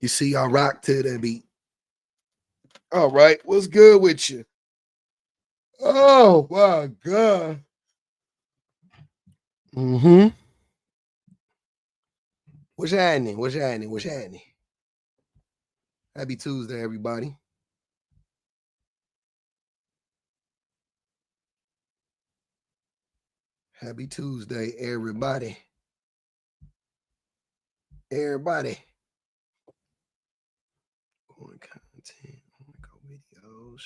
You see, I rock to that beat. All right, what's good with you? Oh my god. Mm-hmm. What's happening? What's happening? What's happening? Happy Tuesday, everybody. Happy Tuesday, everybody. Everybody. Going content. Go videos.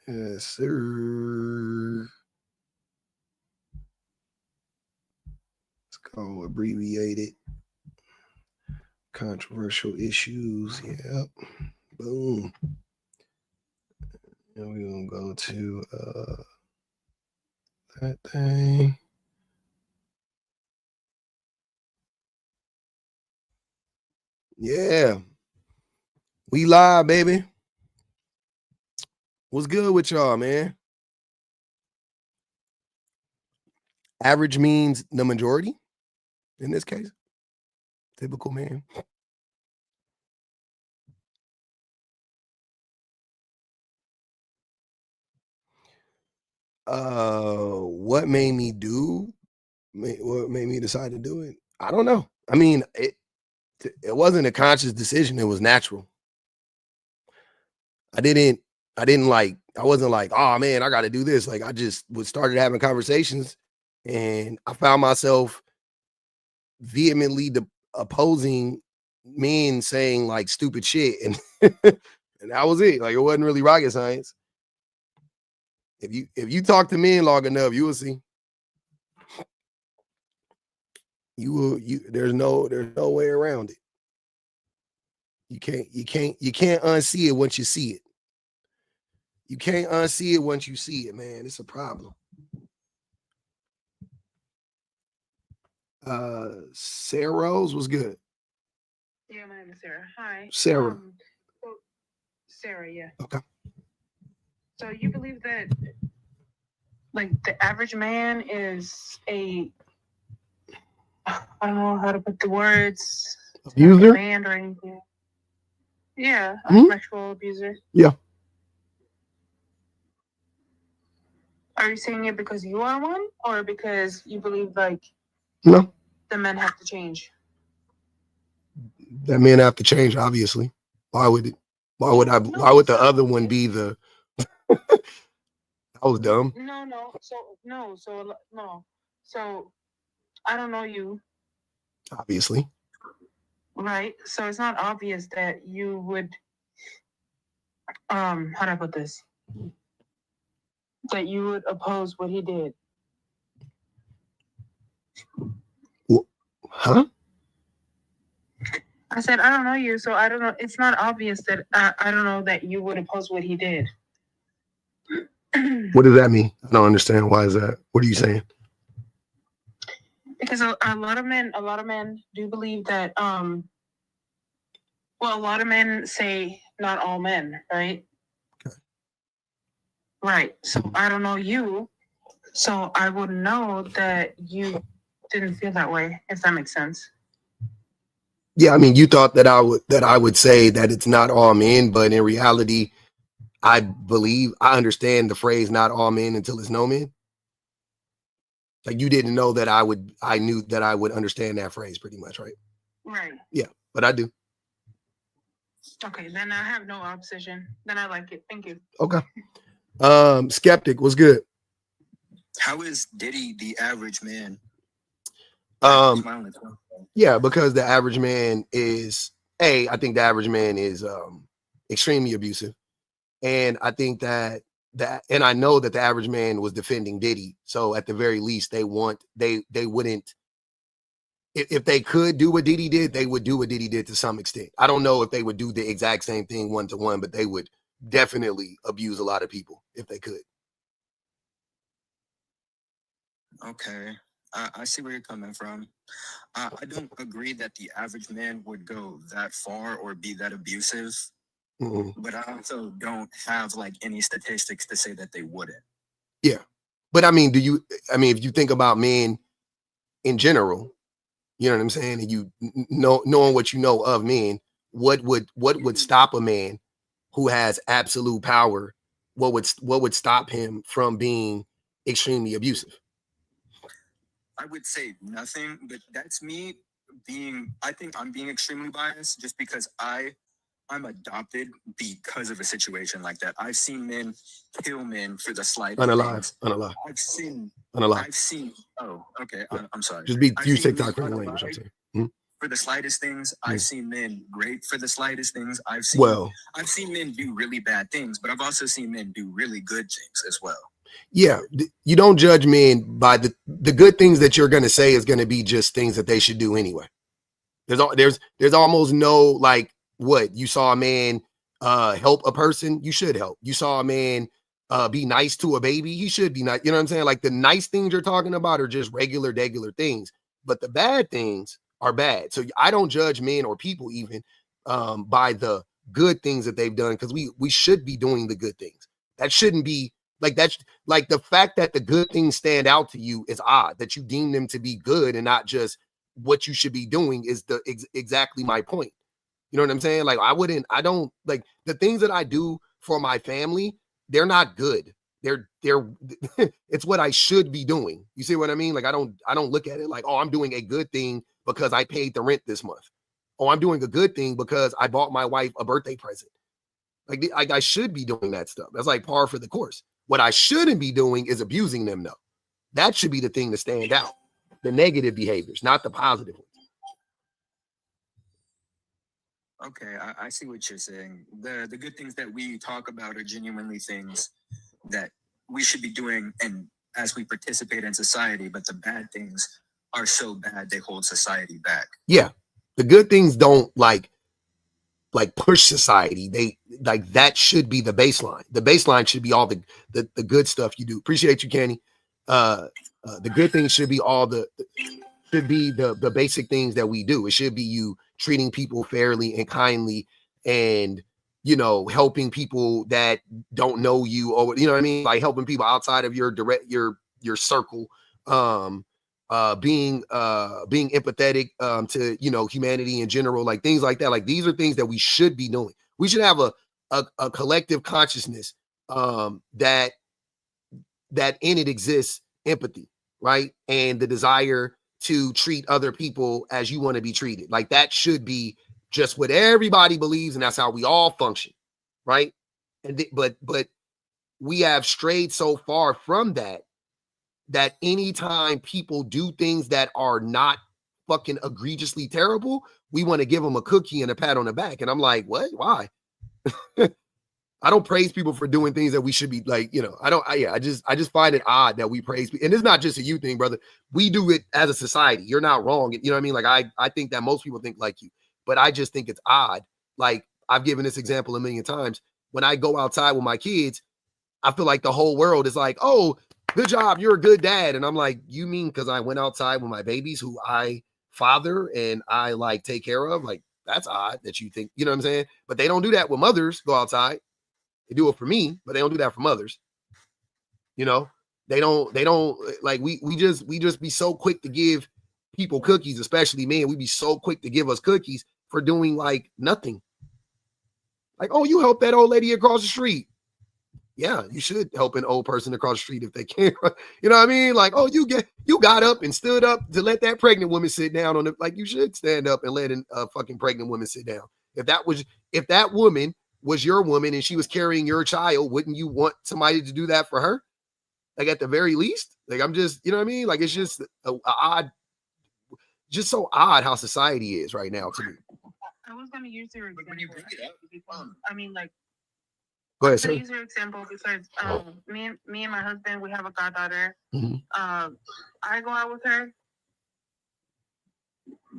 Yes, sir. Let's go abbreviated. Controversial issues. Yep. Boom. And we're gonna go to that thing. Yeah. We live, baby. What's good with y'all, man? Average means the majority in this case. Typical man. What made me do? What made me decide to do it? I don't know. I mean, it wasn't a conscious decision. It was natural. I wasn't like, oh man, I got to do this. Like I just started having conversations, and I found myself vehemently opposing men saying like stupid shit, and and that was it. Like it wasn't really rocket science. If you talk to men long enough, you will see. There's no way around it. You can't unsee it once you see it. You can't unsee it once you see it, man. It's a problem. Sarah Rose was good. Yeah, my name is Sarah. Hi. Sarah. Sarah, yeah. Okay. So you believe that like the average man is I don't know how to put the words. Abuser? Band or anything. Yeah, a sexual abuser. Yeah. Are you saying it because you are one, or because you believe like no, the men have to change? That men have to change, obviously. Why would the other one be the that was dumb. No. So I don't know you. Obviously. Right. So it's not obvious that you would how do I put this? That you would oppose what he did. Huh? I said, I don't know you, so I don't know. It's not obvious that I don't know that you would oppose what he did. What does that mean? I don't understand. Why is that? What are you saying? Because a lot of men do believe that well, a lot of men say not all men, right? Okay. Right. So I don't know you, so I wouldn't know that you didn't feel that way, if that makes sense. Yeah, I mean, you thought that I would say that it's not all men, but in reality, I understand the phrase "not all men" until it's no men. Like you didn't know that I knew that I would understand that phrase pretty much, right? Right. Yeah, but I do. Okay, then I have no opposition. Then I like it. Thank you. Okay. Skeptic was good. How is Diddy the average man? Yeah, because the average man is I think the average man is extremely abusive. And I think that and I know that the average man was defending Diddy. So at the very least, they wouldn't, if they could do what Diddy did, they would do what Diddy did to some extent. I don't know if they would do the exact same thing 1-to-1, but they would definitely abuse a lot of people if they could. Okay. I see where you're coming from. I don't agree that the average man would go that far or be that abusive. Mm-hmm. But I also don't have like any statistics to say that they wouldn't. Yeah. But I mean, if you think about men in general, you know what I'm saying, and you knowing what you know of men, what would stop a man who has absolute power? What would stop him from being extremely abusive? I would say nothing, but that's me I think I'm being extremely biased just because I'm adopted because of a situation like that. I've seen men kill men for the slightest things. Unalive. I've seen, oh, okay, Yeah. I'm sorry. Just use TikTok for language, I'm saying. For the slightest things, I've seen men great for the slightest things. I've seen men do really bad things, but I've also seen men do really good things as well. Yeah, you don't judge men by the good things that you're going to say is going to be just things that they should do anyway. There's almost no, like, what you saw a man help a person, you should help. You saw a man be nice to a baby, he should be nice. You know what I'm saying? Like, the nice things you're talking about are just regular things, but the bad things are bad. So I don't judge men or people even by the good things that they've done, because we should be doing the good things. That shouldn't be like, that's like, the fact that the good things stand out to you is odd, that you deem them to be good and not just what you should be doing is exactly my point. You know what I'm saying? Like, I don't like the things that I do for my family. They're not good. They're it's what I should be doing. You see what I mean? Like, I don't look at it like, oh, I'm doing a good thing because I paid the rent this month. Oh, I'm doing a good thing because I bought my wife a birthday present. Like, I should be doing that stuff. That's like par for the course. What I shouldn't be doing is abusing them, though. That should be the thing to stand out. The negative behaviors, not the positive ones. Okay, I see what you're saying. The good things that we talk about are genuinely things that we should be doing, and as we participate in society, but the bad things are so bad they hold society back. Yeah, the good things don't like push society. They like, that should be the baseline. The baseline should be all the good stuff you do. Appreciate you, Kenny. The good things should be all the basic things that we do. It should be you treating people fairly and kindly, and, you know, helping people that don't know you, or, you know what I mean, like helping people outside of your circle, being empathetic to, you know, humanity in general, like things like that. Like, these are things that we should be doing. We should have a collective consciousness that in it exists empathy, right? And the desire to treat other people as you want to be treated. Like, that should be just what everybody believes, and that's how we all function, right? And but we have strayed so far from that anytime people do things that are not fucking egregiously terrible, we want to give them a cookie and a pat on the back. And I'm like, what? Why? I don't praise people for doing things that we should be, like, you know, I just find it odd that we praise people. And it's not just a you thing, brother. We do it as a society. You're not wrong. You know what I mean? Like, I think that most people think like you, but I just think it's odd. Like, I've given this example a million times. When I go outside with my kids, I feel like the whole world is like, oh, good job, you're a good dad. And I'm like, you mean because I went outside with my babies who I father and I like take care of? Like, that's odd that you think, you know what I'm saying? But they don't do that with mothers go outside. They do it for me, but they don't do that for mothers. You know, they don't like, we just be so quick to give people cookies, especially men. We be so quick to give us cookies for doing like nothing. Like, oh, you help that old lady across the street. Yeah, you should help an old person across the street if they can. You know what I mean? Like, oh, you got up and stood up to let that pregnant woman sit down on it. Like, you should stand up and let a fucking pregnant woman sit down. If that woman was your woman and she was carrying your child, wouldn't you want somebody to do that for her? Like, at the very least, like, I'm just, you know what I mean? Like, it's just odd, just so odd how society is right now to me. I was going to use your example. When you bring it up, I mean, like, go ahead, sir. Use your example because me and my husband, we have a goddaughter. Mm-hmm. I go out with her.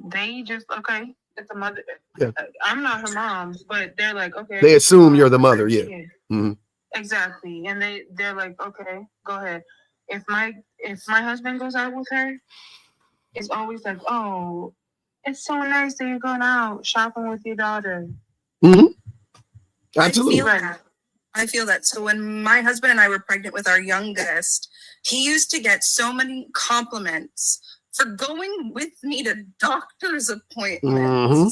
They just, okay, it's a mother. Yeah. I'm not her mom, but they're like, okay. They assume you're the mother, yeah. Mm-hmm. Exactly, and they're like, okay, go ahead. If my husband goes out with her, it's always like, oh, it's so nice that you're going out shopping with your daughter. Mm-hmm. Absolutely. I feel that. So when my husband and I were pregnant with our youngest, he used to get so many compliments for going with me to doctor's appointments. Mm-hmm.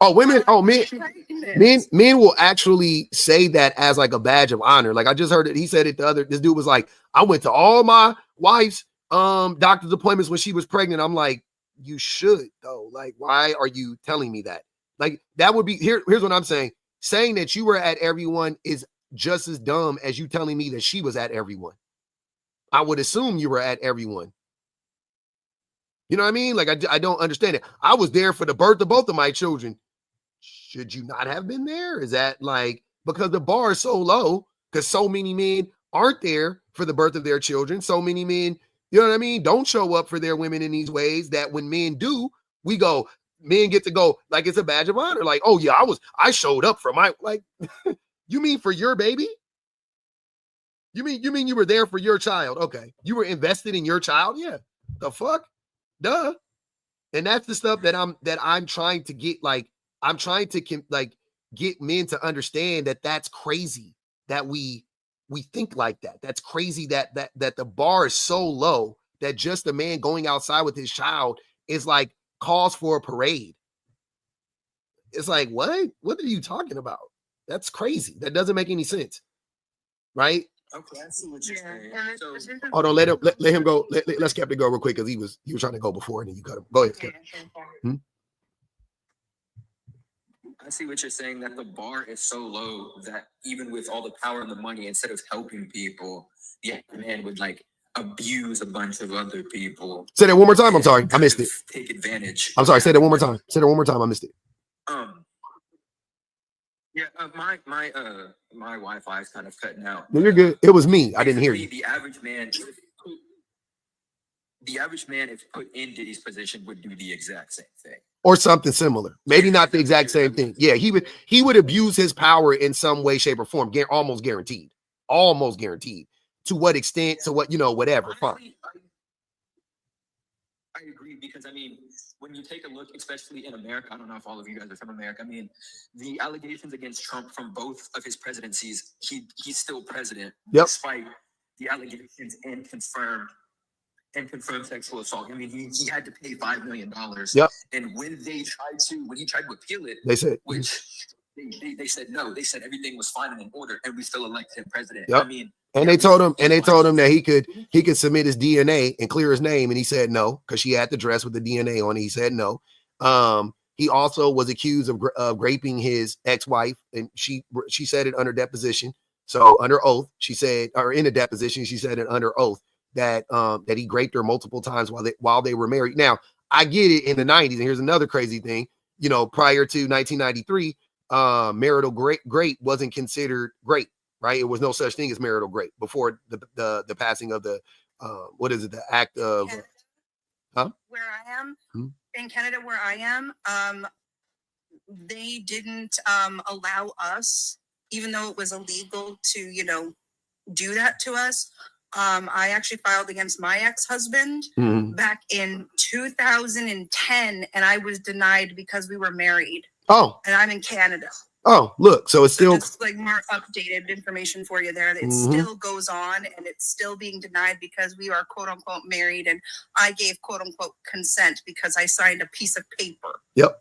Oh, women. Oh, men will actually say that as like a badge of honor. Like I just heard it. He said it this dude was like, I went to all my wife's doctor's appointments when she was pregnant. I'm like, you should though. Like, why are you telling me that? Like that would be here's what I'm saying. Saying that you were at everyone is just as dumb as you telling me that she was at everyone. I would assume you were at everyone. You know what I mean? Like I don't understand it. I was there for the birth of both of my children. Should you not have been there? Is that like because the bar is so low because so many men aren't there for the birth of their children? So many men, you know what I mean, don't show up for their women in these ways that when men do, men get to go like it's a badge of honor. Like, oh yeah, I showed up for my like. You mean for your baby? You mean you were there for your child? Okay, you were invested in your child? Yeah. The fuck, duh. And that's the stuff that I'm trying to get like. I'm trying to get men to understand that that's crazy that we think like that. That's crazy that the bar is so low that just a man going outside with his child is like cause for a parade. It's like, what are you talking about? That's crazy. That doesn't make any sense. Right? Okay, I see what you're saying. So, hold on, let him go. Let's Captain go real quick because he was trying to go before and then you cut him. Go ahead. Yeah, I see what you're saying, that the bar is so low that even with all the power and the money, instead of helping people, the man would like abuse a bunch of other people. Say that one more time. I'm sorry. I missed it. Take advantage. I'm sorry. Say that one more time. Say that one more time. I missed it. Yeah, my Wi-Fi is kind of cutting out. No, you're good. It was me. I didn't hear you. The average man, if put in Diddy's position, would do the exact same thing. Or something similar. Maybe not the exact same thing. Yeah, he would abuse his power in some way, shape, or form. Almost guaranteed. Almost guaranteed. To what extent? To what, whatever. Fine. I agree because, I mean, when you take a look, especially in America, I don't know if all of you guys are from America. I mean, the allegations against Trump from both of his presidencies, he's still president. Yep. Despite the allegations and confirmed sexual assault. I mean, he had to pay $5 million. Yep. And when he tried to appeal it, they said, they said no. They said everything was fine and in order, and we still elected him president. Yep. I mean, and they told him that he could submit his DNA and clear his name, and he said no because she had the dress with the DNA on it. He said no. He also was accused of raping his ex-wife, and she said it under deposition. So under oath, she said, or in a deposition, she said it under oath that he raped her multiple times while they were married. Now, I get it in the 90s, and here's another crazy thing. Prior to 1993, marital rape wasn't considered rape, right? It was no such thing as marital rape before the passing of the the act of where I am in Canada, where I am, they didn't allow us, even though it was illegal to do that to us. I actually filed against my ex-husband back in 2010, and I was denied because we were married. Oh. And I'm in Canada. Oh, look. So it's still just like more updated information for you there. It still goes on, and it's still being denied because we are quote unquote married, and I gave quote unquote consent because I signed a piece of paper. Yep.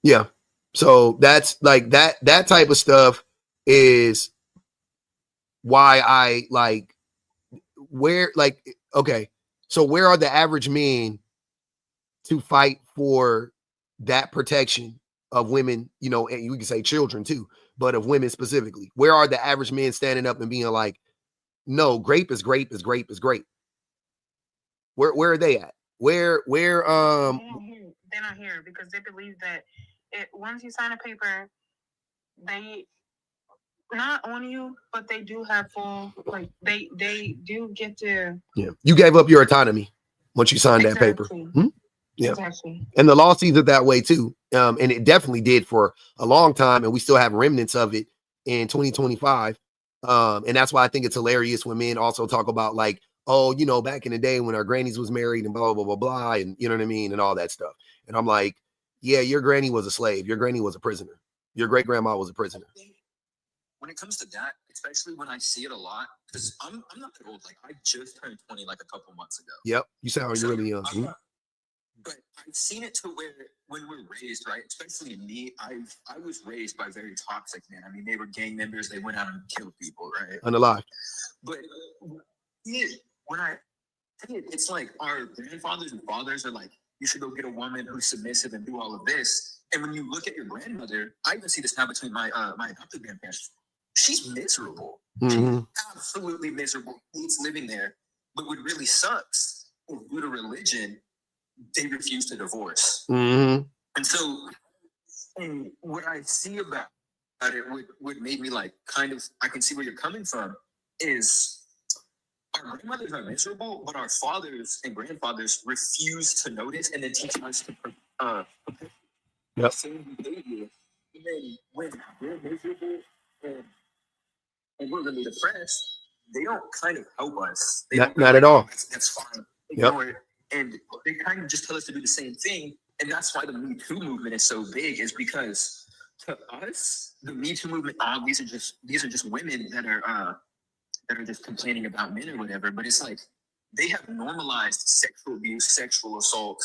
Yeah. So that's like that type of stuff is why I like okay, so where are the average men to fight for that protection of women, and you can say children too, but of women specifically? Where are the average men standing up and being like, no, grape is great. Where are they at? Where they're not here because they believe that once you sign a paper, they not own you, but they do have full, like they do get to. Yeah, you gave up your autonomy once you signed that paper. Yeah, exactly. And the law sees it that way too, and it definitely did for a long time, and we still have remnants of it in 2025. And that's why I think it's hilarious when men also talk about like, oh, back in the day when our grannies was married and blah blah blah blah, and you know what I mean, and all that stuff. And I'm like, yeah, your granny was a slave. Your granny was a prisoner. Your great grandma was a prisoner. when it comes to that, especially when I see it a lot, because I'm not that old. Like I just turned 20 like a couple months ago. Yep, you sound really young. But I've seen it to where when we're raised, right? Especially me, I was raised by very toxic men. I mean, they were gang members. They went out and killed people, right? Unalive. But when I see it, it's like our grandfathers and fathers are like, you should go get a woman who's submissive and do all of this. And when you look at your grandmother, I even see this now between my adopted grandparents. She's miserable. She's absolutely miserable. Hates living there. But what really sucks is due to religion, they refuse to divorce. And so and what I see about it, what made me like kind of, I can see where you're coming from, is our grandmothers are miserable, but our fathers and grandfathers refuse to notice and then teach us to same behavior. And then when they're miserable and we're really depressed, they don't kind of help us. They not at all. That's fine. Ignore it. And they kind of just tell us to do the same thing. And that's why the Me Too movement is so big, is because to us, the Me Too movement, these are just women that are just complaining about men or whatever. But it's like they have normalized sexual abuse, sexual assault,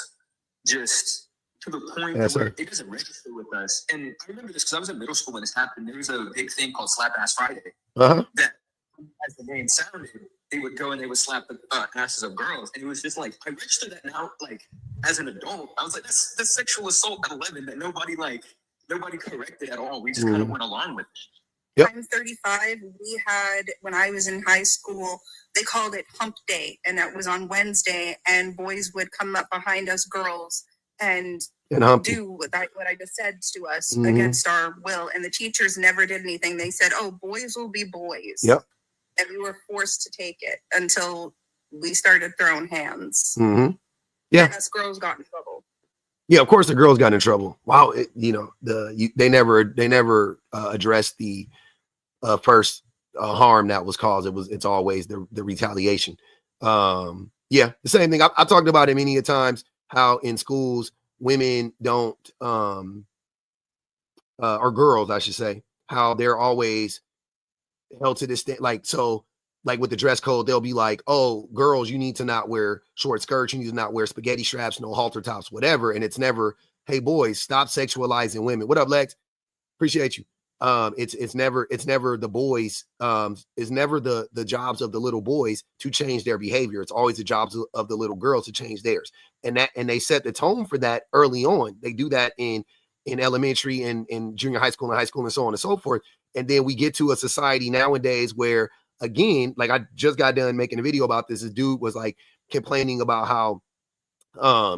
just to the point where it doesn't register with us. And I remember this because I was in middle school when this happened. There was a big thing called Slap Ass Friday. That, as the name sounded, they would go and they would slap the asses of girls. And it was just like, I registered that now, like, as an adult. I was like, that's sexual assault at 11 that nobody corrected at all. We just kind of went along with it. I'm 35. We had, when I was in high school, they called it hump day. And that was on Wednesday. And boys would come up behind us girls and do what I just said to us against our will. And the teachers never did anything. They said, oh, boys will be boys. Yep. And we were forced to take it until we started throwing hands. Yeah. And us girls got in trouble. Yeah, of course the girls got in trouble. Wow, they never addressed the first harm that was caused. It's always the retaliation. Yeah, the same thing. I talked about it many times, how in schools women don't or girls, I should say, how they're always held to this thing. Like with the dress code, they'll be like, oh, girls, you need to not wear short skirts. You need to not wear spaghetti straps, no halter tops, whatever. And it's never, hey, boys, stop sexualizing women. What up, Lex? Appreciate you. It's never the boys. It's never the jobs of the little boys to change their behavior. It's always the jobs of the little girls to change theirs. And they set the tone for that early on. They do that in elementary and in junior high school and so on and so forth. And then we get to a society nowadays where, again, like I just got done making a video about this. This dude was like complaining about how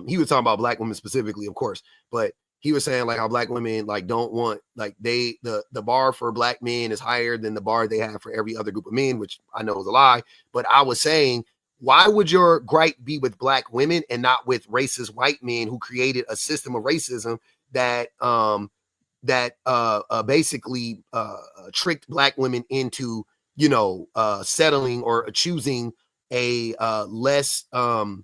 he was talking about black women specifically, of course, but he was saying like how black women like don't want, like the bar for black men is higher than the bar they have for every other group of men, which I know is a lie. But I was saying, why would your gripe be with black women and not with racist white men who created a system of racism that basically tricked black women into settling or choosing a less a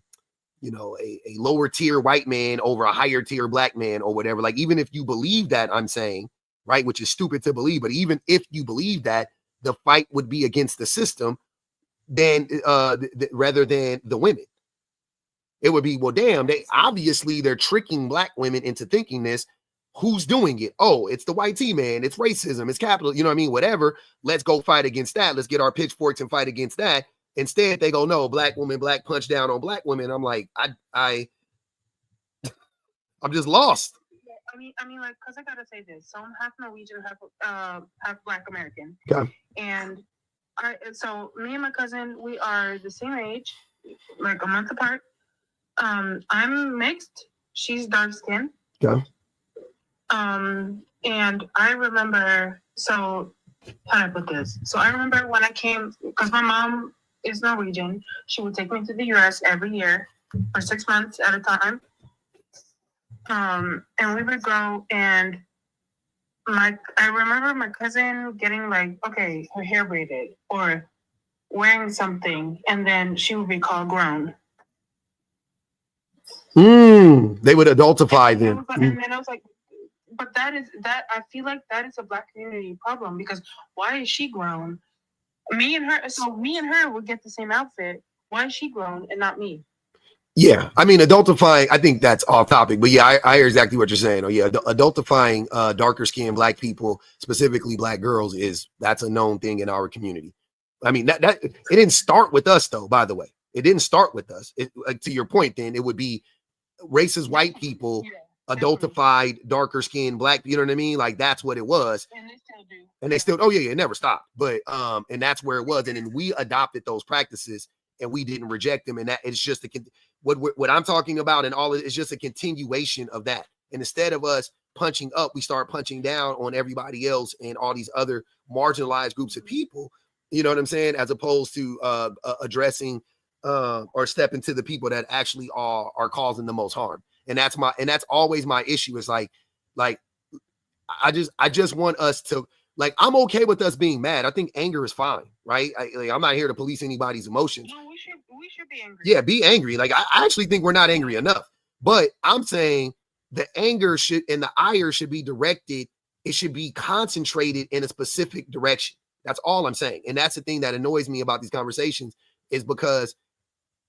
lower tier white man over a higher tier black man or whatever. Like, even if you believe that, I'm saying, right, which is stupid to believe, but even if you believe that, the fight would be against the system than rather than the women. It would be, well, damn, they're tricking black women into thinking this. Who's doing it? Oh, it's the white T-man. It's racism. It's capital. You know what I mean? Whatever. Let's go fight against that. Let's get our pitchforks and fight against that. Instead, they go, no, black woman, black punch down on black women. I'm like, I'm just lost. I mean, like, because I gotta say this. So I'm half Norwegian, half Black American. Okay. And so me and my cousin, we are the same age, like a month apart. I'm mixed. She's dark skinned. Okay. And I remember, so how do I put this? So I remember when I came, because my mom is Norwegian, she would take me to the US every year for 6 months at a time. And we would go, and I remember my cousin getting like, okay, her hair braided or wearing something, and then she would be called grown. They would adultify them. And then I was like, But I feel like that is a Black community problem, because why is she grown? Me and her would get the same outfit. Why is she grown and not me? Yeah, I mean, adultifying, I think that's off topic, but yeah, I hear exactly what you're saying. Oh yeah, adultifying darker skinned Black people, specifically Black girls, that's a known thing in our community. I mean, that it didn't start with us though, by the way. It didn't start with us. To your point, then it would be racist white people adultified darker skinned Black, you know what I mean? Like that's what it was. And they still do. And they still, oh yeah, it never stopped. But and that's where it was. And then we adopted those practices and we didn't reject them. And that it's just what I'm talking about, and all of it is just a continuation of that. And instead of us punching up, we start punching down on everybody else and all these other marginalized groups of people. You know what I'm saying? As opposed to addressing or stepping to the people that actually are causing the most harm. And that's always my issue. Is like I just want us to, like, I'm okay with us being mad. I think anger is fine, right? I'm not here to police anybody's emotions. No, we should be angry. Yeah, be angry. Like I actually think we're not angry enough. But I'm saying the anger and the ire should be directed. It should be concentrated in a specific direction. That's all I'm saying. And that's the thing that annoys me about these conversations, is because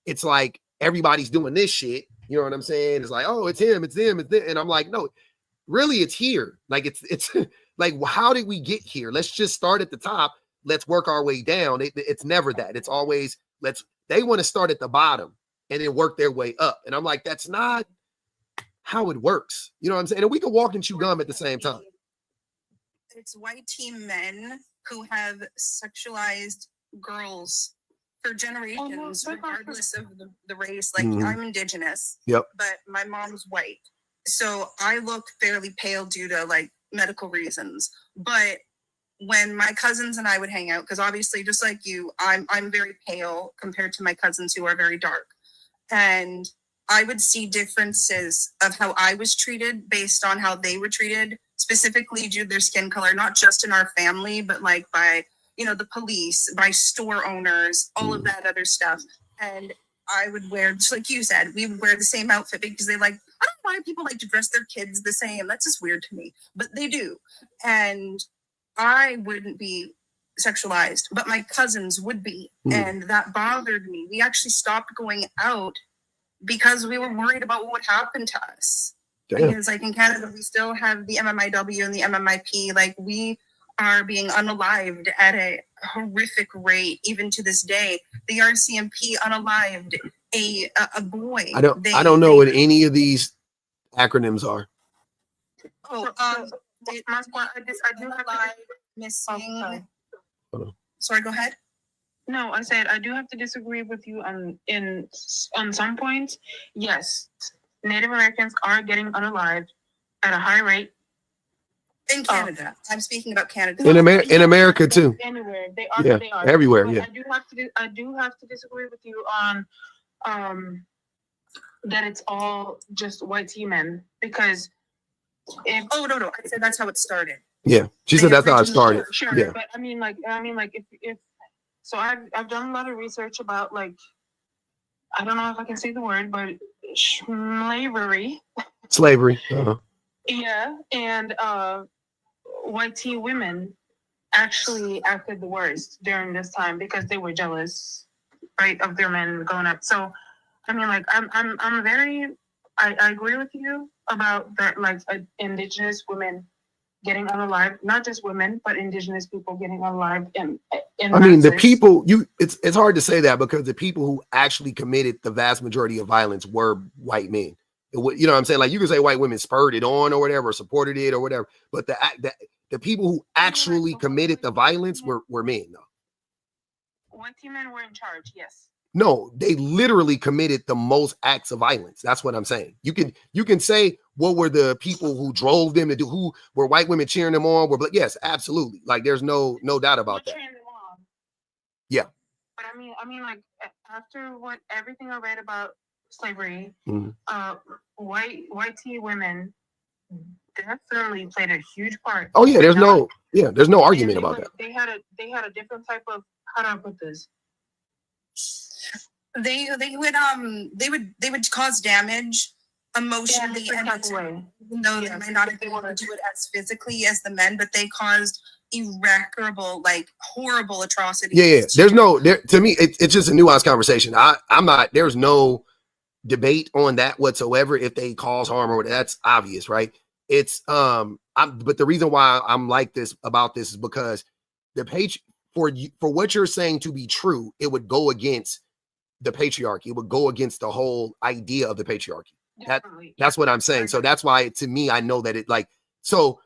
it's like everybody's doing this shit. You know what I'm saying? It's like, oh, it's him, it's them, it's them. And I'm like, no, really, it's here. Like it's like, how did we get here? Let's just start at the top. Let's work our way down. It's never that. It's always they want to start at the bottom and then work their way up. And I'm like, that's not how it works. You know what I'm saying? And we can walk and chew gum at the same time. It's white teen men who have sexualized girls for generations, regardless of the race. Like I'm indigenous, yep, but my mom's white. So I look fairly pale due to like medical reasons. But when my cousins and I would hang out, because obviously just like you, I'm very pale compared to my cousins who are very dark. And I would see differences of how I was treated based on how they were treated, specifically due to their skin color, not just in our family, but like by, the police, by store owners, all of that other stuff. And I would wear, just like you said, we would wear the same outfit because I don't know why people like to dress their kids the same. That's just weird to me, but they do. And I wouldn't be sexualized, but my cousins would be. And that bothered me. We actually stopped going out because we were worried about what would happen to us. Damn. Because like in Canada, we still have the MMIW and the MMIP. Like we are being unalived at a horrific rate, even to this day. The RCMP unalived a boy. I don't know what any of these acronyms are. Oh, I do have to missing. Sorry, go ahead. No, I said I do have to disagree with you on some points. Yes, Native Americans are getting unalived at a high rate. In Canada, I'm speaking about Canada. In America too. Anywhere they are. Everywhere. But yeah. I do have to disagree with you on that it's all just white teen men, because no, I said that's how it started. Yeah, she said that's how it started. Sure. Yeah. But I mean like if so I've done a lot of research about, like, I don't know if I can say the word, but slavery. Uh-huh. Yeah, and white teen women actually acted the worst during this time because they were jealous, right, of their men going up. So, I mean, like, I'm very, I agree with you about that, like, indigenous women getting unalived, not just women, but indigenous people getting unalived. I mean, the people, it's hard to say that because the people who actually committed the vast majority of violence were white men. You know what I'm saying? Like, you can say white women spurred it on or whatever, or supported it or whatever, but the people who actually committed the violence were men, though. White teen men were in charge, yes. No, they literally committed the most acts of violence. That's what I'm saying. You can say what were the people who drove them to do, who were white women cheering them on, yes, absolutely. Like, there's no doubt about that. Yeah. But I mean, like, after everything I read about slavery, white teen women definitely played a huge part. Oh yeah, there's no argument about that. They had a different type of, how do I put this? They would cause damage emotionally and mentally, even though they might not have been able to do it as physically as the men, but they caused irreparable, like horrible atrocities. Yeah. There's no, to me, it's just a nuanced conversation. I'm not, there's no debate on that whatsoever. If they cause harm or that's obvious, right? It's, but the reason why I'm like this about this is because for what you're saying to be true, it would go against the patriarchy. It would go against the whole idea of the patriarchy. That's what I'm saying. So that's why, to me, I know that it like, so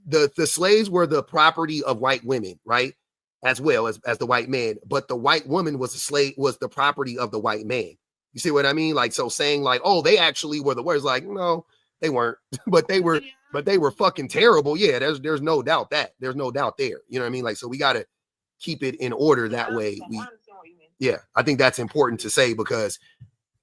the slaves were the property of white women, right? As well as the white man, but the white woman was the property of the white man. You see what I mean? Like, so saying like, oh, they actually were the worst, like, no, they weren't, but they were fucking terrible. Yeah, there's no doubt there's no doubt there. You know what I mean? Like, so we got to keep it in order that way. Yeah, I think that's important to say, because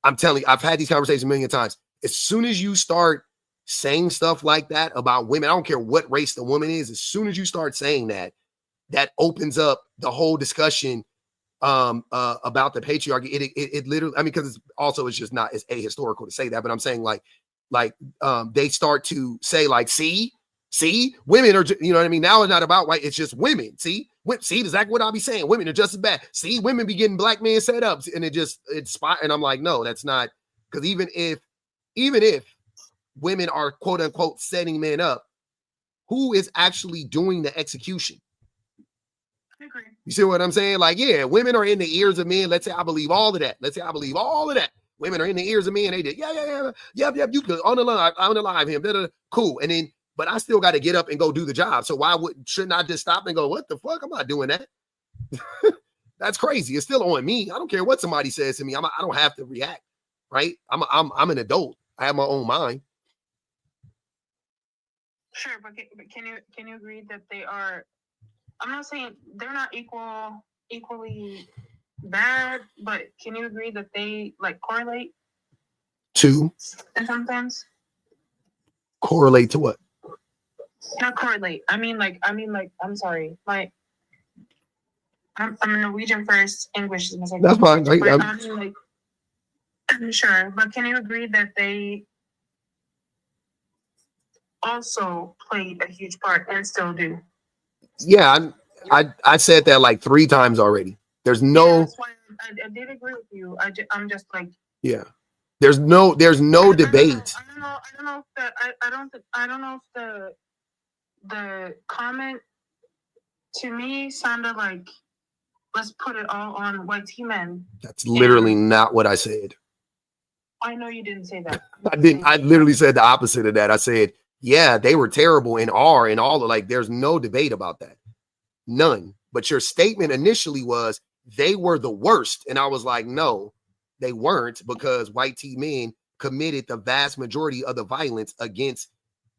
I'm telling you, I've had these conversations a million times. As soon as you start saying stuff like that about women, I don't care what race the woman is, as soon as you start saying that, that opens up the whole discussion about the patriarchy. It literally, I mean, because it's just not as ahistorical to say that, but I'm saying like they start to say like, see, women are, you know what I mean? Now it's not about white, it's just women. See, exactly what I'll be saying. Women are just as bad. See, women be getting black men set up, and and I'm like, no, that's not, because even if women are quote unquote setting men up, who is actually doing the execution? I agree. You see what I'm saying? Like, yeah, women are in the ears of men. Let's say I believe all of that. Women are in the ears of men. They did, yeah. You could unalive him. Cool. And then, but I still got to get up and go do the job. So shouldn't I just stop and go, what the fuck? I'm not doing that. That's crazy. It's still on me. I don't care what somebody says to me. I don't have to react, right? I'm an adult. I have my own mind. Sure, but can you agree that they are? I'm not saying they're not equally bad, but can you agree that they like correlate to? And sometimes correlate to what? Not correlate. I mean, I'm sorry. I'm Norwegian first. English is my second. That's fine. I'm sure, but can you agree that they also played a huge part and still do? Yeah, I said that like 3 times already. There's no. Yeah, that's why I did agree with you. I'm just like. Yeah, there's no debate. I don't know if the comment to me sounded like, let's put it all on white men. That's literally not what I said. I know you didn't say that. I didn't. I literally said the opposite of that. I said, yeah, they were terrible and are and all. Like, there's no debate about that. None. But your statement initially was they were the worst. And I was like, no, they weren't, because white men committed the vast majority of the violence against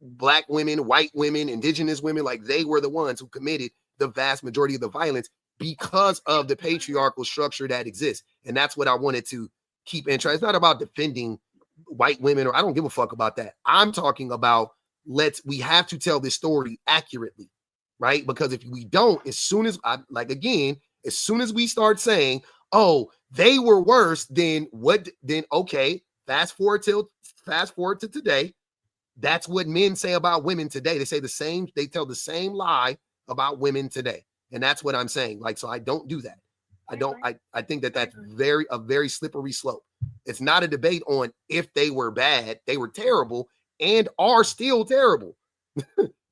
black women, white women, indigenous women. Like, they were the ones who committed the vast majority of the violence because of the patriarchal structure that exists. And that's what I wanted to keep in track. It's not about defending white women, or I don't give a fuck about that. I'm talking about we have to tell this story accurately, right? Because if we don't, as soon as we start saying, oh, they were worse, then okay, fast forward to today. That's what men say about women today. They tell the same lie about women today. And that's what I'm saying. Like, so I don't do that. I think that's a very slippery slope. It's not a debate on if they were bad. They were terrible and are still terrible.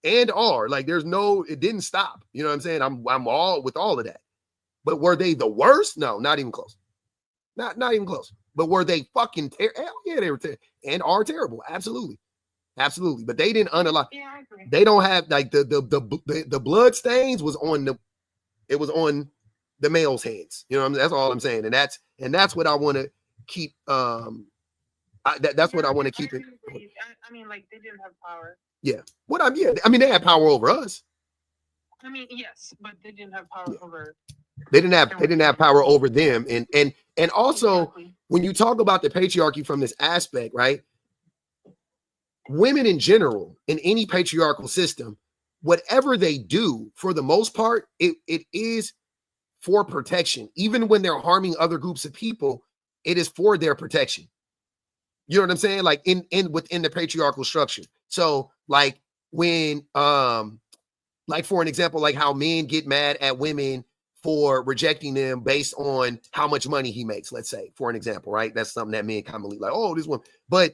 And are like, it didn't stop. You know what I'm saying? I'm all with all of that. But were they the worst? No, not even close. Not even close. But were they fucking terrible? Hell yeah, they were and are terrible. Absolutely. But they didn't unalive. Yeah, I agree. They don't have like the blood stains was on the male's hands. You know what I mean? That's all I'm saying. And that's what I want to keep. That's what I want to keep it. I mean, like, they didn't have power. Yeah. I mean, they had power over us. I mean, yes, but they didn't have power over. They didn't have power over them. And also, exactly. When you talk about the patriarchy from this aspect, right? Women in general, in any patriarchal system, whatever they do, for the most part, it is for protection. Even when they're harming other groups of people, it is for their protection. You know what I'm saying? Like within the patriarchal structure. So like when like for an example, like how men get mad at women for rejecting them based on how much money he makes, let's say, for an example, right? That's something that men commonly like, oh, this one. But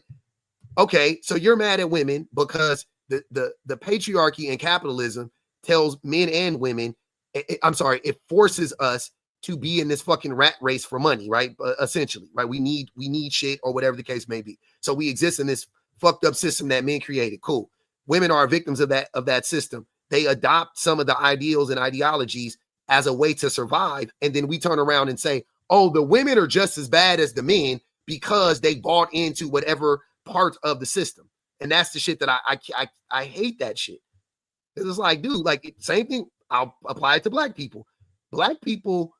okay, so you're mad at women because the patriarchy and capitalism tells men and women, it forces us to be in this fucking rat race for money, right? Essentially, right? We need shit or whatever the case may be. So we exist in this fucked up system that men created. Cool. Women are victims of that system. They adopt some of the ideals and ideologies as a way to survive. And then we turn around and say, oh, the women are just as bad as the men because they bought into whatever part of the system. And that's the shit that I hate that shit. It's like, dude, like same thing. I'll apply it to black people. Black people,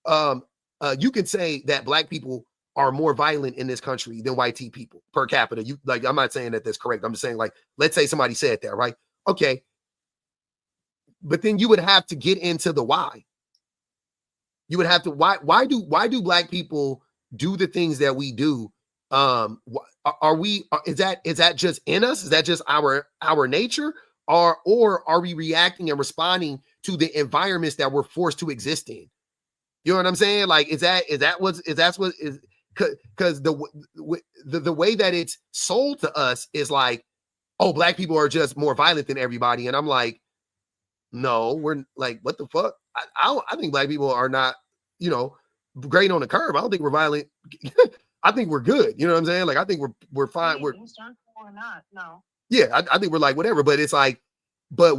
you can say that black people are more violent in this country than white people per capita. You like, I'm not saying that that's correct. I'm just saying, like, let's say somebody said that, right? Okay. But then you would have to get into the why. You would have to why do black people do the things that we do? Is that just in us? Is that just our nature? Or are we reacting and responding to the environments that we're forced to exist in? You know what I'm saying? Like, is that what is, because the way that it's sold to us is like, oh, black people are just more violent than everybody. And I'm like, no, we're like, what the fuck? I think black people are not, you know, great on the curve. I don't think we're violent. I think we're good. You know what I'm saying? Like, I think we're fine. We're not. No. Yeah, I think we're like whatever. But it's like, but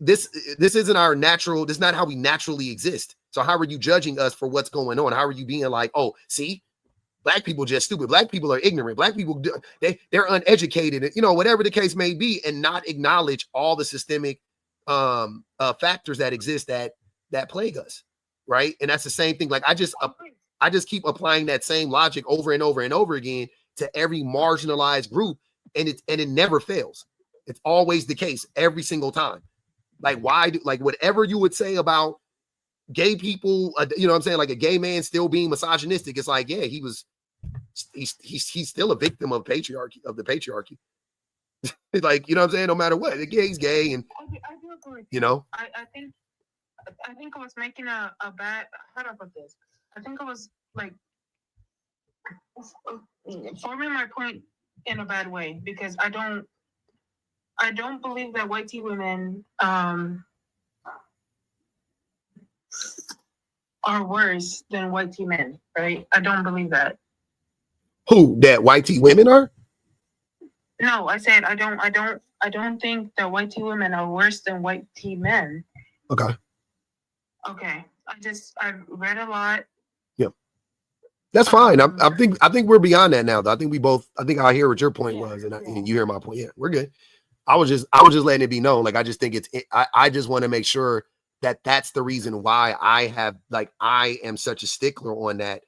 this isn't our natural. This is not how we naturally exist. So how are you judging us for what's going on? How are you being like, oh, see, black people just stupid. Black people are ignorant. Black people, they're uneducated. You know, whatever the case may be, and not acknowledge all the systemic factors that exist that plague us, right? And that's the same thing. Like I just keep applying that same logic over and over and over again to every marginalized group, and it never fails. It's always the case every single time. Like whatever you would say about gay people, you know what I'm saying? Like a gay man still being misogynistic. It's like, yeah, he's still a victim of the patriarchy. Like, you know what I'm saying? No matter what, the gay's gay, and I do agree. You know, I think I was making a bad. How do I put this? I think I was like forming my point in a bad way because I don't believe that white women are worse than white men, right? I don't believe that. Who that white women are? No, I said I don't think that white women are worse than white men. Okay. Okay. I've read a lot. Yeah. That's fine. I think we're beyond that now, though. I think I hear what your point was, and you hear my point. Yeah, we're good. I was just letting it be known. Like, I just think I just want to make sure that that's the reason why I am such a stickler on that,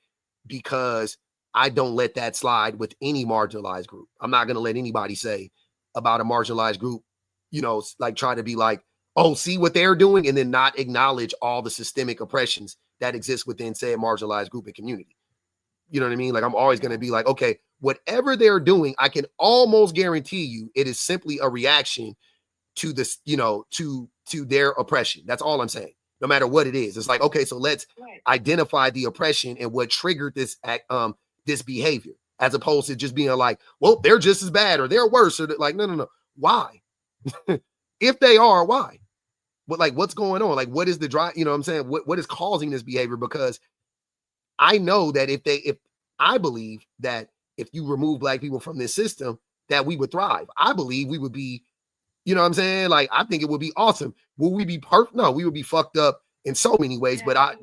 because I don't let that slide with any marginalized group. I'm not going to let anybody say about a marginalized group, you know, like try to be like, oh, see what they're doing, and then not acknowledge all the systemic oppressions that exist within, say, a marginalized group and community. You know what I mean? Like, I'm always going to be like, okay, whatever they're doing, I can almost guarantee you it is simply a reaction to this, you know, to their oppression. That's all I'm saying. No matter what it is. It's like, okay, so let's identify the oppression and what triggered this this behavior, as opposed to just being like, well, they're just as bad or they're worse, or like, no. Why? If they are, why? But like, what's going on? Like, what is the drive? You know what I'm saying? What is causing this behavior? Because I know that if I believe that if you remove black people from this system, that we would thrive. I believe we would be, you know what I'm saying? Like, I think it would be awesome. Will we be perfect? No, we would be fucked up in so many ways, but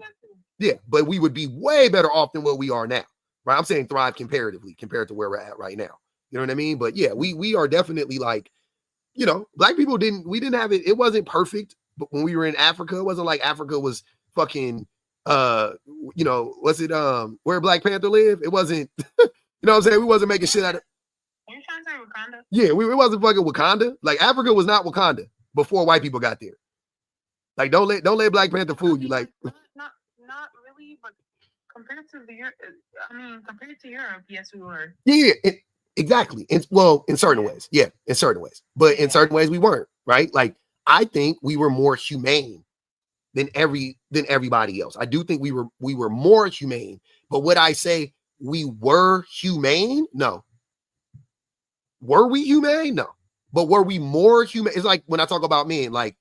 but we would be way better off than what we are now. Right? I'm saying thrive comparatively compared to where we're at right now. You know what I mean? But yeah, we are definitely like, you know, black people we didn't have it. It wasn't perfect, but when we were in Africa, it wasn't like Africa was fucking, you know, was it, where Black Panther live? It wasn't, you know what I'm saying? We wasn't making shit out of. Are you trying to say Wakanda? Yeah, it wasn't fucking Wakanda. Like, Africa was not Wakanda before white people got there. Like, don't let Black Panther fool you. Like, not really, but Compared to compared to Europe, yes, we were. Yeah, exactly. In certain ways, yeah, in certain ways, but in certain ways we weren't, right? Like I think we were more humane than everybody else. I do think we were more humane, but would I say we were humane? No. Were we humane? No. But were we more humane? It's like when I talk about men, like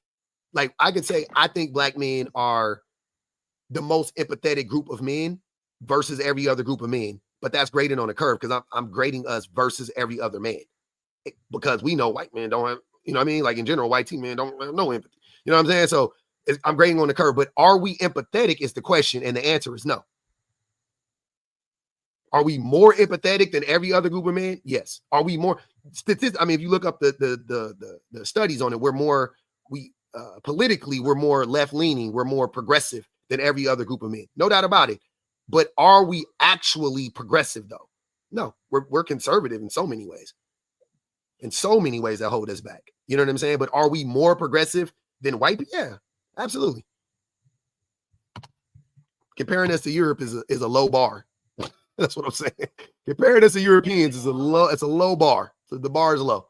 I could say I think black men are the most empathetic group of men versus every other group of men. But that's grading on a curve because I'm grading us versus every other man. Because we know white men don't have, you know what I mean? Like in general, white men don't have no empathy. You know what I'm saying? So I'm grading on the curve, but are we empathetic is the question. And the answer is no. Are we more empathetic than every other group of men? Yes. Are we more I mean, if you look up the studies on it, politically, we're more left leaning. We're more progressive than every other group of men. No doubt about it. But are we actually progressive though? No, we're conservative in so many ways. In so many ways that hold us back. You know what I'm saying? But are we more progressive than white people? Yeah, absolutely. Comparing us to Europe is a low bar. That's what I'm saying. Comparing us to Europeans is a low bar. So the bar is low.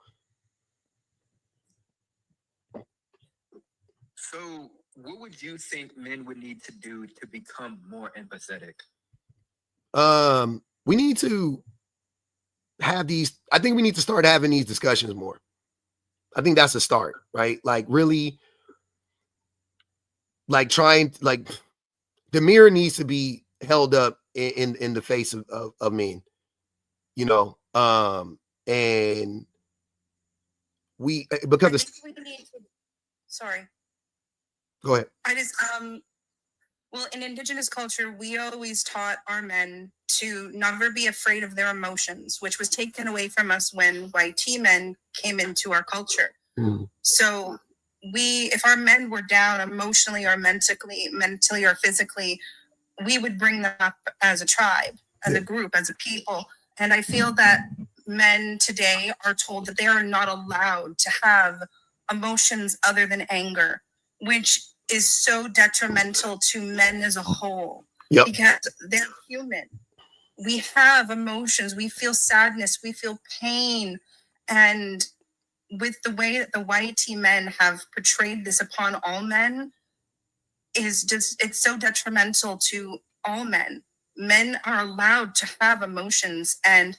So what would you think men would need to do to become more empathetic? We need to have these, I think we need to start having these discussions more. I think that's a start, right? Like really like trying, like the mirror needs to be held up in the face of men, you know, and we, because sorry. Go ahead. I just, well, in indigenous culture, we always taught our men to never be afraid of their emotions, which was taken away from us when white men came into our culture. Mm. So if our men were down emotionally or mentally or physically, we would bring them up as a tribe, as a group, as a people. And I feel that men today are told that they are not allowed to have emotions other than anger, which is so detrimental to men as a whole. Yep. Because they're human. We have emotions. We feel sadness. We feel pain. And with the way that the white men have portrayed this upon all men, it's so detrimental to all men. Men are allowed to have emotions, and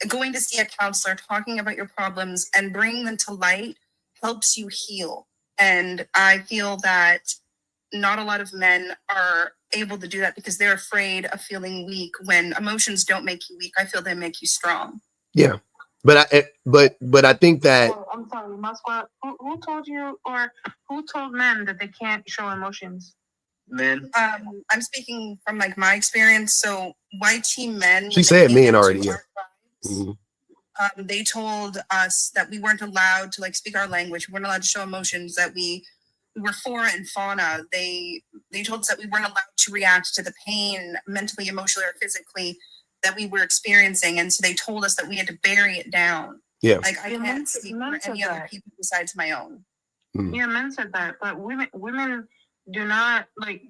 going to see a counselor, talking about your problems and bringing them to light helps you heal. And I feel that not a lot of men are able to do that because they're afraid of feeling weak. When emotions don't make you weak, I feel they make you strong. Yeah. But I think that I'm sorry, Masqua, who told you, or who told men that they can't show emotions? Men. I'm speaking from like my experience. So white men. She said men already. Yeah. Tribes, they told us that we weren't allowed to like speak our language. We weren't allowed to show emotions. That we were flora and fauna. They told us that we weren't allowed to react to the pain mentally, emotionally, or physically that we were experiencing. And so they told us that we had to bury it down. Yeah. Like I can't speak for any other people besides my own. Mm. Yeah, men said that, but women do not like.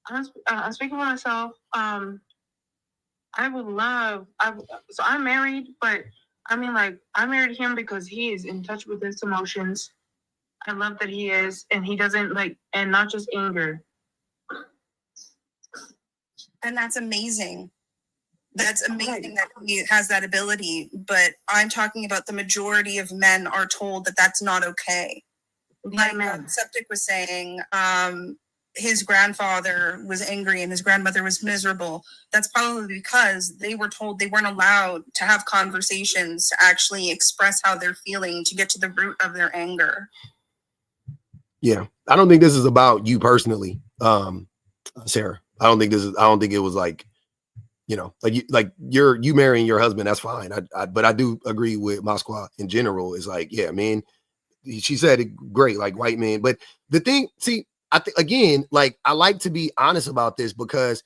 I'm speaking for myself. I would love. So I'm married, but I mean, like, I married him because he is in touch with his emotions. I love that he is, and he doesn't like, and not just anger. And that's amazing. That's amazing that he has that ability. But I'm talking about the majority of men are told that that's not okay. Like Septic was saying, his grandfather was angry and his grandmother was miserable. That's probably because they were told they weren't allowed to have conversations to actually express how they're feeling, to get to the root of their anger. Yeah. I don't think this is about you personally, Sarah. I don't think it was like, you know, like you marrying your husband, that's fine. But I do agree with Masqua in general. Is like, yeah, man, she said it great, like white men. But the thing, see, I think again, like I like to be honest about this because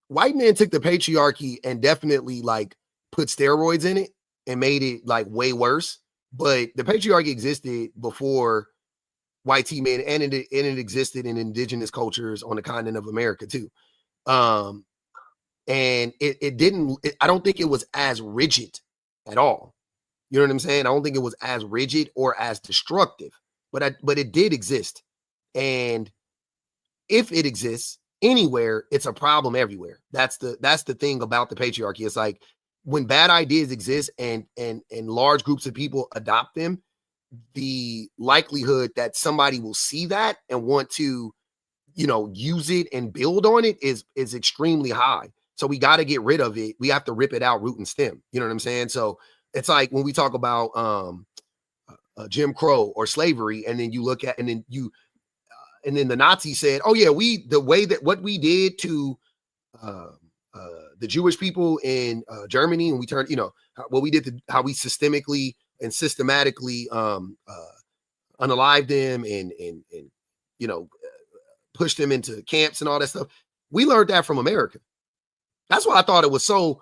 white men took the patriarchy and definitely like put steroids in it and made it like way worse. But the patriarchy existed before white men, and it existed in indigenous cultures on the continent of America too. And it didn't, I don't think it was as rigid at all. You know what I'm saying? I don't think it was as rigid or as destructive, but it did exist. And if it exists anywhere, it's a problem everywhere. That's the thing about the patriarchy. It's like when bad ideas exist and large groups of people adopt them, the likelihood that somebody will see that and want to, use it and build on it is extremely high. So we got to get rid of it. We have to rip it out root and stem. You know what I'm saying? So it's like when we talk about Jim Crow or slavery, and then you look at, and then the Nazis said, "Oh yeah, what we did to the Jewish people in Germany, and we turned, what we did to how we systemically and systematically unalived them and pushed them into camps and all that stuff. We learned that from America. That's why I thought it was so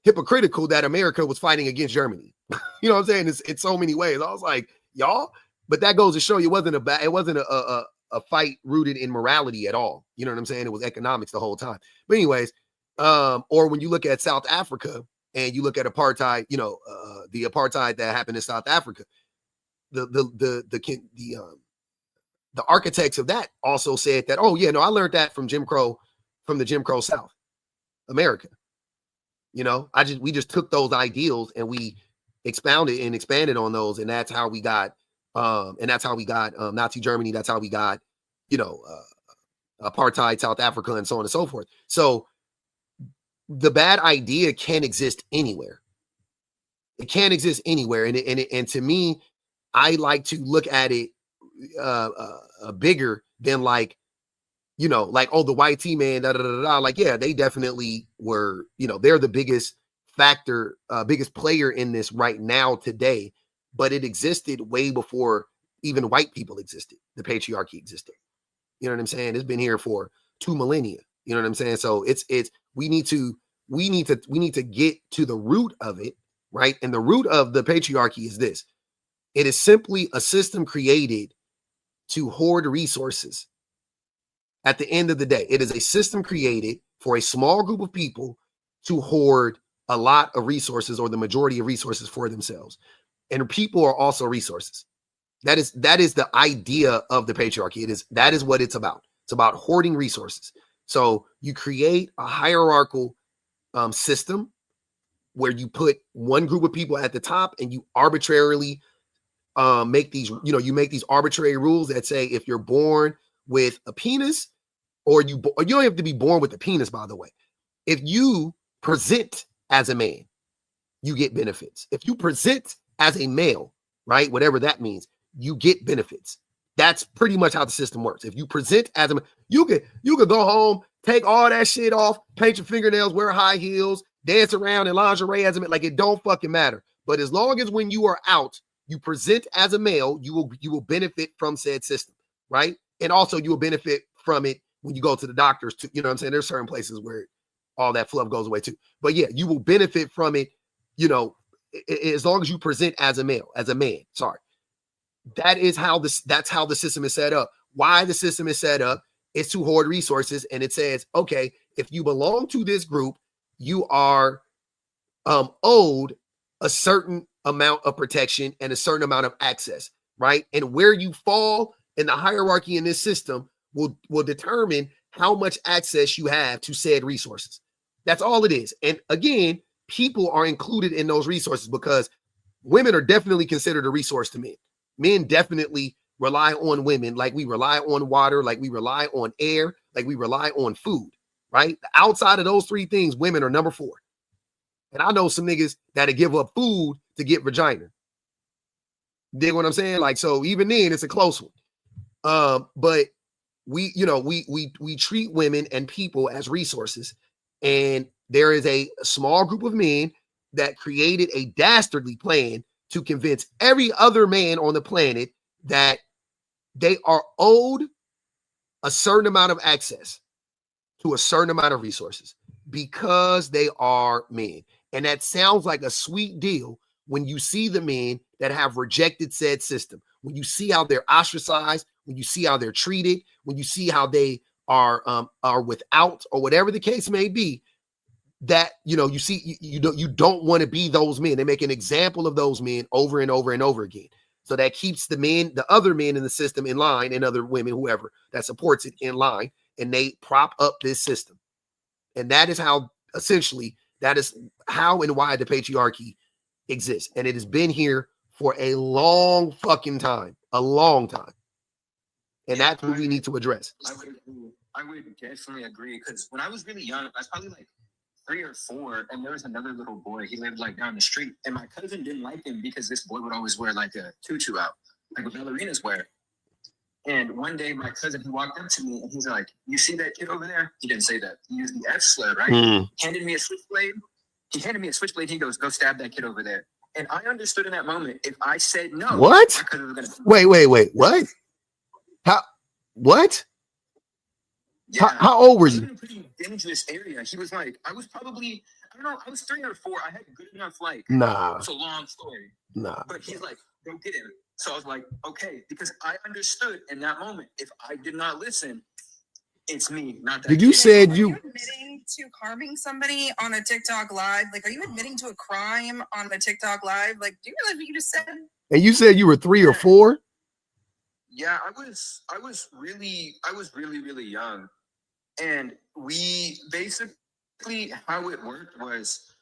hypocritical that America was fighting against Germany. You know what I'm saying? It's in so many ways. I was like, y'all, but that goes to show you it wasn't a fight rooted in morality at all. You know what I'm saying? It was economics the whole time. But anyways, or when you look at South Africa and you look at apartheid, the apartheid that happened in South Africa, the architects of that also said that, oh yeah, no, I learned that from the Jim Crow South America. We just took those ideals and we expounded and expanded on those, and that's how we got Nazi Germany. That's how we got, apartheid South Africa, and so on and so forth. So the bad idea can exist anywhere. It can exist anywhere, and to me, I like to look at it bigger than like, oh, the white T man, like, yeah, they definitely were, they're the biggest factor, biggest player in this right now today, but it existed way before even white people existed. The patriarchy existed. You know what I'm saying? It's been here for 2 millennia. You know what I'm saying? So we need to get to the root of it, right? And the root of the patriarchy is this. It is simply a system created to hoard resources. At the end of the day, it is a system created for a small group of people to hoard a lot of resources, or the majority of resources, for themselves. And people are also resources. That is the idea of the patriarchy. That is what it's about. It's about hoarding resources. So you create a hierarchical system where you put one group of people at the top, and you arbitrarily make these arbitrary rules that say if you're born with a penis, or you don't have to be born with a penis, by the way. If you present as a man, you get benefits. If you present as a male, right, whatever that means, you get benefits. That's pretty much how the system works. If you present as a, you could go home, take all that shit off, paint your fingernails, wear high heels, dance around in lingerie as a man. Like, it don't fucking matter. But as long as when you are out, you present as a male, you will benefit from said system, right? And also you will benefit from it when you go to the doctors too. You know what I'm saying? There's certain places where all that fluff goes away too. But yeah, you will benefit from it, as long as you present as a male, as a man. Sorry. That's how the system is set up. Why the system is set up is to hoard resources. And it says, okay, if you belong to this group, you are owed a certain amount of protection and a certain amount of access, right? And where you fall in the hierarchy in this system will determine how much access you have to said resources. That's all it is. And again, people are included in those resources because women are definitely considered a resource to men. Men definitely rely on women like we rely on water, like we rely on air, like we rely on food, right? Outside of those 3 things, women are number 4. And I know some niggas that'll give up food to get vagina. Dig what I'm saying? Like, so even then it's a close one. But we treat women and people as resources. And there is a small group of men that created a dastardly plan to convince every other man on the planet that they are owed a certain amount of access to a certain amount of resources because they are men. And that sounds like a sweet deal when you see the men that have rejected said system, when you see how they're ostracized, when you see how they're treated, when you see how they are without, or whatever the case may be, that you see you don't want to be those men. They make an example of those men over and over and over again. So that keeps the other men in the system in line, and other women, whoever that supports it, in line, and they prop up this system. And that is how, essentially, that is how and why the patriarchy exists. And it has been here for a long fucking time, a long time. And that's what we need to address. I would definitely agree, because when I was really young, I was probably like 3 or 4, and there was another little boy. He lived like down the street, and my cousin didn't like him because this boy would always wear like a tutu out, like what ballerinas wear. And one day, my cousin, he walked up to me and he's like, "You see that kid over there?" He didn't say that. He used the F slur, right? Handed me a switchblade. He handed me a switchblade. He goes, "Go stab that kid over there." And I understood in that moment, if I said no, what? Wait, what? How? What? Yeah. How old were you? In a pretty dangerous area. He was like, I was probably, I don't know, I was 3 or 4. I had good enough, like, nah. It's a long story. Nah. But he's like, "Go get him." So I was like, okay, because I understood in that moment, if I did not listen, it's me, not that. Did you said you admitting to harming somebody on a TikTok live? Like, are you admitting to a crime on a TikTok live? Like, do you realize what you just said? And you said you were 3 or 4? Yeah, I was really, really young. And we basically, how it worked was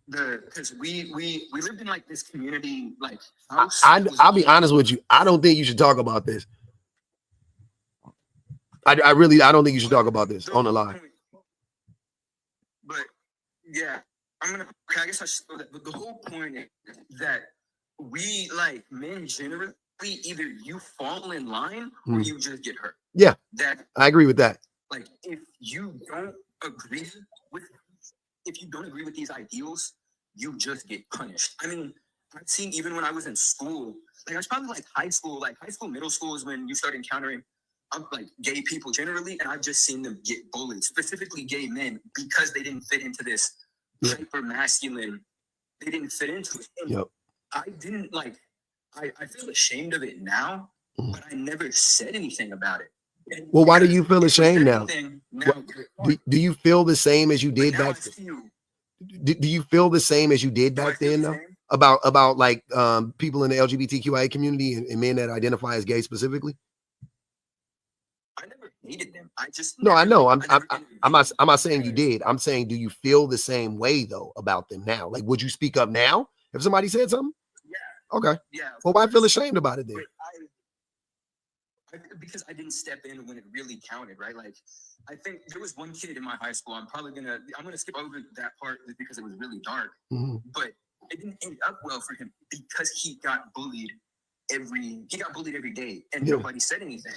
because we lived in like this community, like house. I'll be honest with you. I don't think you should talk about this. I don't think you should talk about this on the line. But yeah, I guess I should know that. But the whole point is that we, like, men generally, either you fall in line or you just get hurt. Yeah, that I agree with that. Like, if you don't agree with these ideals, you just get punished. I mean, I've seen, even when I was in school, like, I was probably like high school, middle school is when you start encountering like gay people generally, and I've just seen them get bullied, specifically gay men, because they didn't fit into this hyper masculine. They didn't fit into it. And I didn't I feel ashamed of it now, but I never said anything about it. And well, why do you feel ashamed now? Do you feel the same as you did back then? Do you feel the same as you did back then, though? About like people in the LGBTQIA community and men that identify as gay specifically? I never hated them. I just no. I know. I'm not saying you did. I'm saying, do you feel the same way though about them now? Like, would you speak up now if somebody said something? Yeah. Okay. Yeah. Well, why feel ashamed about it then? Because I didn't step in when it really counted, right? Like, I think there was one kid in my high school. I'm gonna skip over that part just because it was really dark. But it didn't end up well for him because he got bullied every day, and nobody said anything.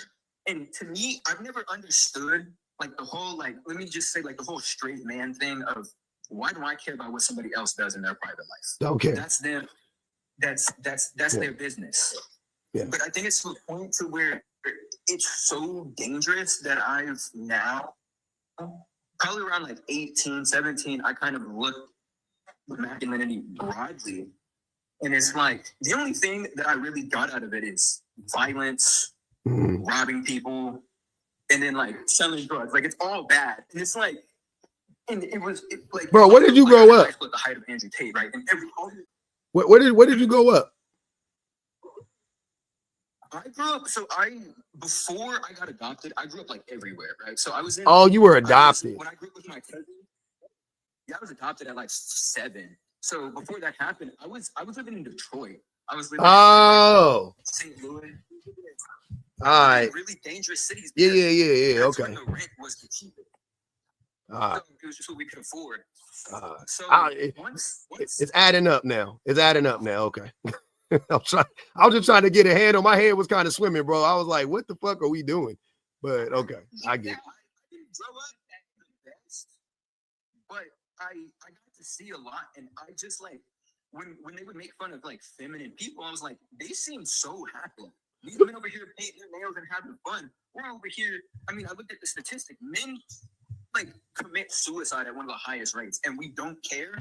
And to me, I've never understood like the whole, like, let me just say, like, the whole straight man thing of, why do I care about what somebody else does in their private life? Don't care. That's them. That's their business. Yeah. But I think it's to a point to where it's so dangerous that I've now, probably around like 18, 17, I kind of looked at masculinity broadly. And it's like, the only thing that I really got out of it is violence, robbing people, and then like selling drugs. Like, it's all bad. And it's like, and it was like, bro, where did you grow up? At the height of Andrew Tate, right? And where did you grow up? I grew up, before I got adopted, I grew up like everywhere, right? So I was in. Oh, you were adopted. When I grew up with my cousin, I was adopted at like 7. So before that happened, I was living in Detroit. I was living in St. Louis. All right. Really dangerous cities. Yeah. That's Okay. when the rent was the cheapest. So it was just what we could afford. It's adding up now. Okay. I was just trying to get a handle. My head was kind of swimming, bro. I was like, what the fuck are we doing? But okay, I get it. I didn't grow up at the best, but I got to see a lot, and I just, like, when they would make fun of like feminine people, I was like, they seem so happy. These men over here painting their nails and having fun. We're over here. I mean, I looked at the statistic. Men like commit suicide at one of the highest rates, and we don't care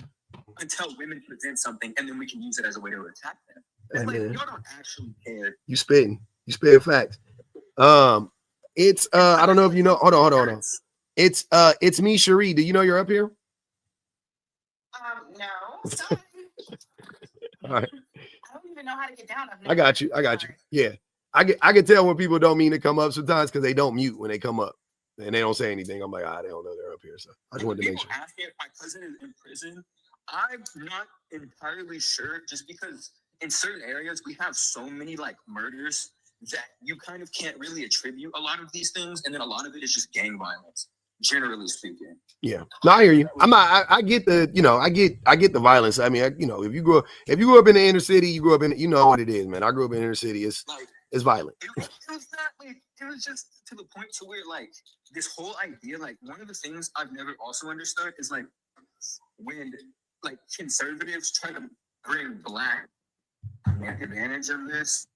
until women present something, and then we can use it as a way to attack them. It's like, y'all don't actually care. You spitting facts. It's I don't know if you know. Hold on. It's me, Cherie. Do you know you're up here? No. All right. I don't even know how to get down. I got you. Yeah. I can tell when people don't mean to come up sometimes because they don't mute when they come up and they don't say anything. I'm like, they don't know they're up here. So I just wanted to make sure. Ask me if my cousin is in prison. I'm not entirely sure, just because in certain areas we have so many like murders that you kind of can't really attribute a lot of these things, and then a lot of it is just gang violence, generally speaking. Yeah, no, I hear you. I get the, I get the violence. I mean, if you grew up in the inner city, you grew up in, what it is, man. I grew up in the inner city. It's violent. It was just to the point to where like this whole idea, like one of the things I've never also understood is like when like conservatives try to bring black advantage of this.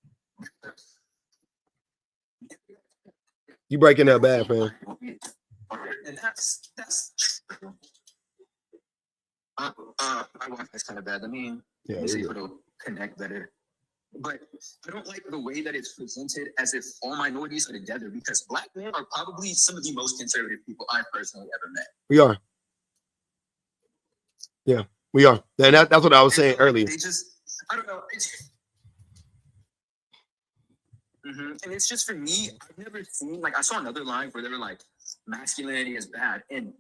You breaking up bad, man. And that's my Wi-Fi's kind of bad. Let me see if it'll connect better. But I don't like the way that it's presented as if all minorities are together, because black men are probably some of the most conservative people I've personally ever met. We are. Yeah, we are. And that's what I was saying earlier. They just, I don't know. And it's just, for me, I've never seen, like, I saw another live where they were like, masculinity is bad. And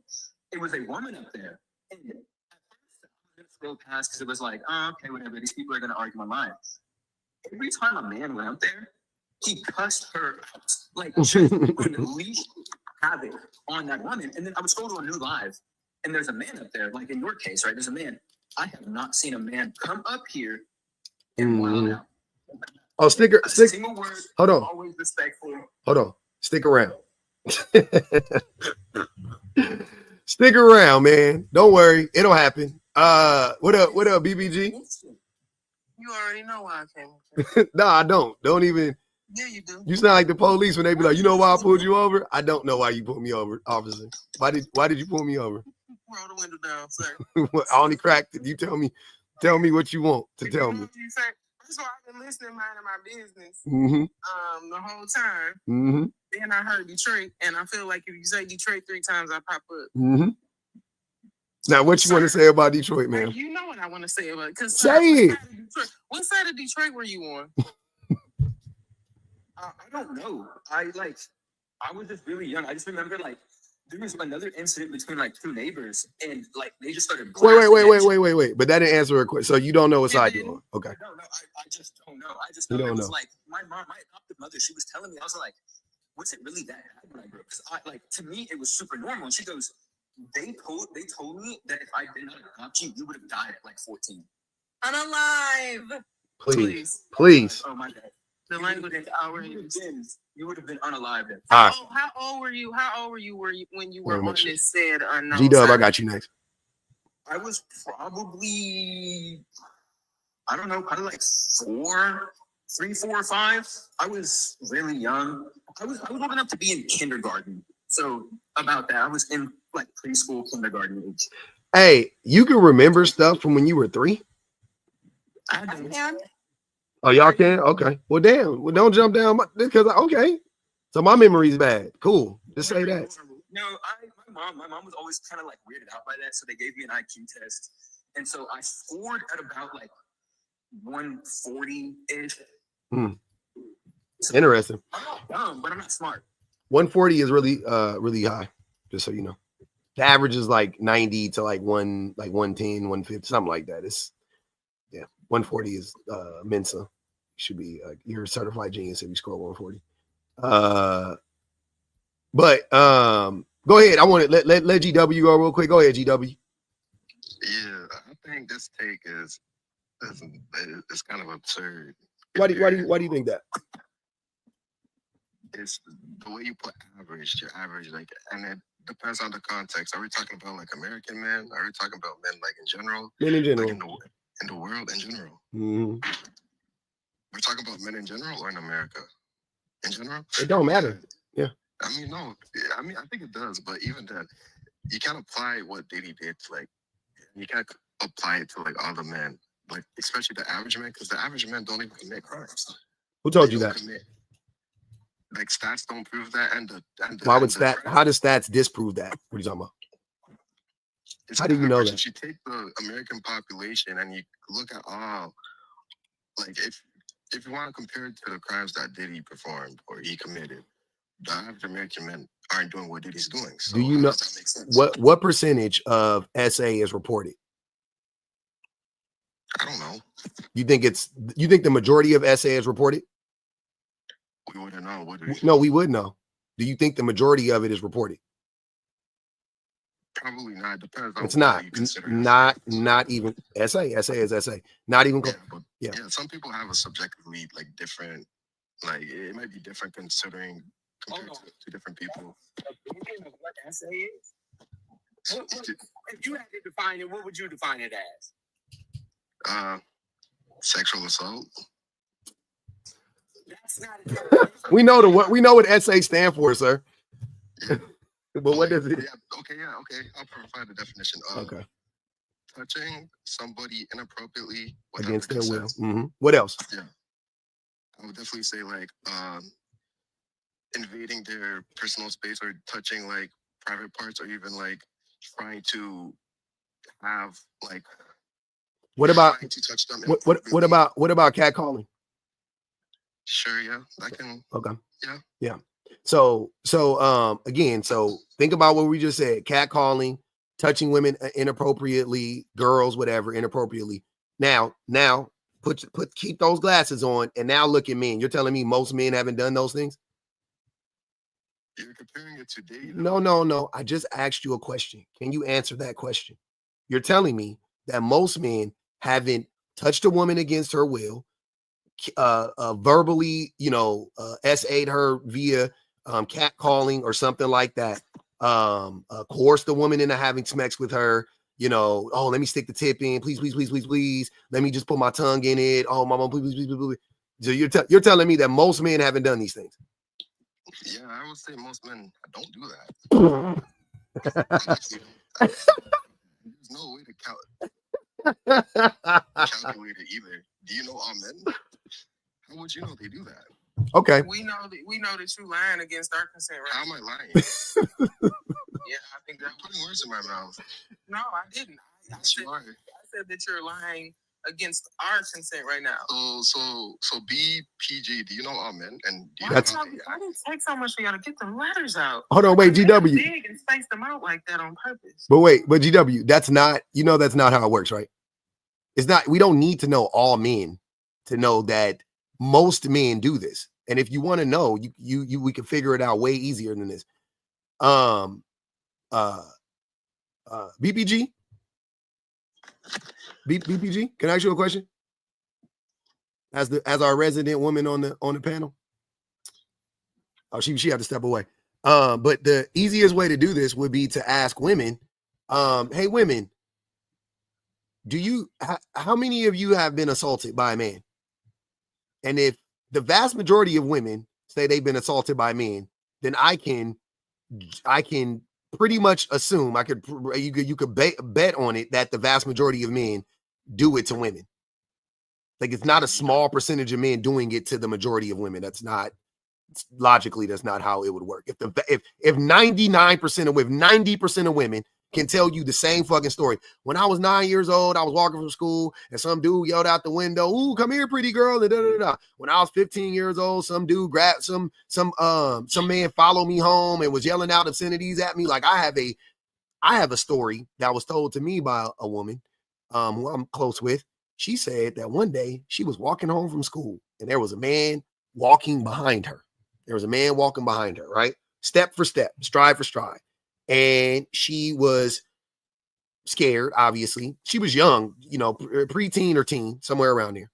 it was a woman up there. And at first, I was going to scroll past because it was like, oh, okay, whatever. These people are going to argue online. Every time a man went up there, he cussed her out. Like, just unleashed havoc on that woman. And then I would scroll to a new live, and there's a man up there, like in your case, right? There's a man. I have not seen a man come up here and wild out. Oh, stick. Single word. Hold on. Always respectful. Hold on. Stick around. Stick around, man. Don't worry. It'll happen. What up, BBG? You already know why I came. No, I don't. Don't even. Yeah, you do. You sound like the police when they be like, you know why I pulled you over? I don't know why you pulled me over, officer. Why did you pull me over? Roll the window down, sir. I only cracked it. You tell me what you want to tell me. First of all, I've been listening, minding my business, Mm-hmm. the whole time. Mm-hmm. Then I heard Detroit, and I feel like if you say Detroit 3 times, I pop up. Mm-hmm. Now, what you want to say about Detroit, man? You know what I want to say about it. Say it. What side of Detroit were you on? I don't know. I was just really young. I just remember like there was another incident between like two neighbors, and like they just started. Wait. But that didn't answer a question. So you don't know what side you're on. Okay. No. I just don't know. I just know it was like my mom, my adopted mother. She was telling me. I was like, "Was it really that bad when I grew up?" Because to me, it was super normal. And she goes, They told me that if I did not adopt you, you would have died at like 14. Unalive. Please. Oh my God. The language is outrageous. You would have been unalived. How old were you when you were on this said unknown? G-Dub, I got you next. I was probably, I don't know, probably like 3, 4, or 5. I was really young. I was old enough to be in kindergarten. So about that, I was in like preschool, kindergarten age. Hey, you can remember stuff from when you were 3? I can. Oh, y'all can? Okay. Well, damn. Well, don't jump down because okay. So my memory's bad. Cool. Just say that. No, my mom was always kind of like weirded out by that, so they gave me an IQ test, and so I scored at about like 140-ish. So interesting. I'm not dumb, but I'm not smart. 140 is really high, just so you know. The average is like 90 to like 110, 150, something like that. It's 140 is Mensa. Should be you're a certified genius if you score 140. But go ahead. I want to let GW go real quick. Go ahead, GW. Yeah, I think this take is kind of absurd. Why do you think that? It's the way you put average, your average, like, and it depends on the context. Are we talking about like American men? Are we talking about men like in general? Men in general. Like in the world in general. Mm-hmm. We're talking about men in general or in America? In general? It don't matter. Yeah. I mean, no. I mean, I think it does, but even then, you can't apply what Diddy did to like, you can't apply it to like all the men, like especially the average man, because the average men don't even commit crimes. Who told you that? like stats don't prove that, and why would how does stats disprove that? What are you talking about? How do you know that? If you take the American population and you look at all, like if you want to compare it to the crimes that Diddy performed or he committed, the average American men aren't doing what Diddy's doing. So do you know does that make sense? what percentage of SA is reported? I don't know. You think the majority of SA is reported? We wouldn't know, would we? No, we would know. Do you think the majority of it is reported? Probably not. Depends on It's not. you consider Not even SA. SA is SA. Not even close. Yeah, some people have a subjectively like different, like it might be different considering compared to different people. Opinion of what SA is? If you had to define it, what would you define it as? Sexual assault. That's not. we know what SA stand for, sir. Yeah. But what does it? Okay. I'll provide the definition of touching somebody inappropriately against their will. Mm-hmm. What else? Yeah, I would definitely say like invading their personal space or touching like private parts, or even like trying to have like. What about to touch them? What about catcalling? Sure, yeah, I can. Okay. Yeah. So again, so think about what we just said: catcalling, touching women inappropriately, girls, whatever, inappropriately. Now, keep those glasses on, and now look at men. You're telling me most men haven't done those things? You're comparing it to today. No. I just asked you a question. Can you answer that question? You're telling me that most men haven't touched a woman against her will, verbally, SA'd her via catcalling or something like that, coerced the woman into having sex with her, oh, let me stick the tip in, please, let me just put my tongue in it, oh, mama, please. So you're telling me that most men haven't done these things? Yeah, I would say most men don't do that. There's no way to calculate it either. Do you know all men? How would you know they do that? Okay. We know that you lying against our consent, right? How am I lying? Yeah, I think you're putting words in my mouth. No, I didn't. I said that you're lying against our consent right now. So BPG, do you know all men? And do you I didn't take so much for y'all to get the letters out. Hold on, wait, GW. Big and space them out like that on purpose. But GW, that's not how it works, right? It's not. We don't need to know all men to know that most men do this. And if you want to know, we can figure it out way easier than this. BPG, can I ask you a question? As our resident woman on the panel. Oh, she had to step away. But the easiest way to do this would be to ask women, hey, women, how many of you have been assaulted by a man? And if the vast majority of women say they've been assaulted by men, then I can pretty much assume you could bet on it that the vast majority of men do it to women. Like, it's not a small percentage of men doing it to the majority of women. That's not how it would work. If 99% of women, 90% of women can tell you the same fucking story. When I was 9 years old, I was walking from school and some dude yelled out the window, "Ooh, come here, pretty girl." And When I was 15 years old, some dude grabbed some man followed me home and was yelling out obscenities at me. Like, I have a story that was told to me by a woman who I'm close with. She said that one day she was walking home from school and there was a man walking behind her. Right? Step for step, stride for stride. And she was scared, obviously. She was young, preteen or teen, somewhere around there.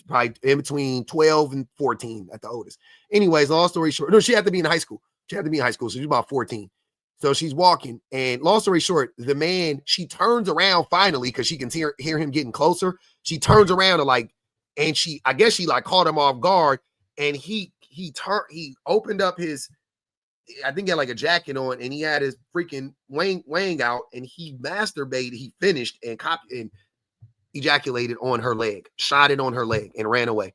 Probably in between 12 and 14 at the oldest. Anyways, long story short, no, she had to be in high school. So she was about 14. So she's walking, and long story short, the man, she turns around finally because she can hear him getting closer. She turns around and she caught him off guard, and he opened up his, I think he had like a jacket on, and he had his freaking wang out, and he masturbated. He finished and ejaculated on her leg, shot it on her leg, and ran away.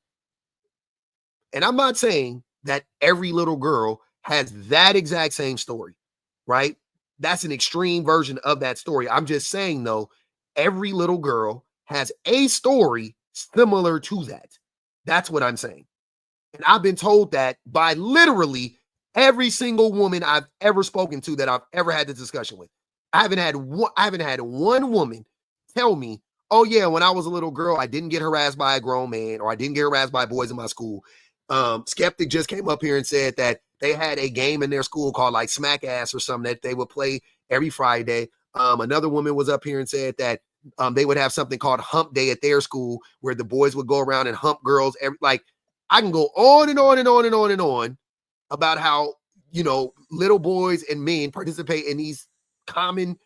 And I'm not saying that every little girl has that exact same story, right? That's an extreme version of that story. I'm just saying, though, every little girl has a story similar to that. That's what I'm saying. And I've been told that by literally every single woman I've ever spoken to that I've ever had this discussion with. I haven't had one woman tell me, oh yeah, when I was a little girl, I didn't get harassed by a grown man, or I didn't get harassed by boys in my school. Skeptic just came up here and said that they had a game in their school called like Smack Ass or something that they would play every Friday. Another woman was up here and said that they would have something called Hump Day at their school where the boys would go around and hump girls. I can go on and on and on and on and on about how, little boys and men participate in these common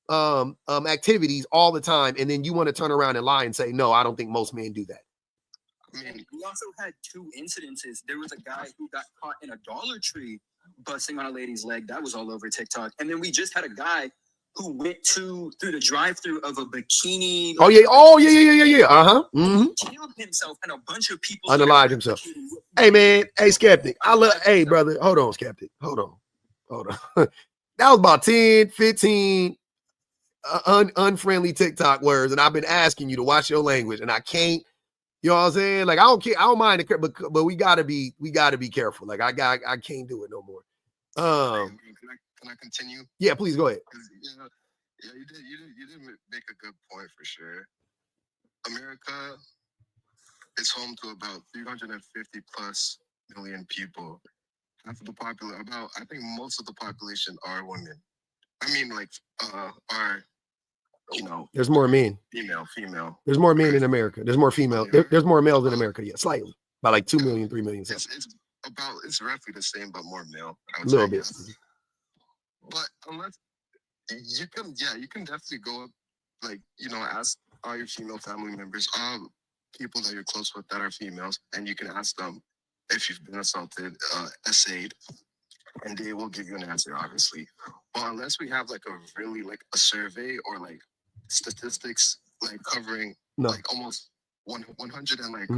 activities all the time. And then you want to turn around and lie and say, no, I don't think most men do that. I mean, we also had 2 incidences. There was a guy who got caught in a Dollar Tree busting on a lady's leg. That was all over TikTok. And then we just had a guy who went through the drive-through of a bikini. Oh yeah. Uh-huh. Mm-hmm. Killed himself, and a bunch of people unalived himself. Hey man, hey Skeptic. Hey brother, hold on, Skeptic. Hold on. That was about 10, 15 unfriendly TikTok words, and I've been asking you to watch your language, and I can't. You know what I'm saying? Like I don't care. I don't mind it, but we gotta be careful. Like I can't do it no more. Can I continue? Yeah, please go ahead. Yeah, you did make a good point for sure. America is home to about 350 plus million people. Half of the I think most of the population are women. I mean, like, are, there's more men. Female. There's more men in America. There's more female. There's more males in America. Yeah, slightly. By like 2 million, 3 million. It's roughly the same, but more male. A little bit. But unless you can definitely go up, like, ask all your female family members, all people that you're close with that are females, and you can ask them if you've been assaulted, essayed, and they will give you an answer, obviously. But unless we have like a survey or like statistics like covering like almost 100 and like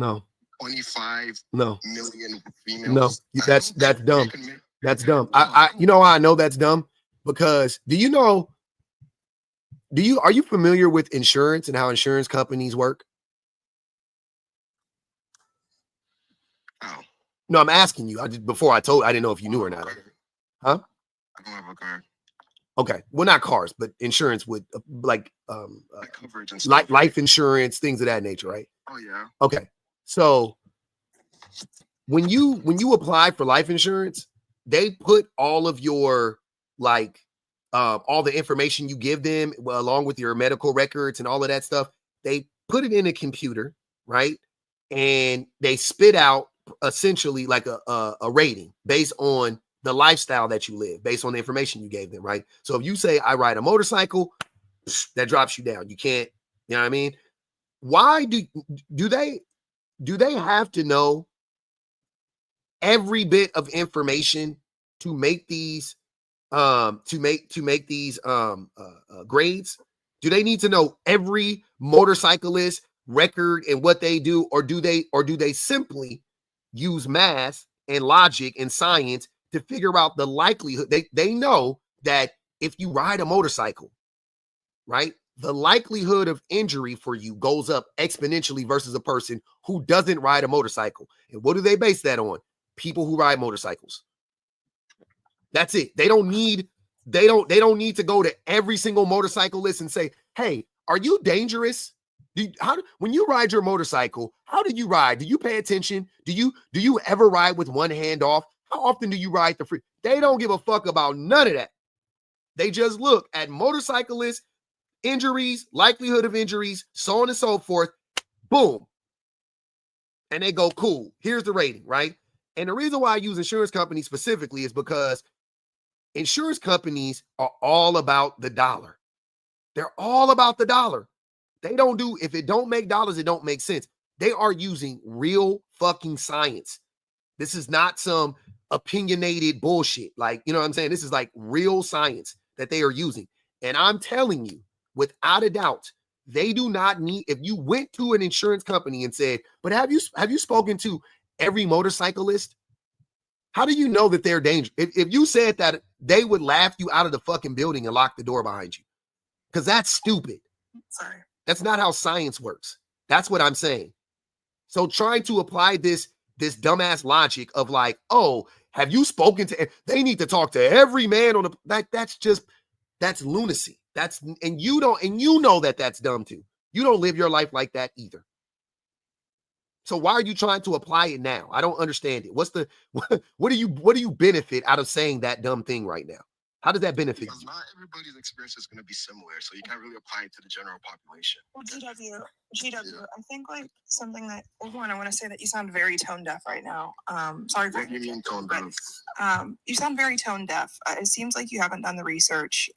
25 million females. No, that's dumb. That's dumb. I you know how I know that's dumb? Because are you familiar with insurance and how insurance companies work? Oh. No, I'm asking you. I didn't know if you knew or not. Huh? I don't have a car. Okay. Well, not cars, but insurance with like coverage and stuff. Life insurance, things of that nature, right? Oh yeah. Okay. So when you apply for life insurance, they put all of your all the information you give them along with your medical records and all of that stuff. They put it in a computer, right? And they spit out essentially like a rating based on the lifestyle that you live, based on the information you gave them, right? So if you say I ride a motorcycle, that drops you down. You can't, you know what I mean? Why do they have to know every bit of information to make these grades? Do they need to know every motorcyclist record and what they do, or do they simply use math and logic and science to figure out the likelihood? They know that if you ride a motorcycle, right, the likelihood of injury for you goes up exponentially versus a person who doesn't ride a motorcycle. And what do they base that on? People who ride motorcycles. That's it. They don't need to go to every single motorcyclist and say, hey, are you dangerous? When you ride your motorcycle, how do you ride? Do you pay attention? Do you ever ride with one hand off? How often do you ride the free? They don't give a fuck about none of that. They just look at motorcyclists, injuries, likelihood of injuries, so on and so forth. Boom. And they go, cool, here's the rating, right? And the reason why I use insurance companies specifically is because insurance companies are all about the dollar. They're all about the dollar. They don't do, if it don't make dollars, it don't make sense. They are using real fucking science. This is not some opinionated bullshit. Like, you know what I'm saying? This is like real science that they are using. And I'm telling you, without a doubt, they do not need, if you went to an insurance company and said, but have you spoken to every motorcyclist? How do you know that they're dangerous? If you said that, they would laugh you out of the fucking building and lock the door behind you. Because that's stupid. Sorry. That's not how science works. That's what I'm saying. So trying to apply this dumbass logic of like, oh, have you spoken to, they need to talk to every man on the, that's lunacy. And you know that that's dumb too. You don't live your life like that either. So why are you trying to apply it now? I don't understand it. What do you benefit out of saying that dumb thing right now? How does that benefit because you? not everybody's experience is going to be similar, so you can't really apply it to the general population. Well, GW, I think like something that, one, I want to say that you sound very tone deaf right now. Sorry for What do you mean tone deaf? you sound very tone deaf. It seems like you haven't done the research.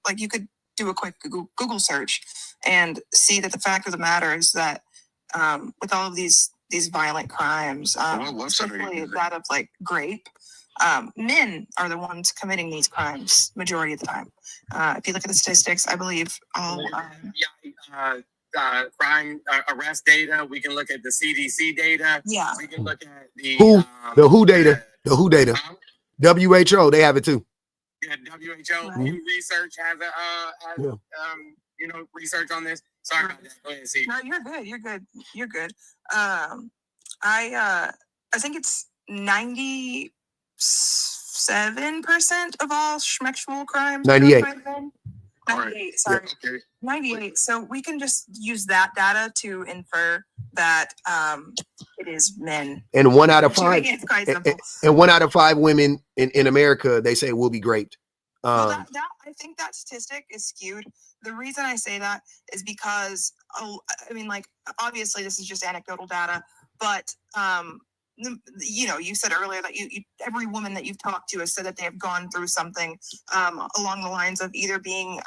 Like you could do a quick Google search and see that the fact of the matter is that with all of these violent crimes, especially that of like rape, men are the ones committing these crimes majority of the time. If you look at the statistics, I believe all crime arrest data. We can look at the CDC data. Yeah. We can look at the WHO data. The WHO data. WHO, they have it too. Yeah, WHO Right. Pew Research has research on this. Sorry about that. Go ahead, see. No, you're good. You're good. I think it's 97% of all sexual crimes. 98. 98, sorry. Yeah, okay. 98. So we can just use that data to infer that it is men. And 1 out of 5. It's quite simple. And 1 out of 5 women in America, they say will be raped. Well, I think that statistic is skewed. The reason I say that is because, I mean, like, obviously this is just anecdotal data, but, you said earlier that you every woman that you've talked to has said that they have gone through something along the lines of either being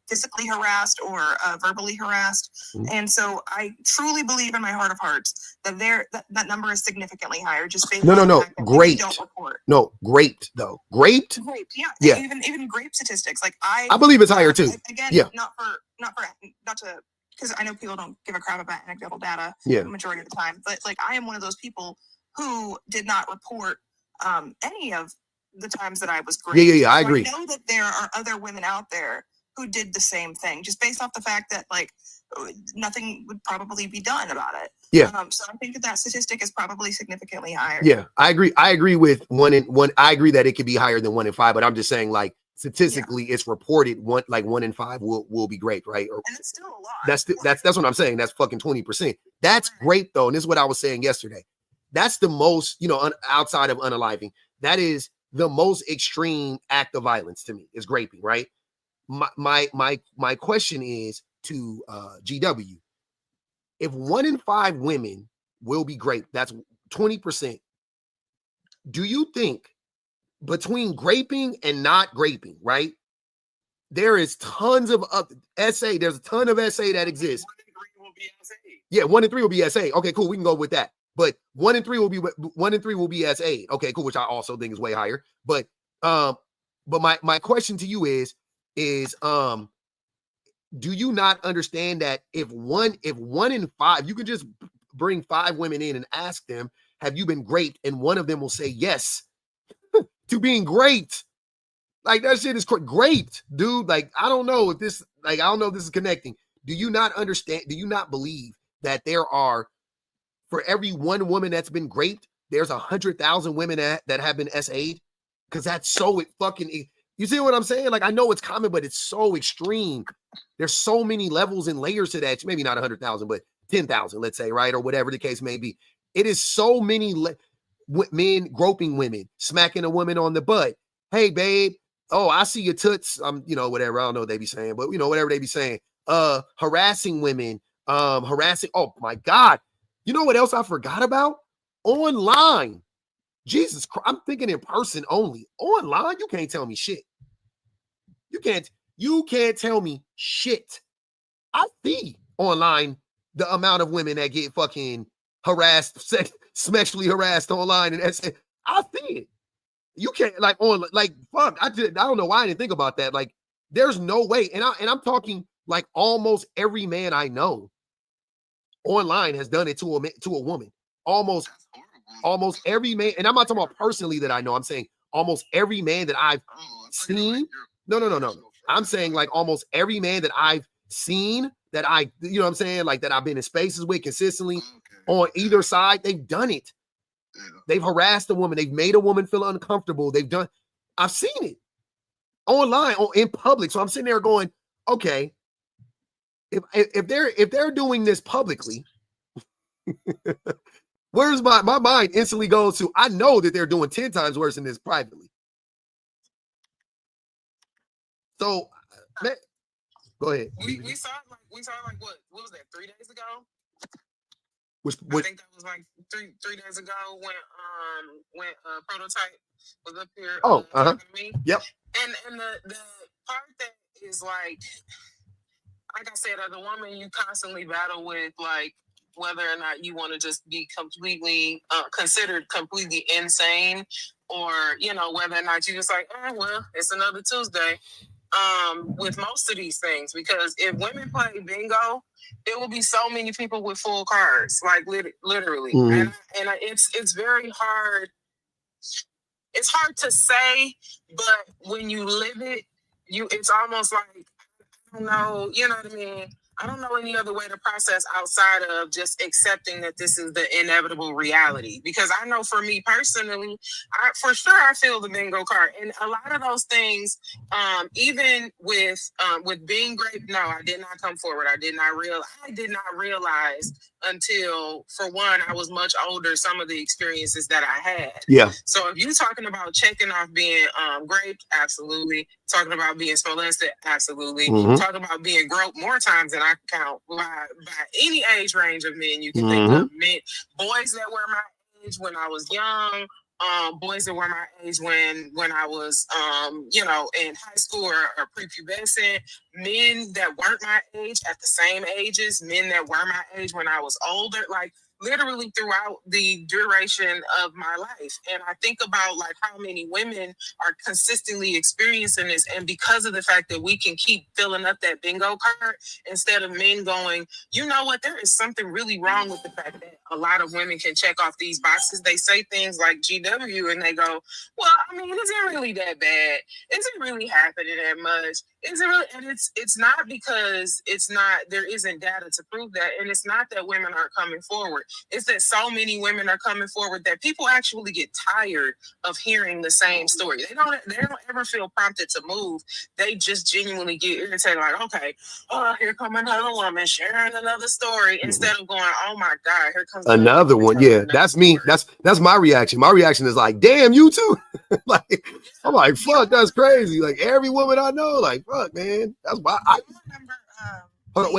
physically harassed or verbally harassed. Mm-hmm. And so I truly believe in my heart of hearts that that number is significantly higher just based No, on no, the fact that great. we don't report. No, great though. Great. Grape, yeah. Yeah. Even grape statistics. Like I believe it's higher too. Again, Yeah. not to, because I know people don't give a crap about anecdotal data Yeah. majority of the time, but like I am one of those people who did not report any of the times that I was great. Yeah, I agree. I know that there are other women out there who did the same thing, just based off the fact that like nothing would probably be done about it. Yeah. So I think that statistic is probably significantly higher. Yeah, I agree. I agree with 1 in 1. I agree that it could be higher than 1 in 5, but I'm just saying like statistically it's reported 1 in 5 will be great, right? Or, and it's still a lot. that's what I'm saying. That's fucking 20%. That's great though. And this is what I was saying yesterday. That's the most, outside of unaliving, that is the most extreme act of violence to me is graping, right? My question is to GW. If 1 in 5 women will be raped, that's 20%. Do you think between graping and not graping, right? There is tons of essay. There's a ton of essay that exists. 1 in 3 will be SA. Yeah, 1 in 3 will be SA. Okay, cool. We can go with that. But 1 in 3 will be SA. Okay, cool. Which I also think is way higher. But my question to you is do you not understand that if 1 in 5, you can just bring 5 women in and ask them, have you been raped? And one of them will say yes to being great. Like that shit is great, dude. Like, I don't know if this is connecting. Do you not understand? Do you not believe that there are, for every 1 woman that's been raped, there's 100,000 women that have been SA'd? Because that's so you see what I'm saying? Like, I know it's common, but it's so extreme. There's so many levels and layers to that. Maybe not 100,000, but 10,000, let's say, right? Or whatever the case may be. It is so many men groping women, smacking a woman on the butt. Hey, babe. Oh, I see your toots. Whatever. I don't know what they be saying, but whatever they be saying. Harassing women. Harassing. Oh my God. You know what else I forgot about? Online. Jesus Christ. I'm thinking in person only. Online, you can't tell me shit. You can't tell me shit. I see online the amount of women that get fucking harassed, sexually harassed online, and I see it. You can't fuck. I don't know why I didn't think about that. Like, there's no way. And I'm talking like almost every man I know online has done it to a woman. Almost. That's horrible. almost every man, and I'm not talking about personally that I know, I'm saying almost every man that I've seen. No. I'm saying like almost every man that I've seen that you know what I'm saying? Like that I've been in spaces with consistently on either side, they've done it. They've harassed a woman. They've made a woman feel uncomfortable. I've seen it online or in public. So I'm sitting there going, okay, if they're doing this publicly, where's my mind instantly goes to, I know that they're doing 10 times worse than this privately. So, go ahead. We saw like what was that, 3 days ago? I think that was like three days ago when Prototype was up here talking to me. Yep. And the part that is like I said, as a woman, you constantly battle with like whether or not you want to just be completely considered completely insane, or whether or not you just like, well, it's another Tuesday. With most of these things, because if women play bingo, there will be so many people with full cards, like literally, and it's very hard. It's hard to say, but when you live it, it's almost like, I don't know, you know what I mean? I don't know any other way to process outside of just accepting that this is the inevitable reality. Because I know for me personally, I feel the bingo card. And a lot of those things, even with being great, no, I did not come forward. I did not realize until, for one, I was much older, some of the experiences that I had. Yeah. So if you're talking about checking off being raped, absolutely. Talking about being molested, absolutely. Talking about being groped more times than I can count by any age range of men you can think of. Men, boys that were my age when I was young, boys that were my age when I was in high school or prepubescent, men that weren't my age at the same ages, men that were my age when I was older, like literally throughout the duration of my life. And I think about like how many women are consistently experiencing this, and because of the fact that we can keep filling up that bingo card instead of men going, you know what, there is something really wrong with the fact that a lot of women can check off these boxes. They say things like GW and they go, well, I mean, is it really that bad? Is it really happening that much? Is it really? And it's not, because there isn't data to prove that. And it's not that women aren't coming forward. It's that so many women are coming forward that people actually get tired of hearing the same story. They don't ever feel prompted to move. They just genuinely get irritated, like, okay, here come another woman sharing another story, instead of going, oh my God, here comes another one. Yeah, that's me. That's my reaction. My reaction is like, damn, you too. Like, I'm like, fuck, that's crazy. Like every woman I know, like, fuck, man. That's why I remember. Hold on,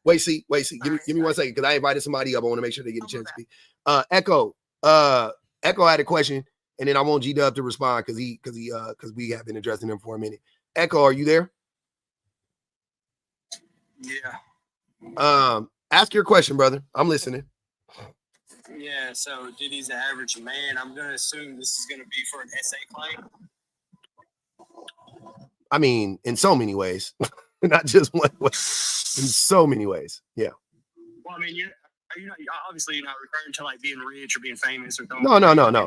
wait, see. Give me 1 second, because I invited somebody up. I want to make sure they get a chance to speak. Echo had a question, and then I want G-Dub to respond because we have been addressing him for a minute. Echo, are you there? Yeah. Ask your question, brother. I'm listening. Yeah, so Diddy's the average man. I'm going to assume this is going to be for an essay claim. I mean, in so many ways, not just one way. In so many ways, yeah. Well, I mean, obviously you're not referring to like being rich or being famous or no.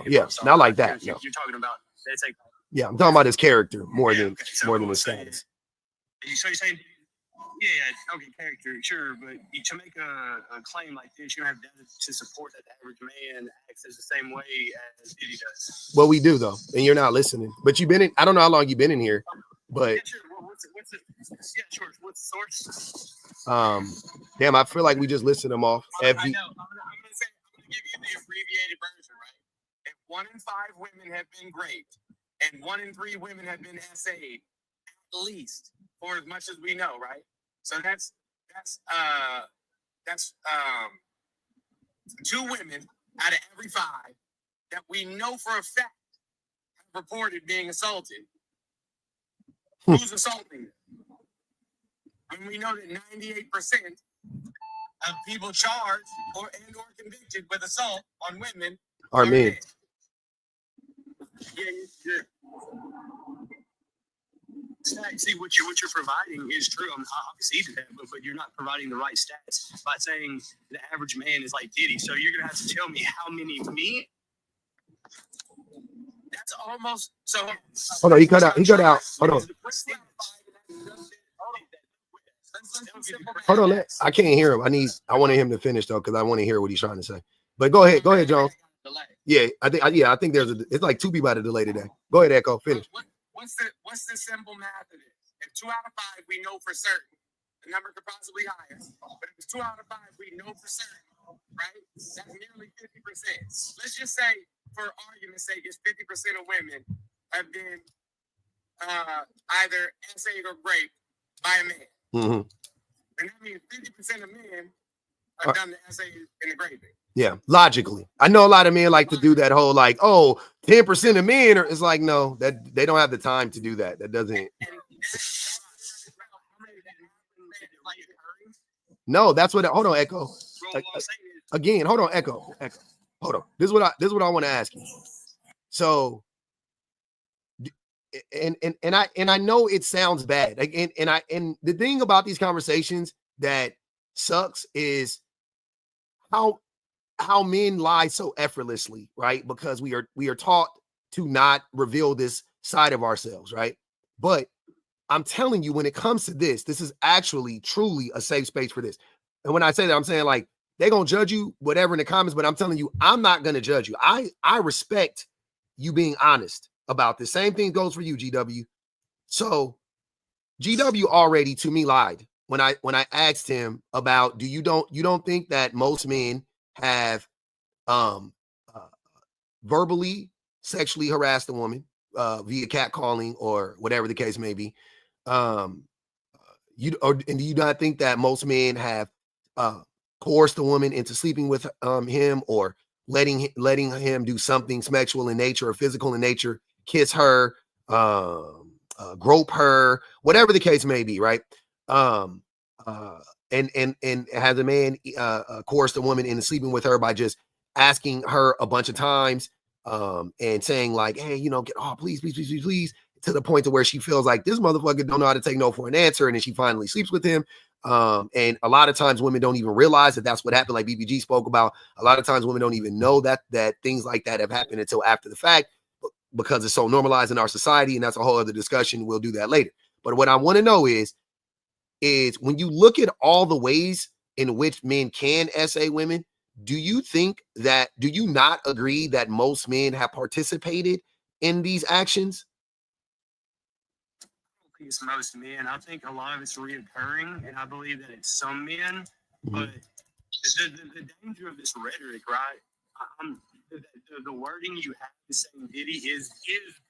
Yeah, not like that. You're talking about essay claim. Yeah, I'm talking about his character more than his status. So you're saying, yeah, okay, character, sure, but to make a claim like this, you have data to support that the average man acts as the same way as Diddy does. Well, we do though, and you're not listening. But you've been in. I don't know how long you've been in here, but yeah, sure. Well, what's What's the source? Damn, I feel like we just listed them off. I know. I'm gonna give you the abbreviated version, right? If 1 in 5 women have been raped, and 1 in 3 women have been SA'd, at least, for as much as we know, right? So that's 2 women out of every 5 that we know for a fact have reported being assaulted. Who's assaulting them? And we know that 98% of people charged or convicted with assault on women are men. Yeah. See, what you're providing is true. I'm obviously that, but you're not providing the right stats by saying the average man is like Diddy. So you're gonna have to tell me how many men almost so. Hold on, he cut out. He cut out. Hold on. Hold on. I can't hear him. I wanted him to finish though, because I want to hear what he's trying to say. But go ahead, Jones. Yeah, I think it's like 2 people at a delay today. Go ahead, Echo. Finish. What's the simple math of this? If 2 out of 5 we know for certain, the number could possibly higher. But if it's 2 out of 5 we know for certain, right? That's nearly 50%. Let's just say, for argument's sake, it's 50% of women have been either essayed or raped by a man. Mm-hmm. And that means 50% of men have done the essay and the raping. Yeah, logically. I know a lot of men like to do that whole like, 10% of men it's like, no, that they don't have the time to do that. That doesn't. No, that's what. Hold on, Echo. Again, hold on, Echo. Hold on. This is what I want to ask you. So, and I know it sounds bad. And the thing about these conversations that sucks is how men lie so effortlessly, right? Because we are taught to not reveal this side of ourselves, right? But I'm telling you, when it comes to this is actually truly a safe space for this. And when I say that, I'm saying like they're gonna judge you, whatever in the comments, but I'm telling you, I'm not gonna judge you. I respect you being honest about this. Same thing goes for you, GW. So GW already to me lied when I asked him about you don't think that most men have verbally sexually harassed a woman via catcalling or whatever the case may be. And do you not think that most men have coerced a woman into sleeping with him or letting him do something sexual in nature or physical in nature, kiss her, grope her, whatever the case may be, right? And has a man coerced a woman into sleeping with her by just asking her a bunch of times and saying like, hey, please, to the point to where she feels like this motherfucker don't know how to take no for an answer, and then she finally sleeps with him. And a lot of times women don't even realize that that's what happened, like BBG spoke about. A lot of times women don't even know that things like that have happened until after the fact, because it's so normalized in our society, and that's a whole other discussion. We'll do that later. But what I want to know is when you look at all the ways in which men can essay women, do you not agree that most men have participated in these actions? I think it's most men. I think a lot of it's reoccurring, and I believe that it's some men. But the danger of this rhetoric, right? The wording you have is saying Diddy is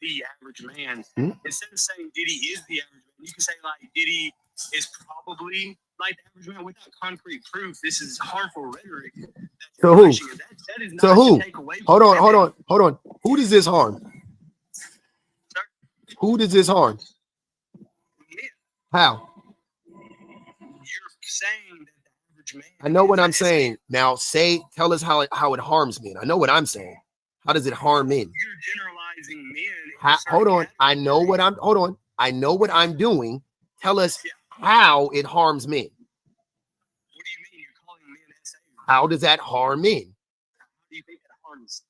the average man. Instead of saying Diddy is the average man, you can say like Diddy is probably like the average man without concrete proof. This is harmful rhetoric. So who? That is not so who? Take away hold on. Who does this harm? Sir? Who does this harm? How? You're saying that the average man. I know what I'm saying. Now tell us how it harms men. I know what I'm saying. How does it harm men? You're generalizing men. Hold on. I know what I'm doing. Tell us how it harms men. What do you mean? You're calling men essays? How does that harm men? How do you think it harms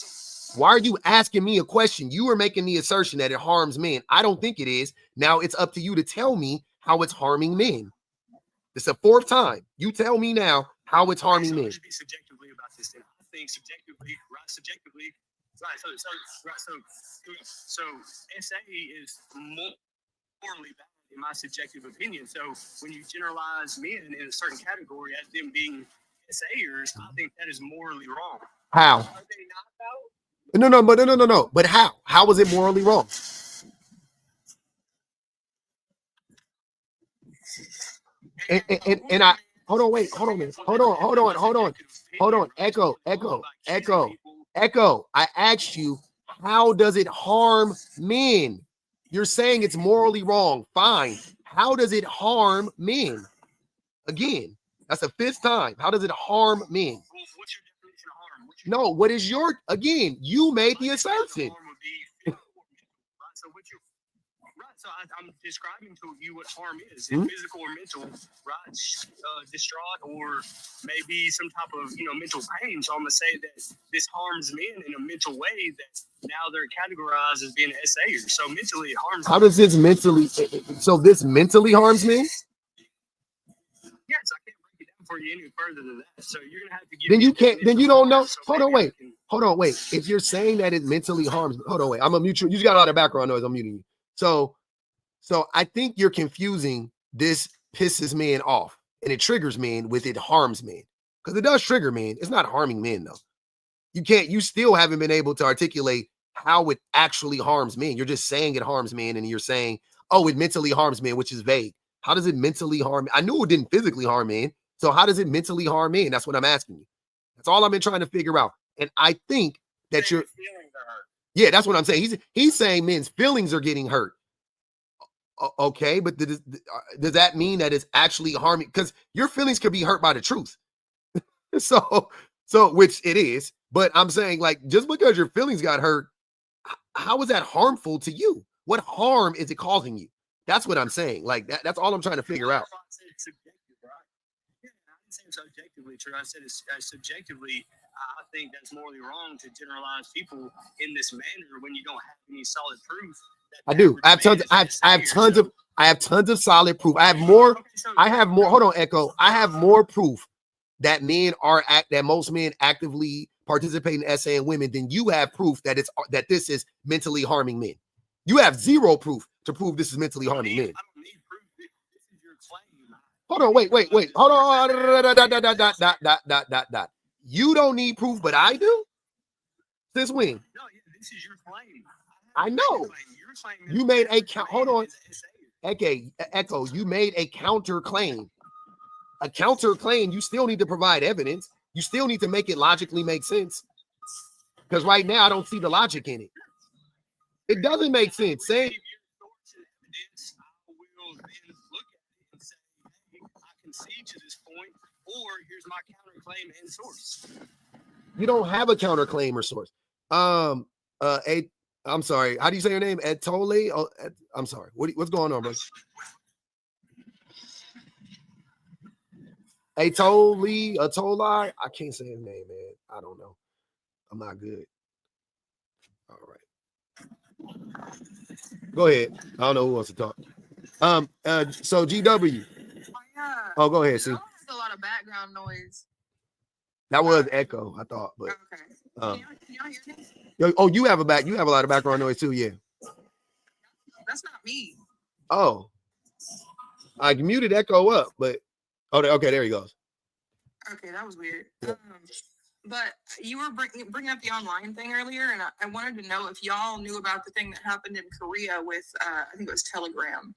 them? Why are you asking me a question? You are making the assertion that it harms men. I don't think it is. Now it's up to you to tell me how it's harming men. It's the 4th time. You tell me now how it's harming men. Be subjectively about this thing. I think subjectively. Right. So SA is morally bad in my subjective opinion. So when you generalize men in a certain category as them being SAers, I think that is morally wrong. How? Are they not though? No. But how? How is it morally wrong? And I hold on, a minute. Hold on. Echo. I asked you, how does it harm men? You're saying it's morally wrong. Fine. How does it harm men? Again, that's the 5th time. How does it harm men? What's your definition of harm? No, what is your, again, you made the assertion. Right, so I'm describing to you what harm is, physical or mental, right? Distraught or maybe some type of mental pain. So I'm gonna say that this harms men in a mental way that now they're categorized as being SAers. So mentally it harms. How does this mentally? So this mentally harms men? Yes, I can't break it down for you any further than that. So you're gonna have to give. Then you can't. Then you don't know. So Hold on, wait. Hold on, wait. If you're saying that it mentally harms, hold on, wait. I'm a mutual. You just got a lot of background noise. I'm muting you. So I think you're confusing this pisses men off and it triggers men with it harms men, because it does trigger men. It's not harming men though. You still haven't been able to articulate how it actually harms men. You're just saying it harms men and you're saying, oh, it mentally harms men, which is vague. How does it mentally harm? I knew it didn't physically harm men. So how does it mentally harm men? That's what I'm asking you. That's all I've been trying to figure out. And I think that you're, yeah, that's what I'm saying. He's saying men's feelings are getting hurt. Okay, but does that mean that it's actually harming? Because your feelings could be hurt by the truth. so which it is. But I'm saying, like, just because your feelings got hurt, how is that harmful to you? What harm is it causing you? That's what I'm saying. Like that's all I'm trying to figure out. It's subjective, right? Yeah, I didn't say it's objectively true. I said it's subjectively. I think that's morally wrong to generalize people in this manner when you don't have any solid proof. I do. I have tons of solid proof. I have more. Hold on, Echo. I have more proof that that most men actively participate in essaying women than you have proof that this is mentally harming men. You have zero proof to prove this is mentally harming men. I don't need proof. This is your claim. Hold on, wait. Hold on. You don't need proof, but I do? Since when? No, this is your claim. I know. You made a count. Hold on. Echo, you made a counter claim. A counter claim, you still need to provide evidence. You still need to make it logically make sense. Because right now, I don't see the logic in it. It doesn't make sense. Say, I will then look at it and say, hey, I concede to this point, or here's my counterclaim and source. You don't have a counterclaim or source. I'm sorry. How do you say your name? Etole? Oh, I'm sorry. What's going on, bro? Atolai? I can't say his name, man. I don't know. I'm not good. All right. Go ahead. I don't know who wants to talk. So GW. Oh, go ahead, see. There's a lot of background noise. That was echo, I thought, but okay. Can y'all hear me? oh, you have a lot of background noise too, yeah. That's not me. Oh, I muted echo up, but okay, there he goes. Okay, that was weird. But you were bringing up the online thing earlier, and I wanted to know if y'all knew about the thing that happened in Korea with, I think it was Telegram.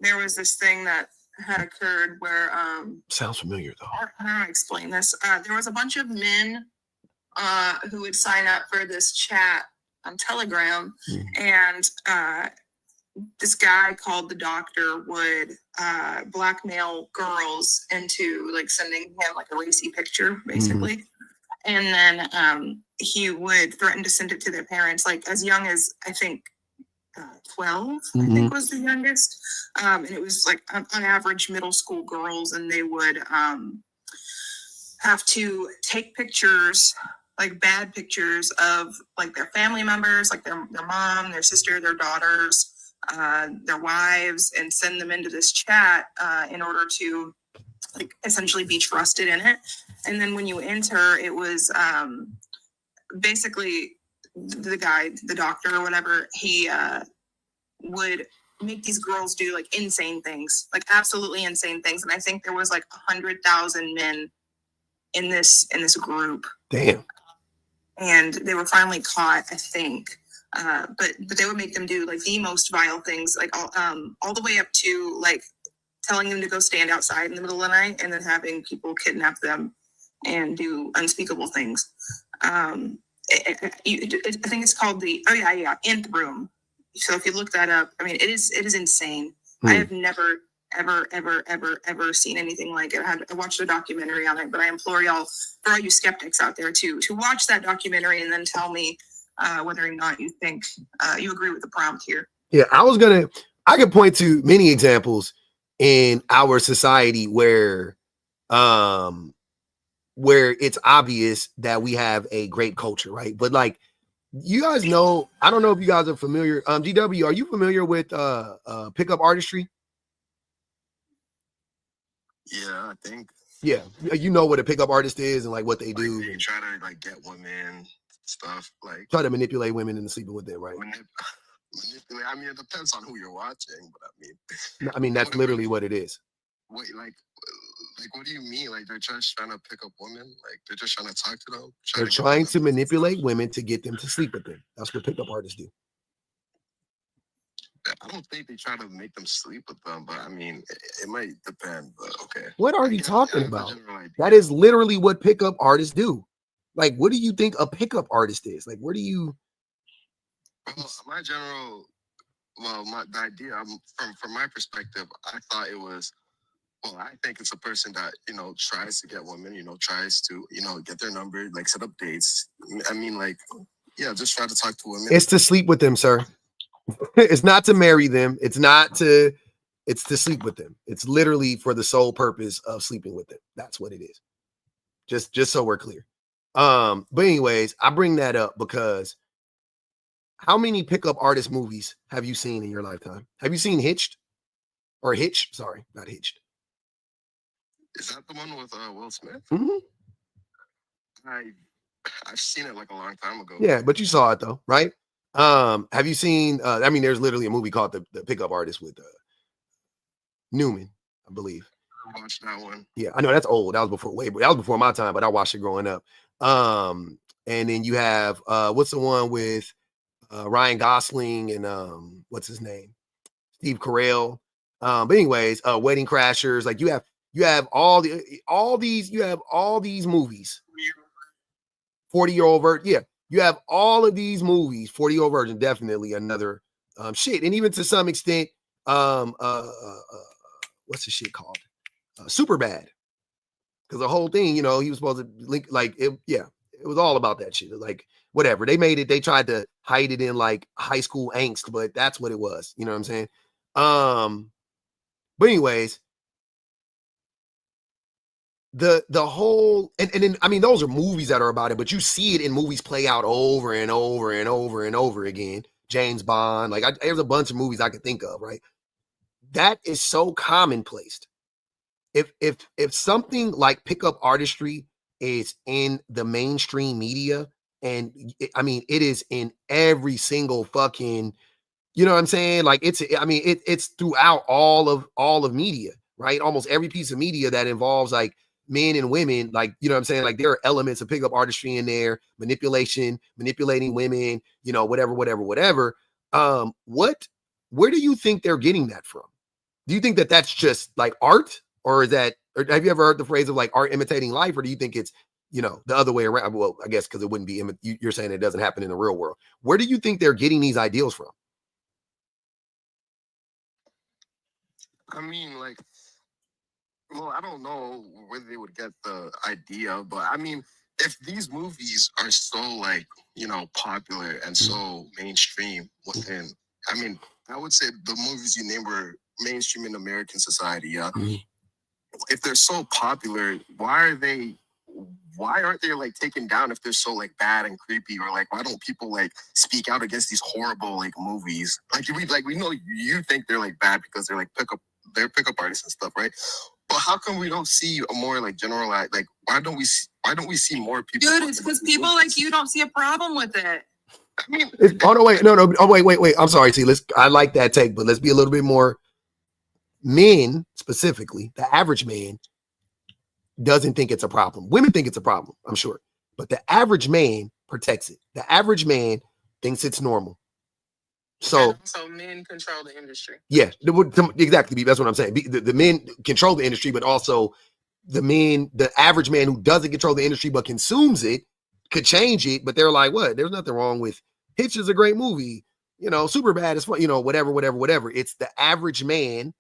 There was this thing that had occurred where sounds familiar though. I don't know how to explain this. There was a bunch of men who would sign up for this chat on Telegram, and this guy called the doctor would blackmail girls into like sending him like a racy picture, basically. And then he would threaten to send it to their parents, like as young as I think 12, I think was the youngest. And it was like on average middle school girls, and they would have to take pictures, like bad pictures of like their family members, like their mom, their sister, their daughters, their wives, and send them into this chat in order to like essentially be trusted in it. And then when you enter, it was basically the doctor or whatever, he would make these girls do like insane things, like absolutely insane things. And I think there was like 100,000 men in this group. Damn. And they were finally caught, I think. But they would make them do like the most vile things, like all the way up to like telling them to go stand outside in the middle of the night and then having people kidnap them and do unspeakable things. I think it's called the Nth Room. So if you look that up, I mean, it is insane. I have never, ever seen anything like it. I watched a documentary on it, but I implore y'all, for all you skeptics out there, to watch that documentary and then tell me whether or not you think you agree with the prompt here. Yeah, I could point to many examples in our society where it's obvious that we have a great culture, right? But like, you guys know, I don't know if you guys are familiar. GW, are you familiar with pickup artistry? Yeah, I think. Yeah, you know what a pickup artist is and like what they do. They try to like get women, stuff like try to manipulate women into sleeping with them, right? Manipulate. I mean, it depends on who you're watching, but I mean that's literally what it is. Wait, like, what do you mean? Like they're just trying to pick up women? Like they're just trying to talk to them? They're trying to manipulate women to get them to sleep with them. That's what pickup artists do. I don't think they try to make them sleep with them, but I mean, it might depend, but okay. What are you talking about? That is literally what pickup artists do. Like, what do you think a pickup artist is? Like, where do you... Well, the idea, from my perspective, I thought it was, well, I think it's a person that, tries to get women, tries to, get their number, like set up dates. I mean, like, yeah, just try to talk to women. It's to sleep with them, sir. It's not to marry them. It's to sleep with them. It's literally for the sole purpose of sleeping with them. That's what it is. Just so we're clear. But anyways, I bring that up because how many pickup artist movies have you seen in your lifetime? Have you seen Hitched? Or Hitch? Sorry, not Hitched. Is that the one with Will Smith? Mm-hmm. I've seen it like a long time ago. Yeah, but you saw it though, right? Have you seen I mean, there's literally a movie called the Pickup Artist with Newman, I believe. I watched that one. Yeah, I know that's old. That was before my time, but I watched it growing up. And then you have what's the one with Ryan Gosling and what's his name? Steve Carell. But anyways, Wedding Crashers. Like you have all these movies. 40-Year-Old Virgin. Yeah, you have all of these movies. 40-Year-Old Virgin, definitely another shit. And even to some extent, what's the shit called? Superbad. Because the whole thing, he was supposed to link like it. Yeah, it was all about that shit. Like whatever they made it, they tried to hide it in like high school angst, but that's what it was. You know what I'm saying? But anyways, the whole and then I mean those are movies that are about it, but you see it in movies play out over and over and over and over again. James Bond, like there's a bunch of movies I could think of, right? That is so commonplace. If something like pickup artistry is in the mainstream media, and it is in every single fucking, you know what I'm saying? Like it's throughout all of media, right? Almost every piece of media that involves like men and women, like, you know what I'm saying? Like there are elements of pickup artistry in there, manipulating women, whatever. Where do you think they're getting that from? Do you think that that's just like art, or have you ever heard the phrase of like art imitating life, or do you think it's, the other way around? Well, I guess because it wouldn't be, you're saying it doesn't happen in the real world. Where do you think they're getting these ideals from? I mean, like, well, I don't know where they would get the idea, but I mean, if these movies are so like, popular and so mainstream within, I mean, I would say the movies you named were mainstream in American society. Yeah. Mm-hmm. If they're so popular, why aren't they like taken down if they're so like bad and creepy, or like why don't people like speak out against these horrible like movies? We know you think they're like bad because they're like pickup artists and stuff, right? But how come we don't see a more like generalized, like why don't we see more people? Dude, it's because people like you don't see a problem with it. I mean, wait. I'm sorry, T. I like that take, but let's be a little bit more. Men specifically, the average man doesn't think it's a problem. Women think it's a problem, I'm sure, but the average man protects it. The average man thinks it's normal. So men control the industry. Yeah, exactly. That's what I'm saying. The men control the industry, but also the average man who doesn't control the industry but consumes it could change it. But they're like, what? There's nothing wrong with Hitch is a great movie. Superbad is fun. Whatever. It's the average man,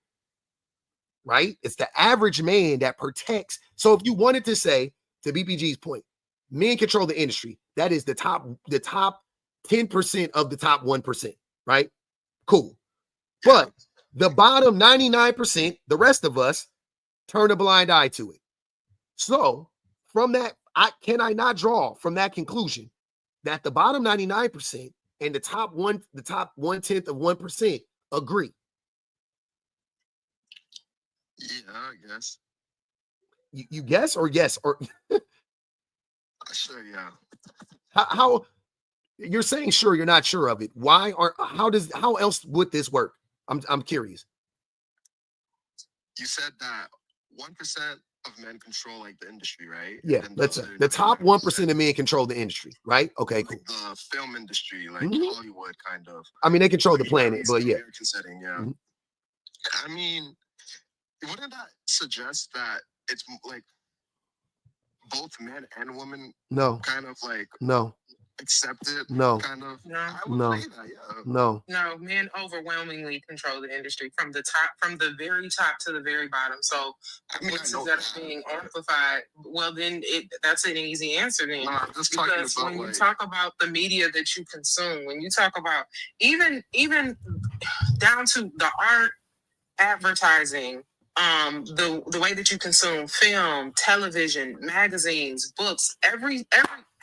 right? It's the average man that protects. So if you wanted to say, to BPG's point, men control the industry. That is the top 10% of the top 1%, right? Cool. But the bottom 99%, the rest of us, turn a blind eye to it. So from that, can I not draw from that conclusion that the bottom 99% and the top 1/10 of 1% agree? Yeah, I guess. You guess or yes or Sure, yeah. how you're saying sure, you're not sure of it. Why or how else would this work? I'm curious. You said that 1% of men control like the industry, right? Yeah, let's say the top 1% of men control the industry, right? Okay, cool. Like the film industry, like Hollywood, kind of. I mean, they control the Like, planet, at but least yeah. American setting, yeah. I mean, wouldn't that suggest that it's like both men and women No, kind of like no, accept it? no, Kind of. No. I would no, say that, yeah. no. No, men overwhelmingly control the industry from the very top to the very bottom. So I mean, voices I know that are being amplified, well, then that's an easy answer then. No, I'm just talking Because about when you like, talk about the media that you consume, when you talk about even down to the art, advertising, the way that you consume film, television, magazines, books, every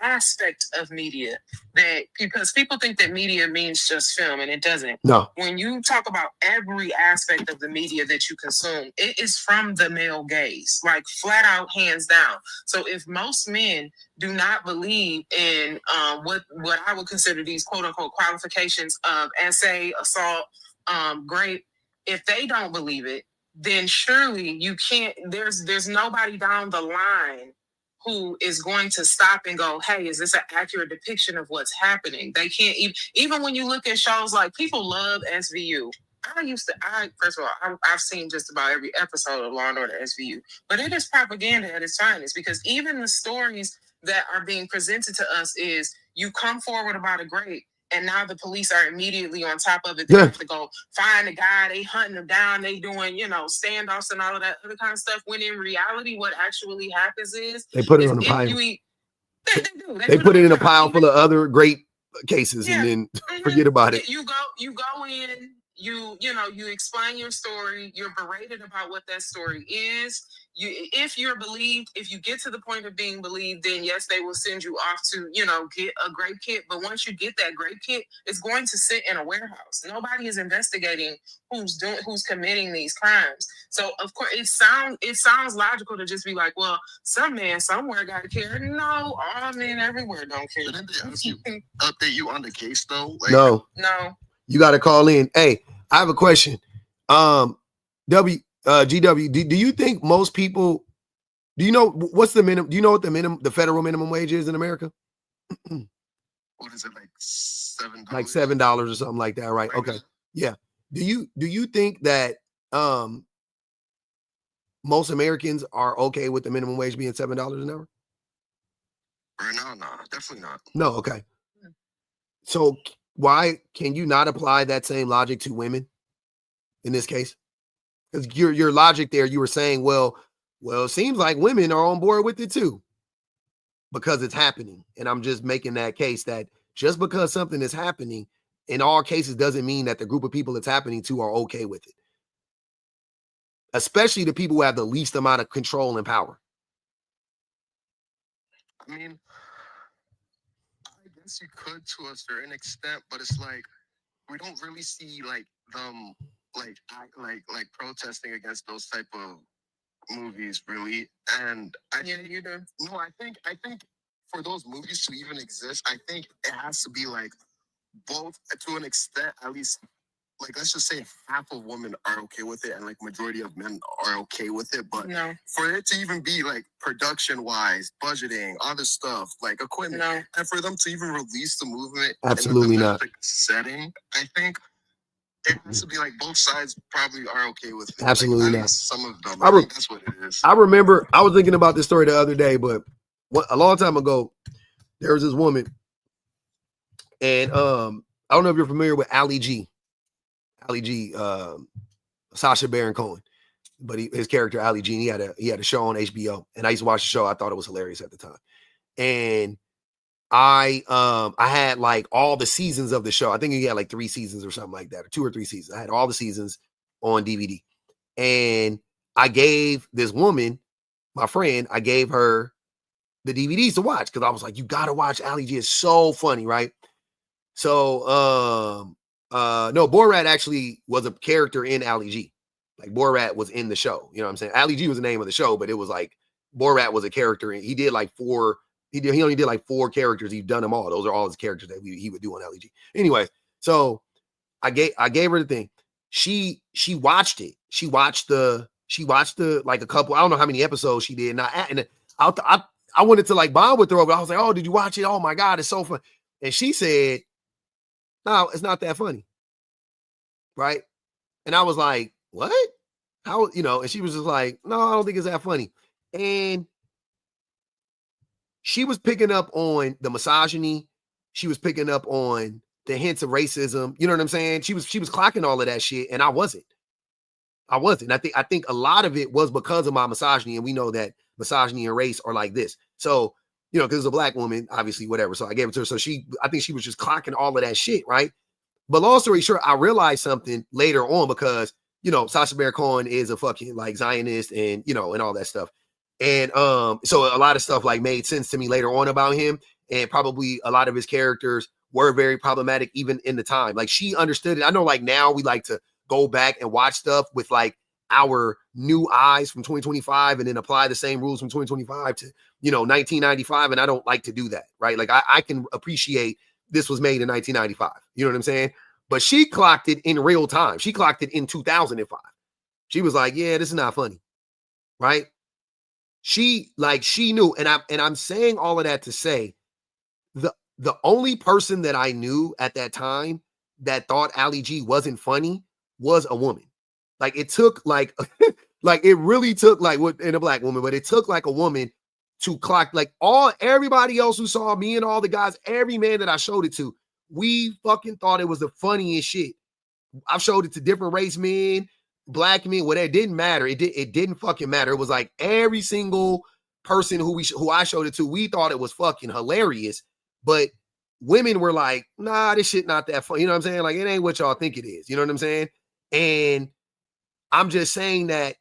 aspect of media, that because people think that media means just film, and it doesn't. No. When you talk about every aspect of the media that you consume, it is from the male gaze, like flat out, hands down. So if most men do not believe in what I would consider these quote unquote qualifications of essay, assault, rape, if they don't believe it, then surely you can't, there's nobody down the line who is going to stop and go, hey, is this an accurate depiction of what's happening? They can't even when you look at shows like, people love SVU. First of all, I've seen just about every episode of Law and Order SVU, but it is propaganda at its finest, because even the stories that are being presented to us is, you come forward about a grape, and now the police are immediately on top of it. They have to go find the guy. They hunting him down. They doing, standoffs and all of that other kind of stuff. When in reality, what actually happens is they put it on a pile. They put it in a pile full of other great cases, and then forget about it. You go in. You explain your story. You're berated about what that story is. If you're believed, if you get to the point of being believed, then yes, they will send you off to, get a grape kit. But once you get that grape kit, it's going to sit in a warehouse. Nobody is investigating who's committing these crimes. So of course it sounds logical to just be like, well, some man somewhere got to care. No, all men everywhere don't care. Didn't they ask you, update you on the case though? Like, no. You got to call in. Hey, I have a question. GW, do you think most people, do you know what's the minimum? Do you know what the federal minimum wage is in America? What is it, like $7? Like $7 or something like that, right? Okay. Yeah. Do you think that most Americans are okay with the minimum wage being $7 an hour? Right now, no, definitely not. No, okay. So why can you not apply that same logic to women in this case? Because your logic there, you were saying, well, it seems like women are on board with it too, because it's happening. And I'm just making that case that just because something is happening in all cases doesn't mean that the group of people it's happening to are okay with it. Especially the people who have the least amount of control and power. I mean, I guess you could to a certain extent, but it's like, we don't really see like them act like protesting against those type of movies, really. And you do. No, I think for those movies to even exist, I think it has to be like both, to an extent, at least. Like, let's just say half of women are okay with it, and like majority of men are okay with it. But for it to even be like production wise, budgeting, all this stuff, like equipment, and for them to even release the movement Absolutely in a not. domestic setting, I think it has to be like both sides probably are okay with it. Absolutely like, not. at least some of them. I think that's what it is. I remember I was thinking about this story the other day, but a long time ago, there was this woman, and I don't know if you're familiar with Ali G, Sacha Baron Cohen, but his character Ali G, he had a show on HBO, and I used to watch the show. I thought it was hilarious at the time, and I had like all the seasons of the show. I think he had like 3 seasons or something like that, or 2 or 3 seasons. I had all the seasons on DVD. And I gave this woman, my friend, I gave her the DVDs to watch because I was like, you gotta watch Ali G. It's so funny, right? So no, Borat actually was a character in Ali G. Like Borat was in the show. You know what I'm saying? Ali G was the name of the show, but it was like Borat was a character, and he did like 4. He only did like 4 characters. He's done them all. Those are all his characters that he would do on LEG. Anyway, so I gave her the thing. She watched it. She watched the like a couple. I don't know how many episodes she did. And I wanted to like bond with her over. I was like, oh, did you watch it? Oh my God, it's so fun. And she said, no, it's not that funny. Right. And I was like, what? How, and she was just like, no, I don't think it's that funny. And she was picking up on the misogyny. She was picking up on the hints of racism. You know what I'm saying? She was clocking all of that shit, and I wasn't. I think a lot of it was because of my misogyny, and we know that misogyny and race are like this. So, because it's a black woman, obviously, whatever. So I gave it to her. So I think she was just clocking all of that shit, right? But long story short, I realized something later on because, Sacha Baron Cohen is a fucking like Zionist and, and all that stuff. And so a lot of stuff like made sense to me later on about him, and probably a lot of his characters were very problematic even in the time. Like she understood it. I know like now we like to go back and watch stuff with like our new eyes from 2025 and then apply the same rules from 2025 to, 1995. And I don't like to do that, right? Like I can appreciate this was made in 1995. You know what I'm saying? But she clocked it in real time. She clocked it in 2005. She was like, yeah, this is not funny, right? She knew, and I'm saying all of that to say the only person that I knew at that time that thought Ali G wasn't funny was a woman. Like it took like it really took like in a black woman, but it took like a woman to clock like everybody else who saw me and all the guys, every man that I showed it to, we fucking thought it was the funniest shit. I've showed it to different race men, black men, whatever. It didn't matter. It didn't fucking matter. It was like every single person who I showed it to, we thought it was fucking hilarious. But women were like, nah, this shit not that funny. You know what I'm saying? Like, it ain't what y'all think it is. You know what I'm saying? And I'm just saying that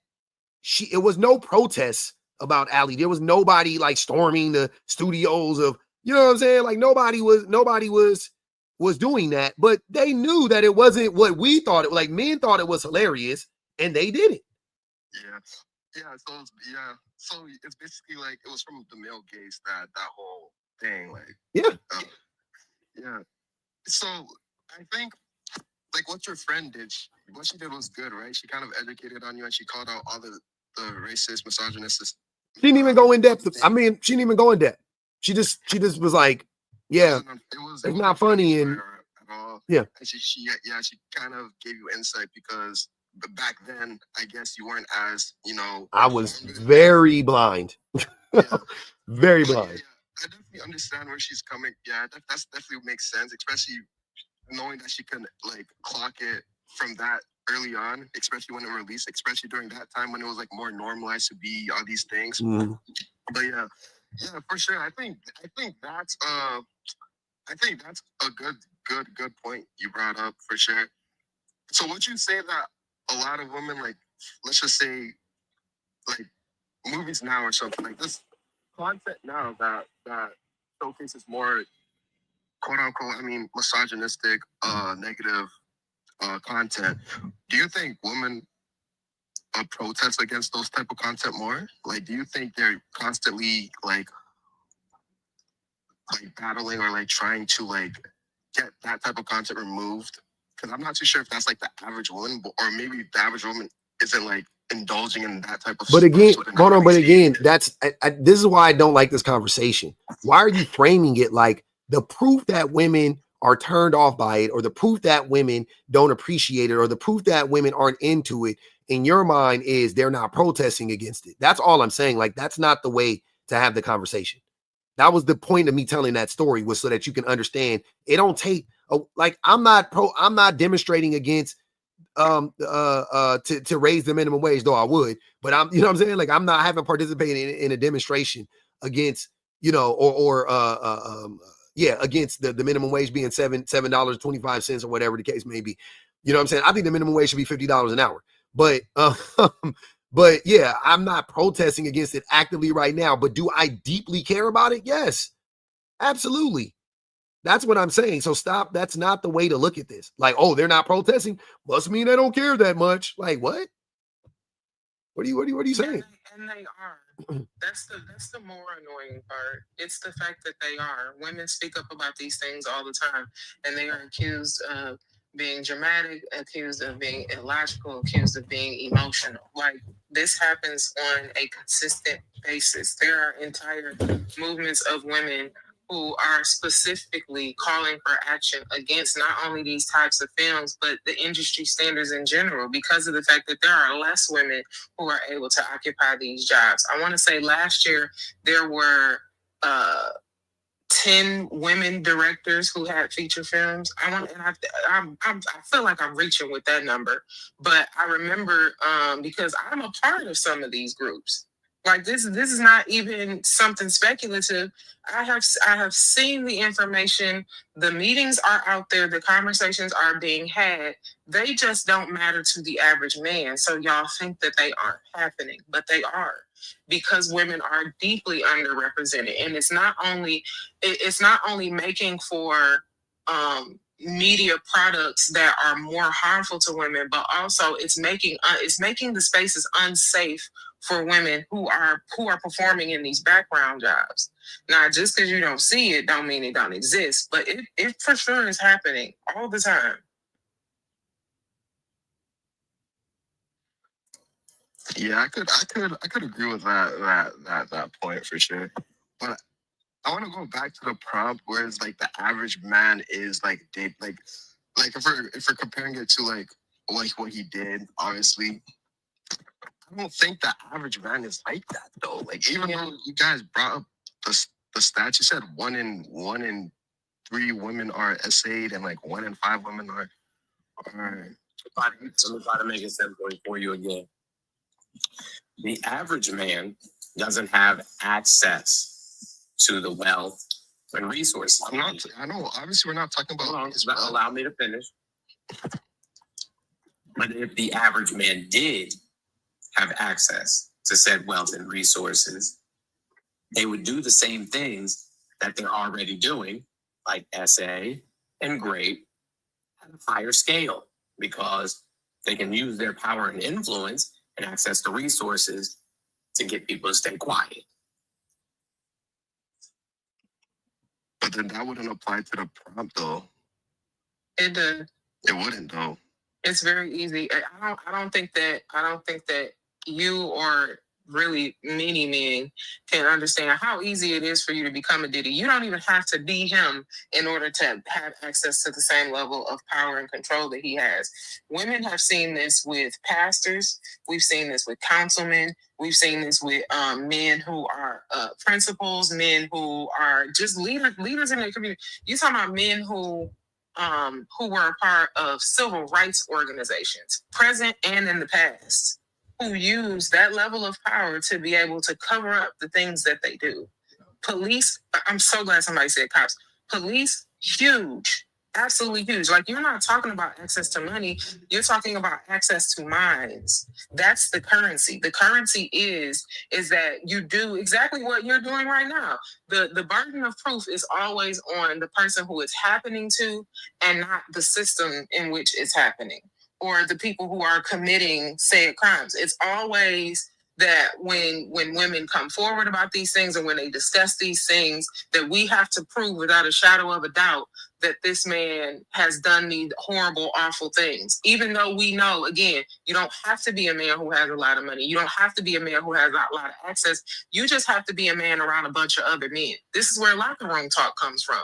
it was no protests about Ali. There was nobody like storming the studios of, you know what I'm saying? Like nobody was doing that, but they knew that it wasn't what we thought it was. Like men thought it was hilarious and they did it. So it's basically like it was from the male gaze that whole thing, like so I think like what your friend did, what she did was good, right? She kind of educated on you and she called out all the racist, misogynist. She didn't even go in depth. I mean, she didn't even go in depth. She just was like, yeah, it's not funny. And at all. Yeah. And she kind of gave you insight because back then, I guess you weren't as, I was very blind. Very blind. I definitely understand where she's coming. Yeah, that's definitely makes sense, especially knowing that she can like clock it from that early on, especially when it released, especially during that time when it was like more normalized to be all these things. Mm-hmm. But yeah, for sure. I think that's a good point you brought up for sure. So would you say that a lot of women, like, let's just say, like movies now or something like this content now that showcases more quote unquote, misogynistic, negative content. Do you think women protest against those type of content more? Like, do you think they're constantly like battling or like trying to like get that type of content removed? Because I'm not too sure if that's like the average woman, or maybe the average woman isn't like indulging in that type of. But again, hold on. But again, that's this is why I don't like this conversation. Why are you framing it like the proof that women are turned off by it, or the proof that women don't appreciate it, or the proof that women aren't into it? In your mind, is they're not protesting against it. That's all I'm saying. Like that's not the way to have the conversation. That was the point of me telling that story, was so that you can understand it don't take like I'm not demonstrating against to raise the minimum wage, though I would, but I'm, you know what I'm saying? Like I haven't participated in a demonstration against, or yeah, against the minimum wage being $7.25 or whatever the case may be. You know what I'm saying? I think the minimum wage should be $50 an hour. But but yeah, I'm not protesting against it actively right now. But do I deeply care about it? Yes, absolutely. That's what I'm saying. So stop. That's not the way to look at this. Like, oh, they're not protesting. Must mean they don't care that much. Like, what? What are you saying? And they are. That's the more annoying part. It's the fact that they are. Women speak up about these things all the time, and they are accused of being dramatic, accused of being illogical, accused of being emotional. Like, this happens on a consistent basis. There are entire movements of women who are specifically calling for action against not only these types of films, but the industry standards in general, because of the fact that there are less women who are able to occupy these jobs. I want to say last year there were 10 women directors who had feature films. I feel like I'm reaching with that number, but I remember because I'm a part of some of these groups. Like, this is not even something speculative. I have seen the information. The meetings are out there. The conversations are being had. They just don't matter to the average man. So y'all think that they aren't happening, but they are, because women are deeply underrepresented. And it's not only making for media products that are more harmful to women, but also it's making the spaces unsafe for women who are performing in these background jobs. Now, just because you don't see it don't mean it don't exist, but it for sure is happening all the time. Yeah, I could agree with that point for sure. But I want to go back to the prompt where it's like the average man is like if we're comparing it to like what he did, obviously, I don't think the average man is like that though. Like, even though you guys brought up the stats, you said one in 3 women are essayed and like 1 in 5 women are. Let me try to make it simple for you again. The average man doesn't have access to the wealth and resources. I know. Obviously, we're not talking about. Allow me to finish. But if the average man did have access to said wealth and resources, they would do the same things that they're already doing, like essay and grade, at a higher scale, because they can use their power and influence and access the resources to get people to stay quiet. But then that wouldn't apply to the prompt, though. It does. It wouldn't, though. It's very easy. I don't think that you or really many men can understand how easy it is for you to become a Diddy. You don't even have to be him in order to have access to the same level of power and control that he has. Women have seen this with pastors. We've seen this with councilmen. We've seen this with men who are principals, men who are just leaders in their community. You're talking about men who were a part of civil rights organizations, present and in the past, who use that level of power to be able to cover up the things that they do. Police, I'm so glad somebody said cops. Police, huge, absolutely huge. Like, you're not talking about access to money, you're talking about access to minds. That's the currency. The currency is that you do exactly what you're doing right now. The burden of proof is always on the person who it's happening to, and not the system in which it's happening, or the people who are committing said crimes. It's always that when women come forward about these things, and when they discuss these things, that we have to prove without a shadow of a doubt that this man has done these horrible, awful things. Even though we know, again, you don't have to be a man who has a lot of money. You don't have to be a man who has a lot of access. You just have to be a man around a bunch of other men. This is where locker room talk comes from.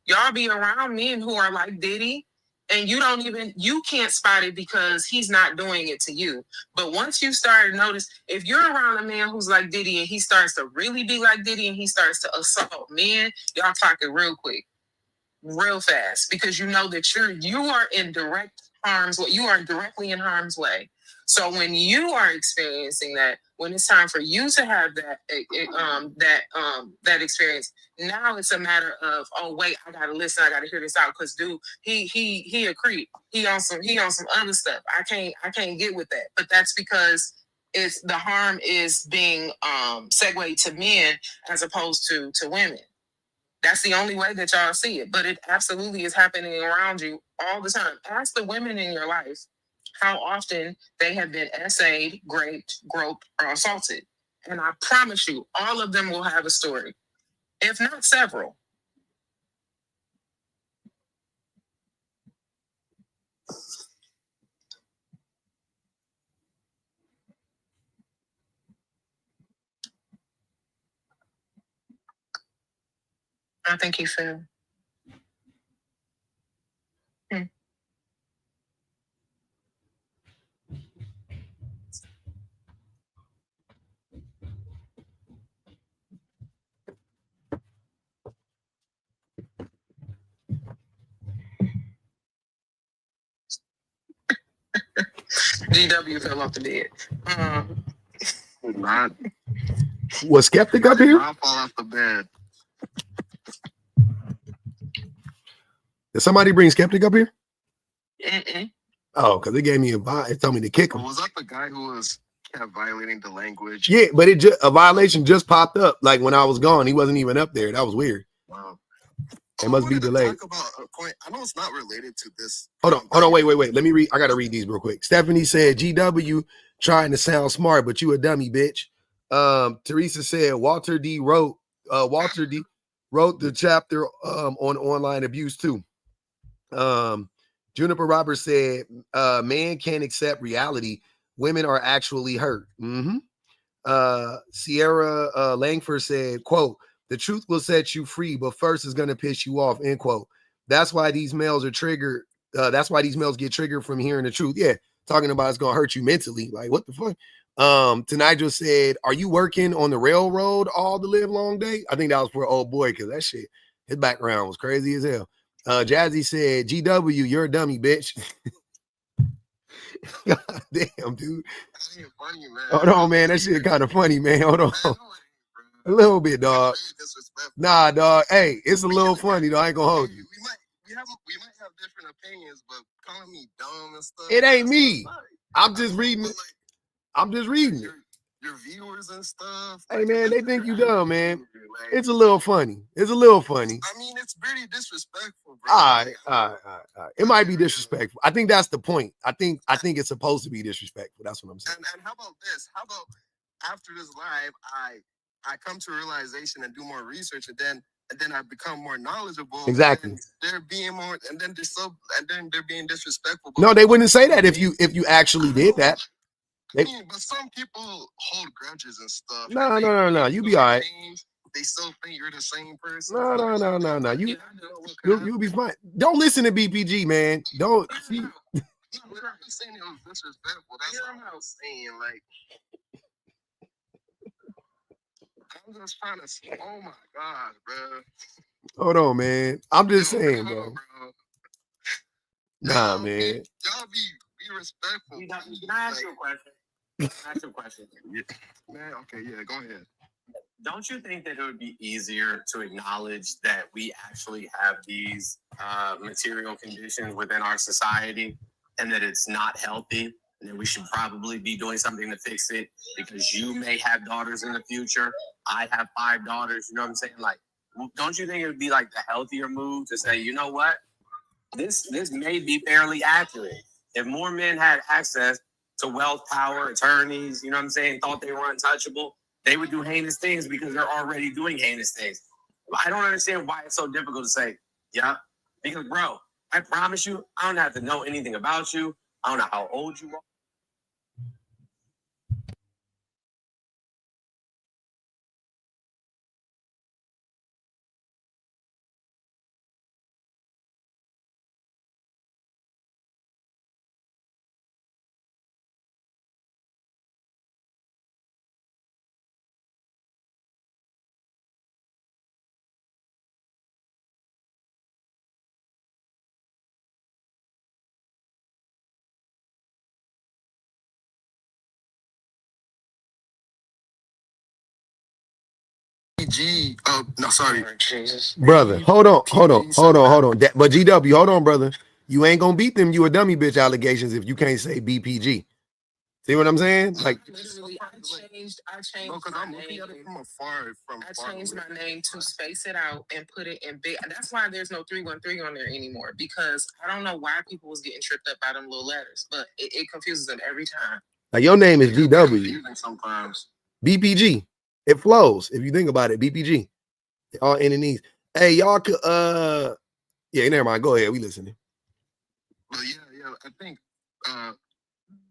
Y'all be around men who are like Diddy, and you can't spot it because he's not doing it to you. But once you start to notice, if you're around a man who's like Diddy and he starts to really be like Diddy and he starts to assault men, y'all talking real quick, real fast, because you know that you are in direct harm's way. You are directly in harm's way. So when you are experiencing that, when it's time for you to have that experience, now it's a matter of, oh wait, I gotta listen, I gotta hear this out, because dude, he a creep. He on some other stuff. I can't get with that. But that's because it's the harm is being segued to men as opposed to women. That's the only way that y'all see it. But it absolutely is happening around you all the time. Ask the women in your life how often they have been essayed, raped, groped, or assaulted. And I promise you, all of them will have a story, if not several. I think he fell. GW fell off the bed. Not. Was Skeptic up here? I'll fall off the bed. Did somebody bring Skeptic up here? Mm-mm. Oh, because they gave me it told me to kick him. Was that the guy who was kept violating the language? Yeah, but a violation just popped up like when I was gone. He wasn't even up there. That was weird. Wow. It must be delayed. Talk about a point. I know it's not related to this. Hold on, wait. Let me read. I gotta read these real quick. Stephanie said, "GW trying to sound smart, but you a dummy, bitch." Teresa said, Walter D wrote the chapter on online abuse too. Juniper Roberts said, "Man can't accept reality. Women are actually hurt." Mm-hmm. Sierra Langford said, quote, "The truth will set you free, but first is going to piss you off," end quote. That's why these males are triggered. That's why these males get triggered from hearing the truth. Yeah, talking about it's going to hurt you mentally. Like, what the fuck? Nigel said, "Are you working on the railroad all the live long day?" I think that was for old boy, because that shit, his background was crazy as hell. Jazzy said, "GW, you're a dummy, bitch." God damn, dude. That ain't funny, man. Hold on, man. That shit kind of funny, man. Hold on. A little bit, dog. Nah, dog. Hey, it's a little funny, though. I ain't gonna hold you. We might have different opinions, but calling me dumb and stuff. It ain't me. I'm just reading it. I'm just reading it. Your viewers and stuff. Hey, man, they think you dumb, man. It's a little funny. It's a little funny. I mean, it's pretty disrespectful, bro. All right. It might be disrespectful. I think that's the point. I think it's supposed to be disrespectful. That's what I'm saying. And how about this? How about after this live, I come to a realization and do more research, and then I become more knowledgeable. Exactly. They're being more, and then they're being disrespectful. No, they wouldn't say that if you actually did that. I mean, but some people hold grudges and stuff. No. You be all right. They still think you're the same person. No. You'll be fine. Don't listen to BPG, man. Don't. See. I'm just saying it was disrespectful. That's what I was saying. Like, I'm just trying to say, oh my God, bro. Hold on, man. I'm just saying, bro. Nah, man. Y'all be respectful. Can I ask you a question? Man, okay, yeah, go ahead. Don't you think that it would be easier to acknowledge that we actually have these material conditions within our society and that it's not healthy and that we should probably be doing something to fix it? Because you may have daughters in the future. I have 5 daughters. You know what I'm saying? Like, don't you think it would be like the healthier move to say, you know what? This may be fairly accurate. If more men had access to wealth, power, attorneys, you know what I'm saying, thought they were untouchable, they would do heinous things because they're already doing heinous things. I don't understand why it's so difficult to say, yeah, because, bro, I promise you, I don't have to know anything about you. I don't know how old you are. BPG. No, sorry, Jesus, brother. Hold on. But GW, hold on, brother. You ain't gonna beat them. You a dummy bitch allegations if you can't say BPG. See what I'm saying? Like, literally, I changed No, because my I'm looking at it name. from afar. I changed my name to space it out and put it in big. That's why there's no 313 on there anymore, because I don't know why people was getting tripped up by them little letters, but it confuses them every time. like your name is GW. Sometimes. BPG. It flows. If you think about it, BPG. All in and these. Hey, y'all could yeah, never mind. Go ahead. We listening. But yeah, I think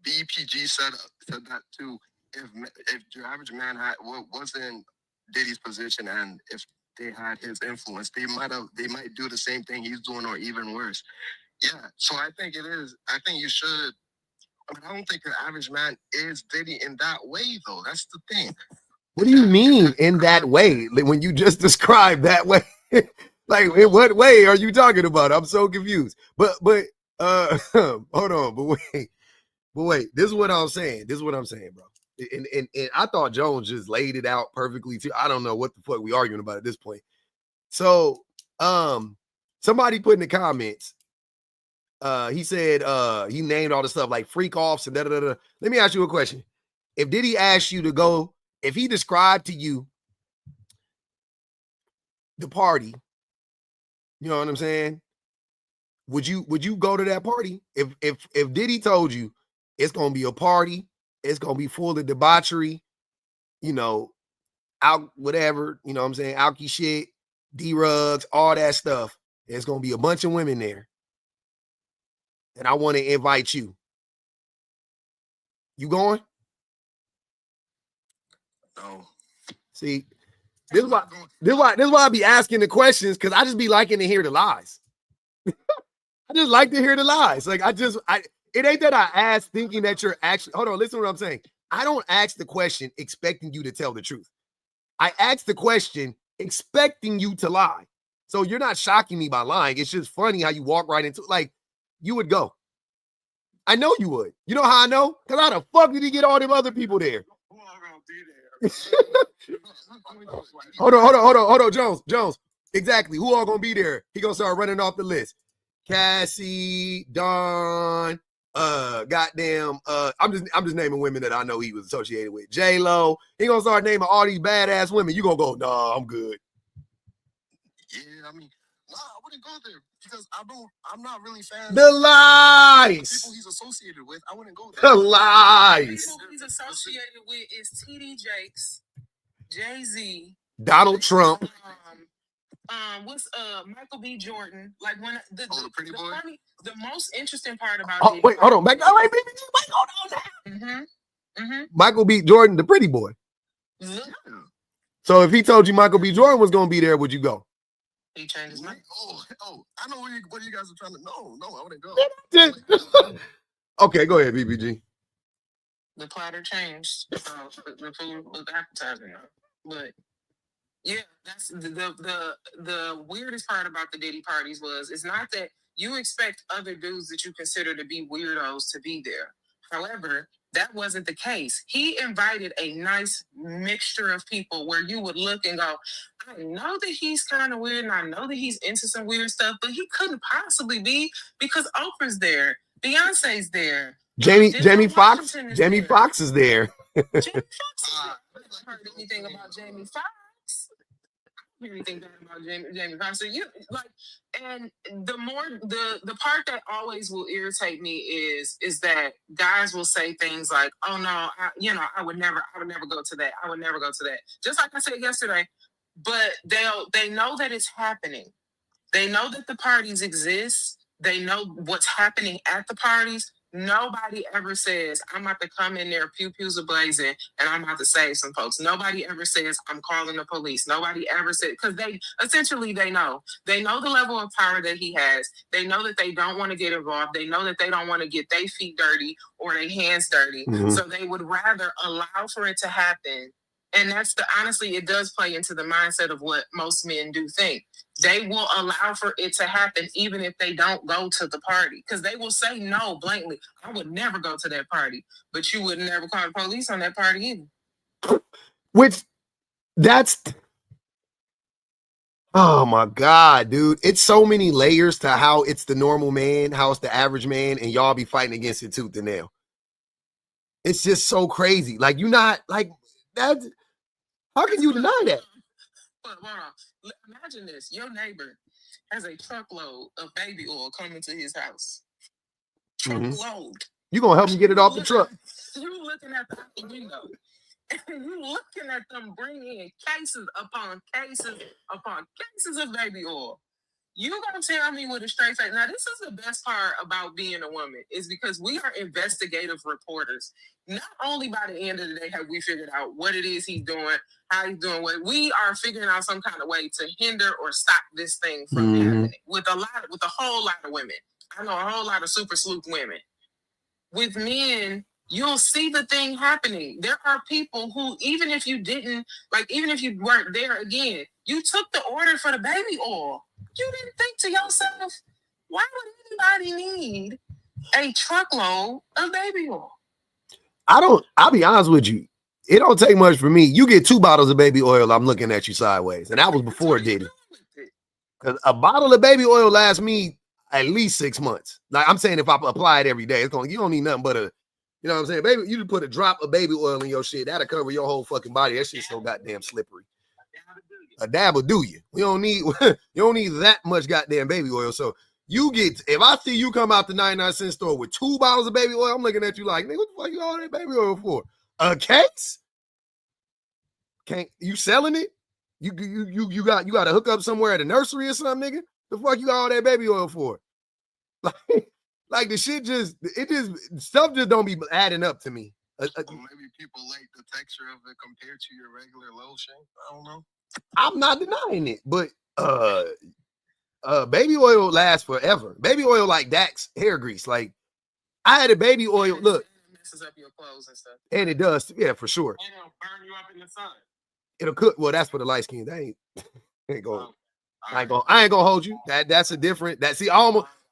BPG said that too. If your average man was in Diddy's position, and if they had his influence, they might do the same thing he's doing, or even worse. Yeah. So I think it is. I think you should. I don't think the average man is Diddy in that way, though. That's the thing. What do you mean in that way? Like, when you just described that way, like in what way are you talking about? I'm so confused. But hold on. But wait. This is what I'm saying. Bro. And I thought Jones just laid it out perfectly too. I don't know what the fuck we arguing about at this point. So, somebody put in the comments. He said he named all the stuff like freak offs and da da da. Let me ask you a question. If Diddy asked you to go, if he described to you the party, you know what I'm saying? Would you go to that party? If Diddy told you it's gonna be a party, it's gonna be full of debauchery, you know, out whatever, you know what I'm saying, alky shit, D-rugs, all that stuff. There's gonna be a bunch of women there. And I want to invite you. You going? No. See, this is why I be asking the questions, because I just be liking to hear the lies. I just like to hear the lies. Like it ain't that I ask thinking that you're actually, hold on, listen to what I'm saying. I don't ask the question expecting you to tell the truth. I ask the question expecting you to lie. So you're not shocking me by lying. It's just funny how you walk right into, like, you would go. I know you would. You know how I know? Because how the fuck did he get all them other people there? Hold on, Jones. Exactly. Who all gonna be there? He gonna start running off the list. Cassie, Dawn, goddamn, I'm just naming women that I know he was associated with. J-Lo. He gonna start naming all these badass women. You gonna go, nah, I'm good. Yeah, I mean, nah, I wouldn't go there because I'm not really fan. The lies. People he's associated with, I wouldn't go there. The lies. People he's associated with is TD Jakes, Jay-Z, Donald Trump. What's Michael B. Jordan? Like, when the pretty boy. The most interesting part about it. Wait, hold on. Back. Wait, hold on. Michael B. Jordan, the pretty boy. Yeah. So if he told you Michael B. Jordan was gonna be there, would you go? He changed his mind. Oh, I know what you guys are trying to know. No, I wouldn't go. Okay, go ahead, BBG. The platter changed. The food was appetizing, but yeah, that's the weirdest part about the Diddy parties was it's not that you expect other dudes that you consider to be weirdos to be there. However, that wasn't the case. He invited a nice mixture of people where you would look and go, I know that he's kind of weird and I know that he's into some weird stuff, but he couldn't possibly be because Oprah's there, Beyonce's there. Jamie Foxx is there. Jamie Foxx is there. I haven't heard anything about Jamie Foxx. Anything bad about Jamie Foxx. So and the part that always will irritate me is that guys will say things like, "Oh no, I would never go to that. I would never go to that." Just like I said yesterday, but they know that it's happening. They know that the parties exist. They know what's happening at the parties. Nobody ever says, I'm about to come in there, pew-pews are blazing, and I'm about to save some folks. Nobody ever says, I'm calling the police. Nobody ever said, because they know. They know the level of power that he has. They know that they don't want to get involved. They know that they don't want to get their feet dirty or their hands dirty. Mm-hmm. So they would rather allow for it to happen. And honestly, it does play into the mindset of what most men do think. They will allow for it to happen even if they don't go to the party. Because they will say no blankly. I would never go to that party. But you would never call the police on that party either. Which, that's Oh my God, dude. It's so many layers to how it's the normal man, how it's the average man, and y'all be fighting against it tooth and nail. It's just so crazy. Like, you're not like that. How can you deny that? But hold on. Imagine this. Your neighbor has a truckload of baby oil coming to his house. Truckload. You gonna help him get it off the truck. You looking at the window. And you looking at them bring in cases upon cases upon cases of baby oil. You gonna tell me with a straight face? Now, this is the best part about being a woman, is because we are investigative reporters. Not only by the end of the day have we figured out what it is he's doing, how he's doing what, we are figuring out some kind of way to hinder or stop this thing from happening. With a whole lot of women. I know a whole lot of super sleuth women. With men, you'll see the thing happening. There are people who, even if you weren't there again, you took the order for the baby oil. You didn't think to yourself, why would anybody need a truckload of baby oil? I'll be honest with you. It don't take much for me. You get 2 bottles of baby oil, I'm looking at you sideways. And that was before Diddy. Because a bottle of baby oil lasts me at least 6 months. Like, I'm saying, if I apply it every day, you don't need nothing but you know what I'm saying? Baby, you just put a drop of baby oil in your shit. That'll cover your whole fucking body. That shit's so goddamn slippery. A dab will do you. You don't need that much goddamn baby oil. So if I see you come out the 99-cent store with 2 bottles of baby oil, I'm looking at you like, nigga, what the fuck you all that baby oil for? A case? Can't you selling it? You got to hook up somewhere at a nursery or something, nigga? The fuck you got all that baby oil for? Like the shit stuff just don't be adding up to me. Maybe people like the texture of it compared to your regular lotion. I don't know. I'm not denying it, but baby oil lasts forever. Baby oil like Dax hair grease. Like, I had a baby oil. Look, it messes up your clothes and stuff. And it does, yeah, for sure. And it'll burn you up in the sun. It'll cook. Well, that's for the light skin. That ain't going. I ain't gonna hold you. That's a different.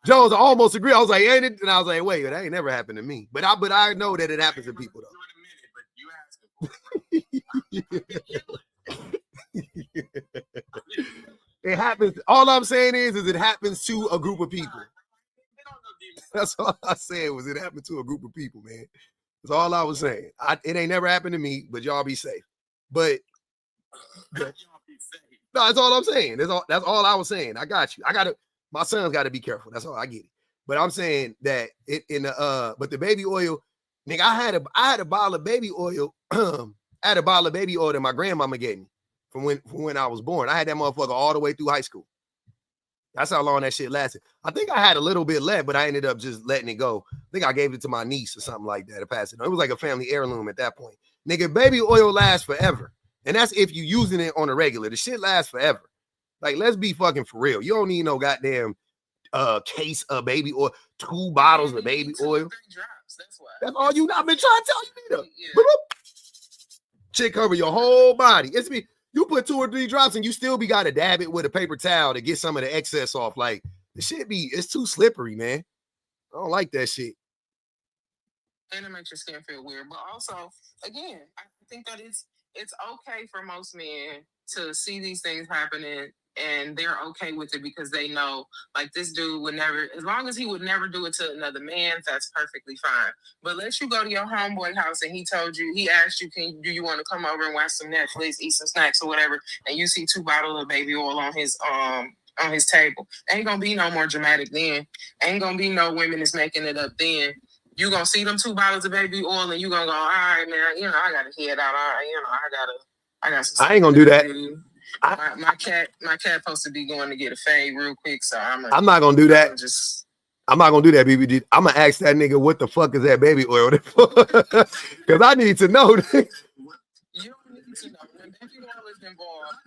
Jones, I almost agree. I was like, ain't it? And I was like, wait, that ain't never happened to me. But I know that it happens to people though. It happens. All I'm saying is it happens to a group of people. That's all I said was it happened to a group of people, man. That's all I was saying. It ain't never happened to me, but y'all be safe. But no, that's all I'm saying. That's all I was saying. I got you. My son's got to be careful. That's all I get it. But I'm saying that but the baby oil, nigga, I had a bottle of baby oil. I had a bottle of baby oil that my grandmama gave me from when I was born. I had that motherfucker all the way through high school. That's how long that shit lasted. I think I had a little bit left, but I ended up just letting it go. I think I gave it to my niece or something like that to pass it on. It was like a family heirloom at that point. Nigga, baby oil lasts forever. And that's if you using it on a regular. The shit lasts forever. Like, let's be fucking for real. You don't need no goddamn case of baby oil, 2 bottles of baby oil. That's why. That's all you. I've been trying to tell you. Yeah. Shit cover your whole body. You put 2 or 3 drops and you still got to dab it with a paper towel to get some of the excess off. Like, the shit it's too slippery, man. I don't like that shit. And it makes your skin feel weird. But also, again, I think that it's okay for most men to see these things happening and they're okay with it because they know, like, this dude would never, as long as he would never do it to another man, that's perfectly fine. But let you go to your homeboy house and he asked you, do you want to come over and watch some Netflix, eat some snacks or whatever, and you see 2 bottles of baby oil on his table. Ain't gonna be no more dramatic then. Ain't gonna be no women is making it up then. You gonna see them 2 bottles of baby oil and you gonna go, all right, man, I gotta head out. All right, I got some. I ain't gonna do that. My cat supposed to be going to get a fade real quick, so I'm not gonna do that. I'm not gonna do that, BBG. I'm gonna ask that nigga what the fuck is that baby oil? Because I need to know. You don't need to know when baby oil is involved.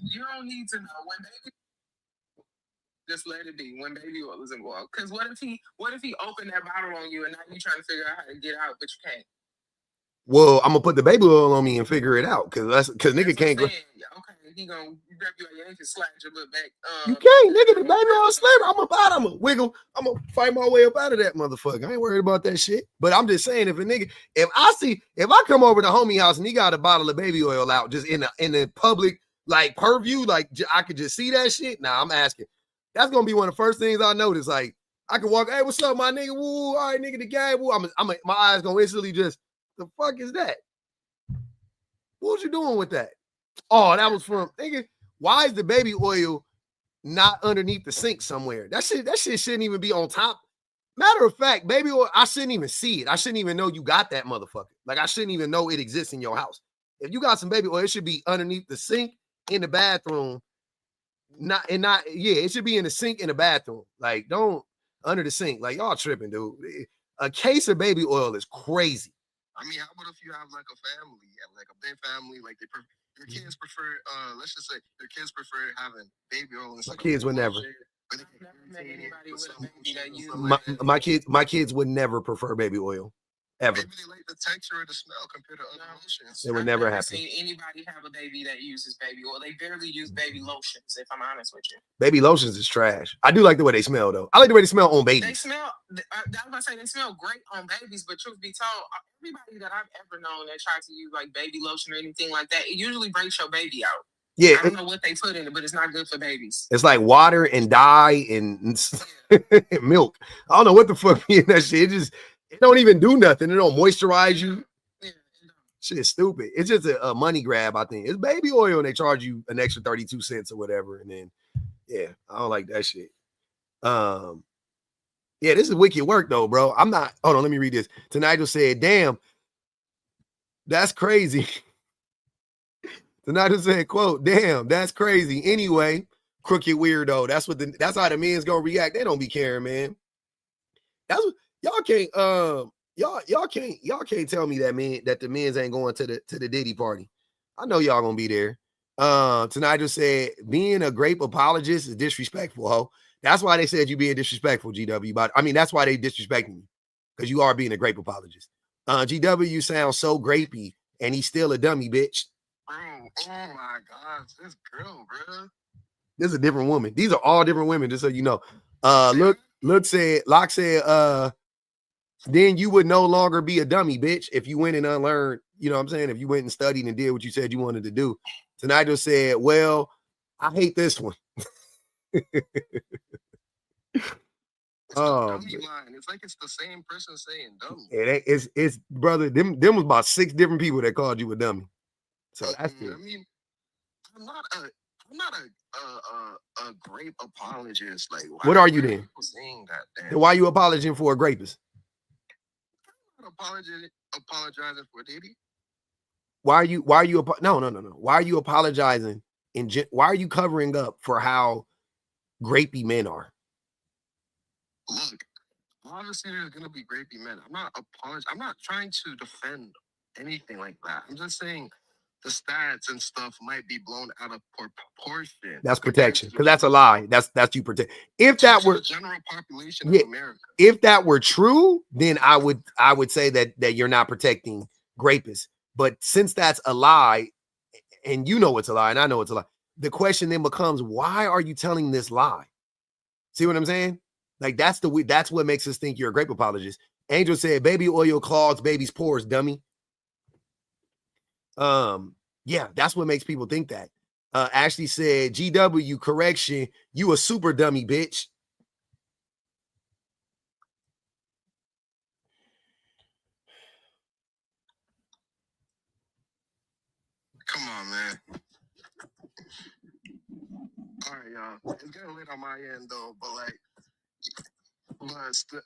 You don't need to know when baby. Just let it be when baby oil is involved. Because what if he opened that bottle on you and now you trying to figure out how to get out, but you can't? Well, I'm gonna put the baby oil on me and figure it out because nigga can't go. Okay, he gonna grab you like you can slide your butt back. You can't, nigga. The baby oil slippery. I'm gonna wiggle. I'm gonna fight my way up out of that motherfucker. I ain't worried about that shit. But I'm just saying, if I come over to homie house and he got a bottle of baby oil out just in the public like purview, like I could just see that shit. Nah, I'm asking. That's gonna be one of the first things I notice. Like I can walk, hey, what's up, my nigga? Woo, all right, nigga, the gang. Woo. My eyes gonna instantly just, the fuck is that? What you doing with that? Oh, that was from nigga. Why is the baby oil not underneath the sink somewhere? That shit shouldn't even be on top. Matter of fact, baby oil, I shouldn't even see it. I shouldn't even know you got that motherfucker. Like I shouldn't even know it exists in your house. If you got some baby oil, it should be underneath the sink in the bathroom. It should be in the sink in the bathroom. Like, don't under the sink. Like, y'all tripping, dude. A case of baby oil is crazy. I mean, how about if you have like a family, like a big family, like your kids prefer, let's just say your kids prefer having baby oil instead My kids would never. My kids would never prefer baby oil. Ever. Maybe they like the texture or the smell compared to other lotions. It would never happen. I've never seen anybody have a baby that uses baby oil. They barely use baby lotions, if I'm honest with you. Baby lotions is trash. I do like the way they smell, though. I like the way they smell on babies. They smell, I was going to say, they smell great on babies, but truth be told, everybody that I've ever known that tries to use like baby lotion or anything like that, it usually breaks your baby out. Yeah, I don't know what they put in it, but it's not good for babies. It's like water and dye and milk. I don't know what the fuck be in that shit. It don't even do nothing. It don't moisturize you. Yeah, shit is stupid. It's just a money grab, I think. It's baby oil and they charge you an extra 32 cents or whatever. And then, yeah, I don't like that shit. Yeah, this is wicked work though, bro. I'm not, hold on, let me read this. Nigel said, damn, that's crazy. Nigel said, quote, damn, that's crazy. Anyway, crooked weirdo. That's how the men's gonna react. They don't be caring, man. That's what y'all can't y'all can't tell me that the men's ain't going to the Diddy party. I know y'all gonna be there. Nigel said, being a grape apologist is disrespectful, ho. That's why they said you being disrespectful, GW. But I mean, that's why they disrespecting you, because you are being a grape apologist. GW sounds so grapey, and he's still a dummy, bitch. Bro, oh my gosh, this girl, bro. This is a different woman. These are all different women, just so you know. Locke said, then you would no longer be a dummy, bitch, if you went and unlearned, you know what I'm saying? If you went and studied and did what you said you wanted to do. Nigel said, well, I hate this one. Oh, it's like it's the same person saying dummy. It's brother. Them was about 6 different people that called you a dummy. So that's it. I mean, I'm not a grape apologist. Like, what are you then? Saying that, then why are you apologizing for a grapist? I'm not apologizing for Diddy. Why are you no. Why are you apologizing why are you covering up for how grapey men are? Look, obviously there's gonna be grapey men. I'm not trying to defend anything like that. I'm just saying the stats and stuff might be blown out of proportion. That's protection, because that's a lie. That's you protect. If that were the general population of America, if that were true, then I would say that you're not protecting grapists. But since that's a lie, and you know it's a lie, and I know it's a lie, the question then becomes, why are you telling this lie? See what I'm saying? Like that's what makes us think you're a grape apologist. Angel said, baby oil clogs baby's pores, dummy. Yeah, that's what makes people think that. Ashley said, GW, correction, you a super dummy, bitch. Come on, man. All right, y'all. It's getting late on my end though, but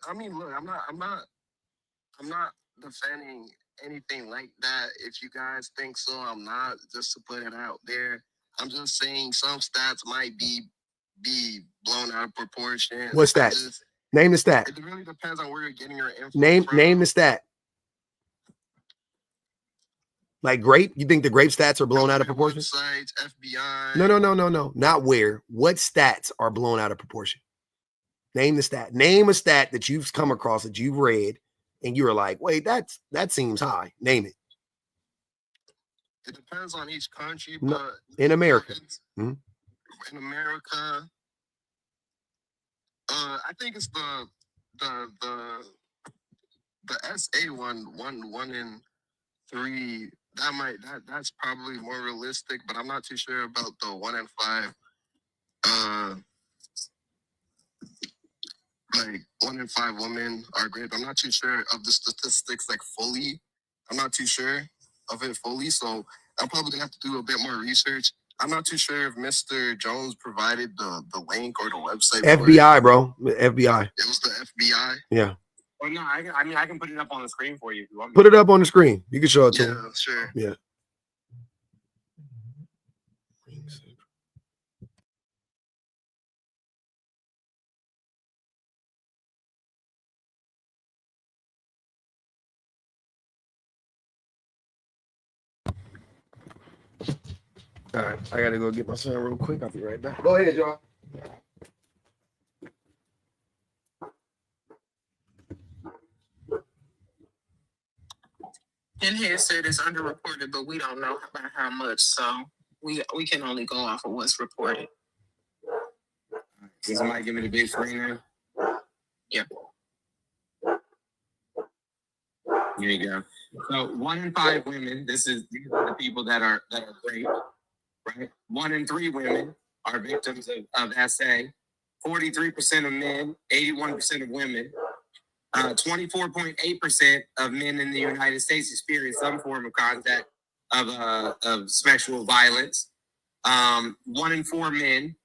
I mean, look, I'm not defending anything like that. If you guys think so, I'm not. Just to put it out there, I'm just saying some stats might be blown out of proportion. What stats? Name the stat. It really depends on where you're getting your info from. Name the stat. Like grape? You think the grape stats are blown out of proportion? Websites, FBI. No. Not where. What stats are blown out of proportion? Name the stat. Name a stat that you've come across, that you've read, and you were like, wait, that seems high. Name it. It depends on each country, but in America. In America, I think it's the SA one in 3 that's probably more realistic, but I'm not too sure about the 1 in 5. Like 1 in 5 women are raped. I'm not too sure of the statistics like fully. I'm not too sure of it fully, so I'm probably gonna have to do a bit more research. I'm not too sure if Mr. Jones provided the link or the website. FBI, bro. FBI. It was the FBI. Yeah. Well, no, I mean, I can put it up on the screen for you if you want me. Put it up on the screen. You can show it to him. Yeah, sure. Yeah. All right, I gotta go get my son real quick. I'll be right back. Go ahead, y'all. In here said it's underreported, but we don't know by how much, so we can only go off of what's reported. Can somebody give me the big screen there? Yeah. Here you go. So 1 in 5 women, these are the people that are raped, right? 1 in 3 women are victims of SA. 43% of men, 81% of women. 24.8% of men in the United States experience some form of contact of sexual violence. 1 in 4 men,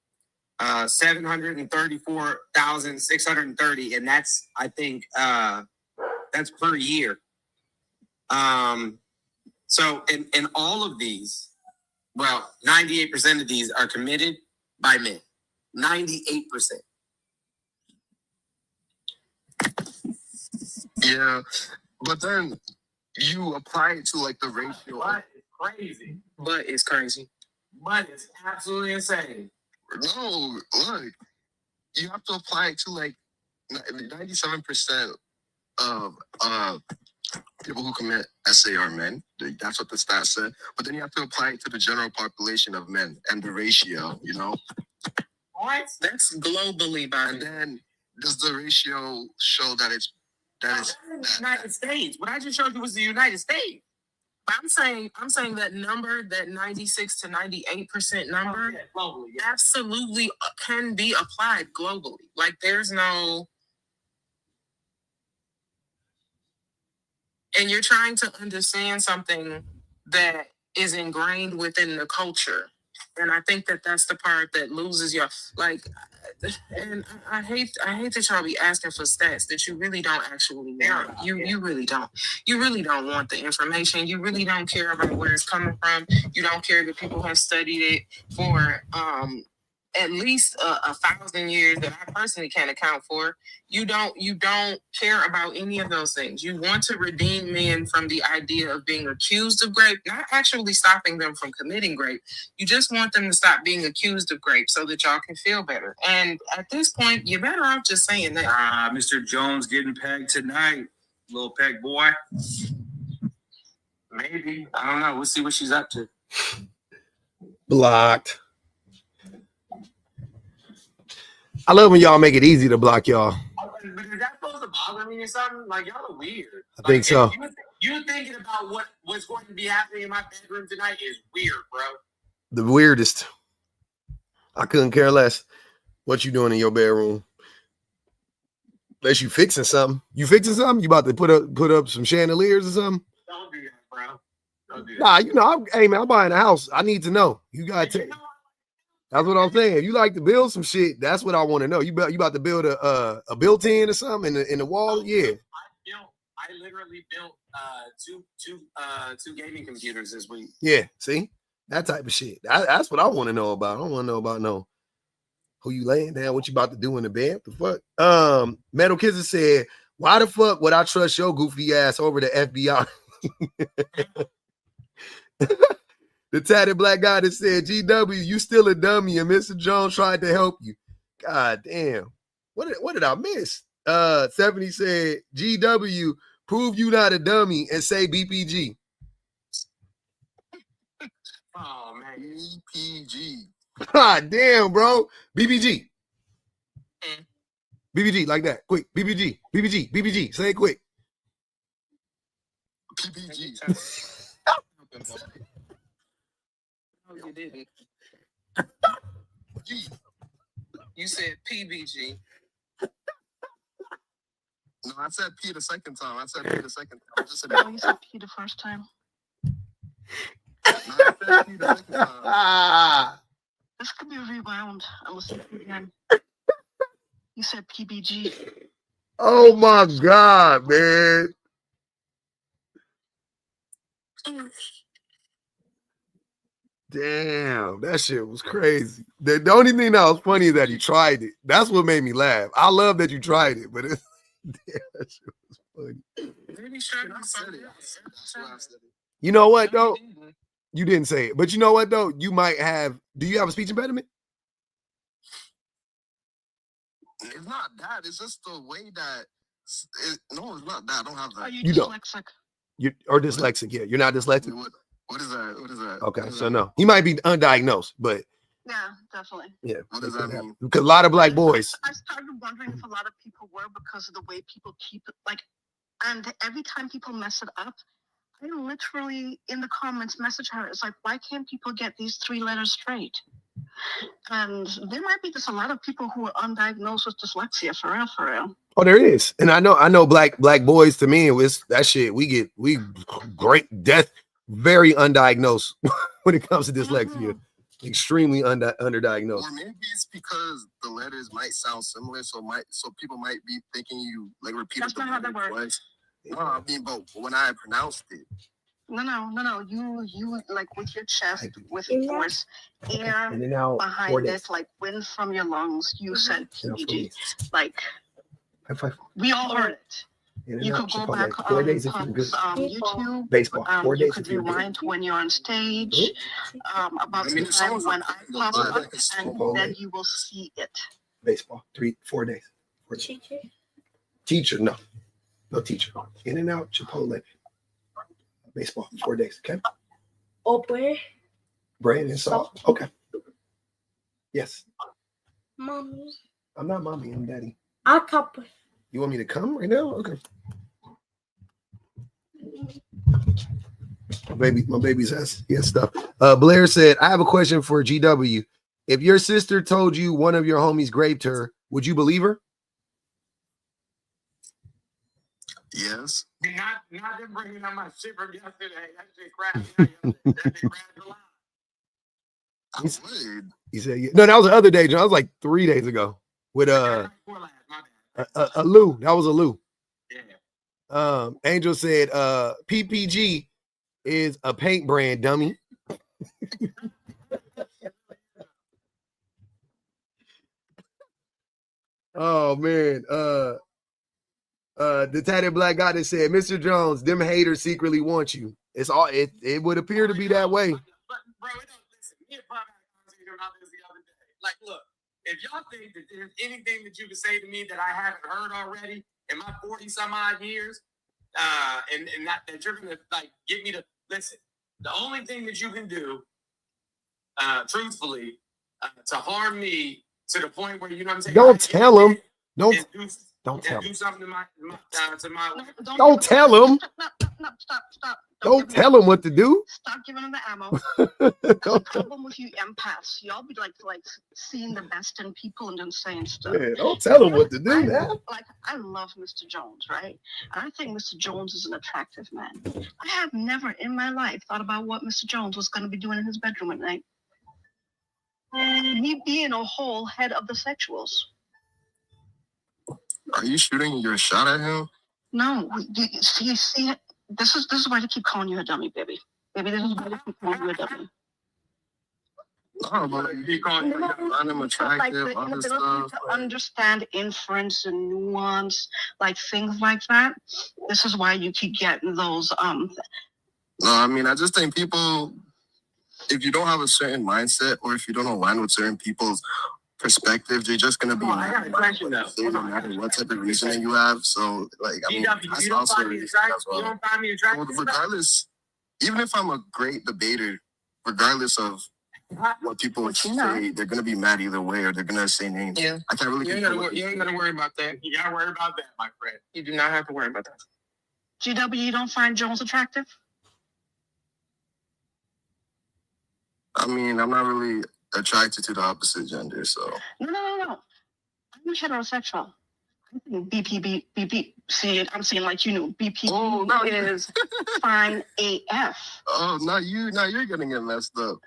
734,630, and that's, I think, that's per year. So in all of these, well, 98% of these are committed by men. 98%. Yeah, but then you apply it to like the ratio. But it's crazy. But it's crazy. But it's absolutely insane. No, look, you have to apply it to like 97% of people who commit SA are men. That's what the stats said. But then you have to apply it to the general population of men and the ratio, you know? What? That's globally, by And then does the ratio show that it's the United States. What I just showed you was the United States. But I'm saying that number, that 96 to 98% number, Globally, yeah. absolutely can be applied globally. Like there's no, and you're trying to understand something that is ingrained within the culture. And I think that that's the part that loses your, like, and I hate that y'all be asking for stats that you really don't actually want. You really don't. You really don't want the information. You really don't care about where it's coming from. You don't care that people have studied it for at least 1,000 years that I personally can't account for. You don't care about any of those things. You want to redeem men from the idea of being accused of rape, not actually stopping them from committing rape. You just want them to stop being accused of rape so that y'all can feel better. And at this point, you're better off just saying that. Mr. Jones getting pegged tonight. Little peg boy. Maybe. I don't know. We'll see what she's up to. Blocked. I love when y'all make it easy to block y'all. But is that supposed to bother me or something? Like, y'all are weird. I think so. You thinking about what's going to be happening in my bedroom tonight is weird, bro. The weirdest. I couldn't care less what you doing in your bedroom. Unless you fixing something. You fixing something? You about to put up some chandeliers or something? Don't do that, bro. Don't do that. Nah, you know, hey man, I'm buying a house. I need to know. You gotta take. That's what I'm saying. If you like to build some shit, that's what I want to know. You about to build a built-in or something in the wall? Yeah. I literally built two gaming computers this week. Yeah. See that type of shit. That's what I want to know about. I don't want to know about who you laying down, what you about to do in the bed. The fuck. Metal Kisser said, "Why the fuck would I trust your goofy ass over the FBI?" The tatted black guy that said, "GW, you still a dummy, and Mr. Jones tried to help you." God damn. What did I miss? 70 said, "GW, prove you not a dummy and say BPG." Oh man, BPG. God damn, bro. BPG. BPG, like that. Quick. BPG. BPG. BPG. Say it quick. PPG. No, you didn't. You said PBG. No, I said P the second time. I said P the second time. I just said Oh, you said P the first time. No, I said P the second time. This could be rewound. I'll listen to it again. You said PBG. Oh my God, man. Damn, that shit was crazy. The only thing that was funny is that he tried it. That's what made me laugh. I love that you tried it, but it's, damn, that shit was funny. You know what, though? You didn't say it. But you know what, though? You might have. Do you have a speech impediment? It's not that. It's just the way that. No, it's not that. I don't have that. Are you dyslexic? Don't. You or dyslexic? Yeah, you're not dyslexic. What is that? What is that? Okay, so no, he might be undiagnosed, but Yeah, definitely. yeah. What does that mean? Because a lot of black boys. I started wondering if a lot of people were because of the way people keep it. Like, and every time people mess it up, I literally in the comments message her. It's like, why can't people get these 3 letters straight? And there might be just a lot of people who are undiagnosed with dyslexia, for real, for real. Oh, there is, and I know black boys. To me, it was that shit. We great death, very undiagnosed when it comes to dyslexia, extremely underdiagnosed. Or maybe it's because the letters might sound similar, so people might be thinking you like repeated That's not how that works. Twice. No, I mean, but when I pronounced it. No. You like with your chest, with force, air and then now, behind it, like wind from your lungs. You said PBG. Like, we all heard it. You could go back on YouTube. Baseball. 4 days. You could rewind when you're on stage. About the time when I pop up, and then you will see it. Baseball. 4 days. Teacher. No teacher. In and out Chipotle. Baseball. 4 days. Okay. Oh, bread and salt. Okay. Yes. Mommy. I'm not mommy. I'm daddy. I'll come. You want me to come right now? Okay. My baby's has stuff. Blair said, I have a question for GW. If your sister told you one of your homies raped her, would you believe her? Yes. Not them bringing up my shit from yesterday. That shit crashed. That shit crashed a lot. I would. He said, yeah. No, that was the other day, John. That was like 3 days ago with a Lou. That was a Lou. Yeah. Angel said, PPG is a paint brand, dummy. Oh man. The tatted black guy that said, Mr. Jones, them haters secretly want you. It's all it would appear to be that way. But bro, it don't listen. Me and Bob had a conversation about this the other day. Like, look, if y'all think that there's anything that you can say to me that I haven't heard already in my 40 some odd years, and not that you're gonna like get me to listen. The only thing that you can do, truthfully, to harm me to the point where you know what I'm saying. Don't tell him. Don't tell him. Do something to my Don't tell him. No, stop. Don't tell him what to do. Stop giving him the ammo. That's the problem with you empaths. Y'all be like seeing the best in people and then saying stuff. Yeah, don't tell him what to do now. I love Mr. Jones, right? And I think Mr. Jones is an attractive man. I have never in my life thought about what Mr. Jones was going to be doing in his bedroom at night. Me being a whole head of the sexuals. Are you shooting your shot at him? No, see, this is why they keep calling you a dummy, baby. Baby, this is why they keep calling you a dummy. No, but you calling him attractive, like the other inability stuff. to understand inference and nuance, like things like that. This is why you keep getting those. No, I mean, I just think people, if you don't have a certain mindset or if you don't align with certain people's perspective, you're just gonna be I got a question though. no matter what type of reasoning you have. So, like, I mean, You don't find me attractive. You don't find me attractive. Well, regardless, even if I'm a great debater, regardless of what people would say, they're gonna be mad either way, or they're gonna say names. Yeah. I can't really. You ain't gotta worry about that. You gotta worry about that, my friend. You do not have to worry about that. GW, you don't find Jones attractive? I mean, I'm not really attracted to the opposite gender, so. No. I'm heterosexual. I think BP. See it. I'm saying like BPP is fine AF. Oh, not you. Now you're gonna get messed up.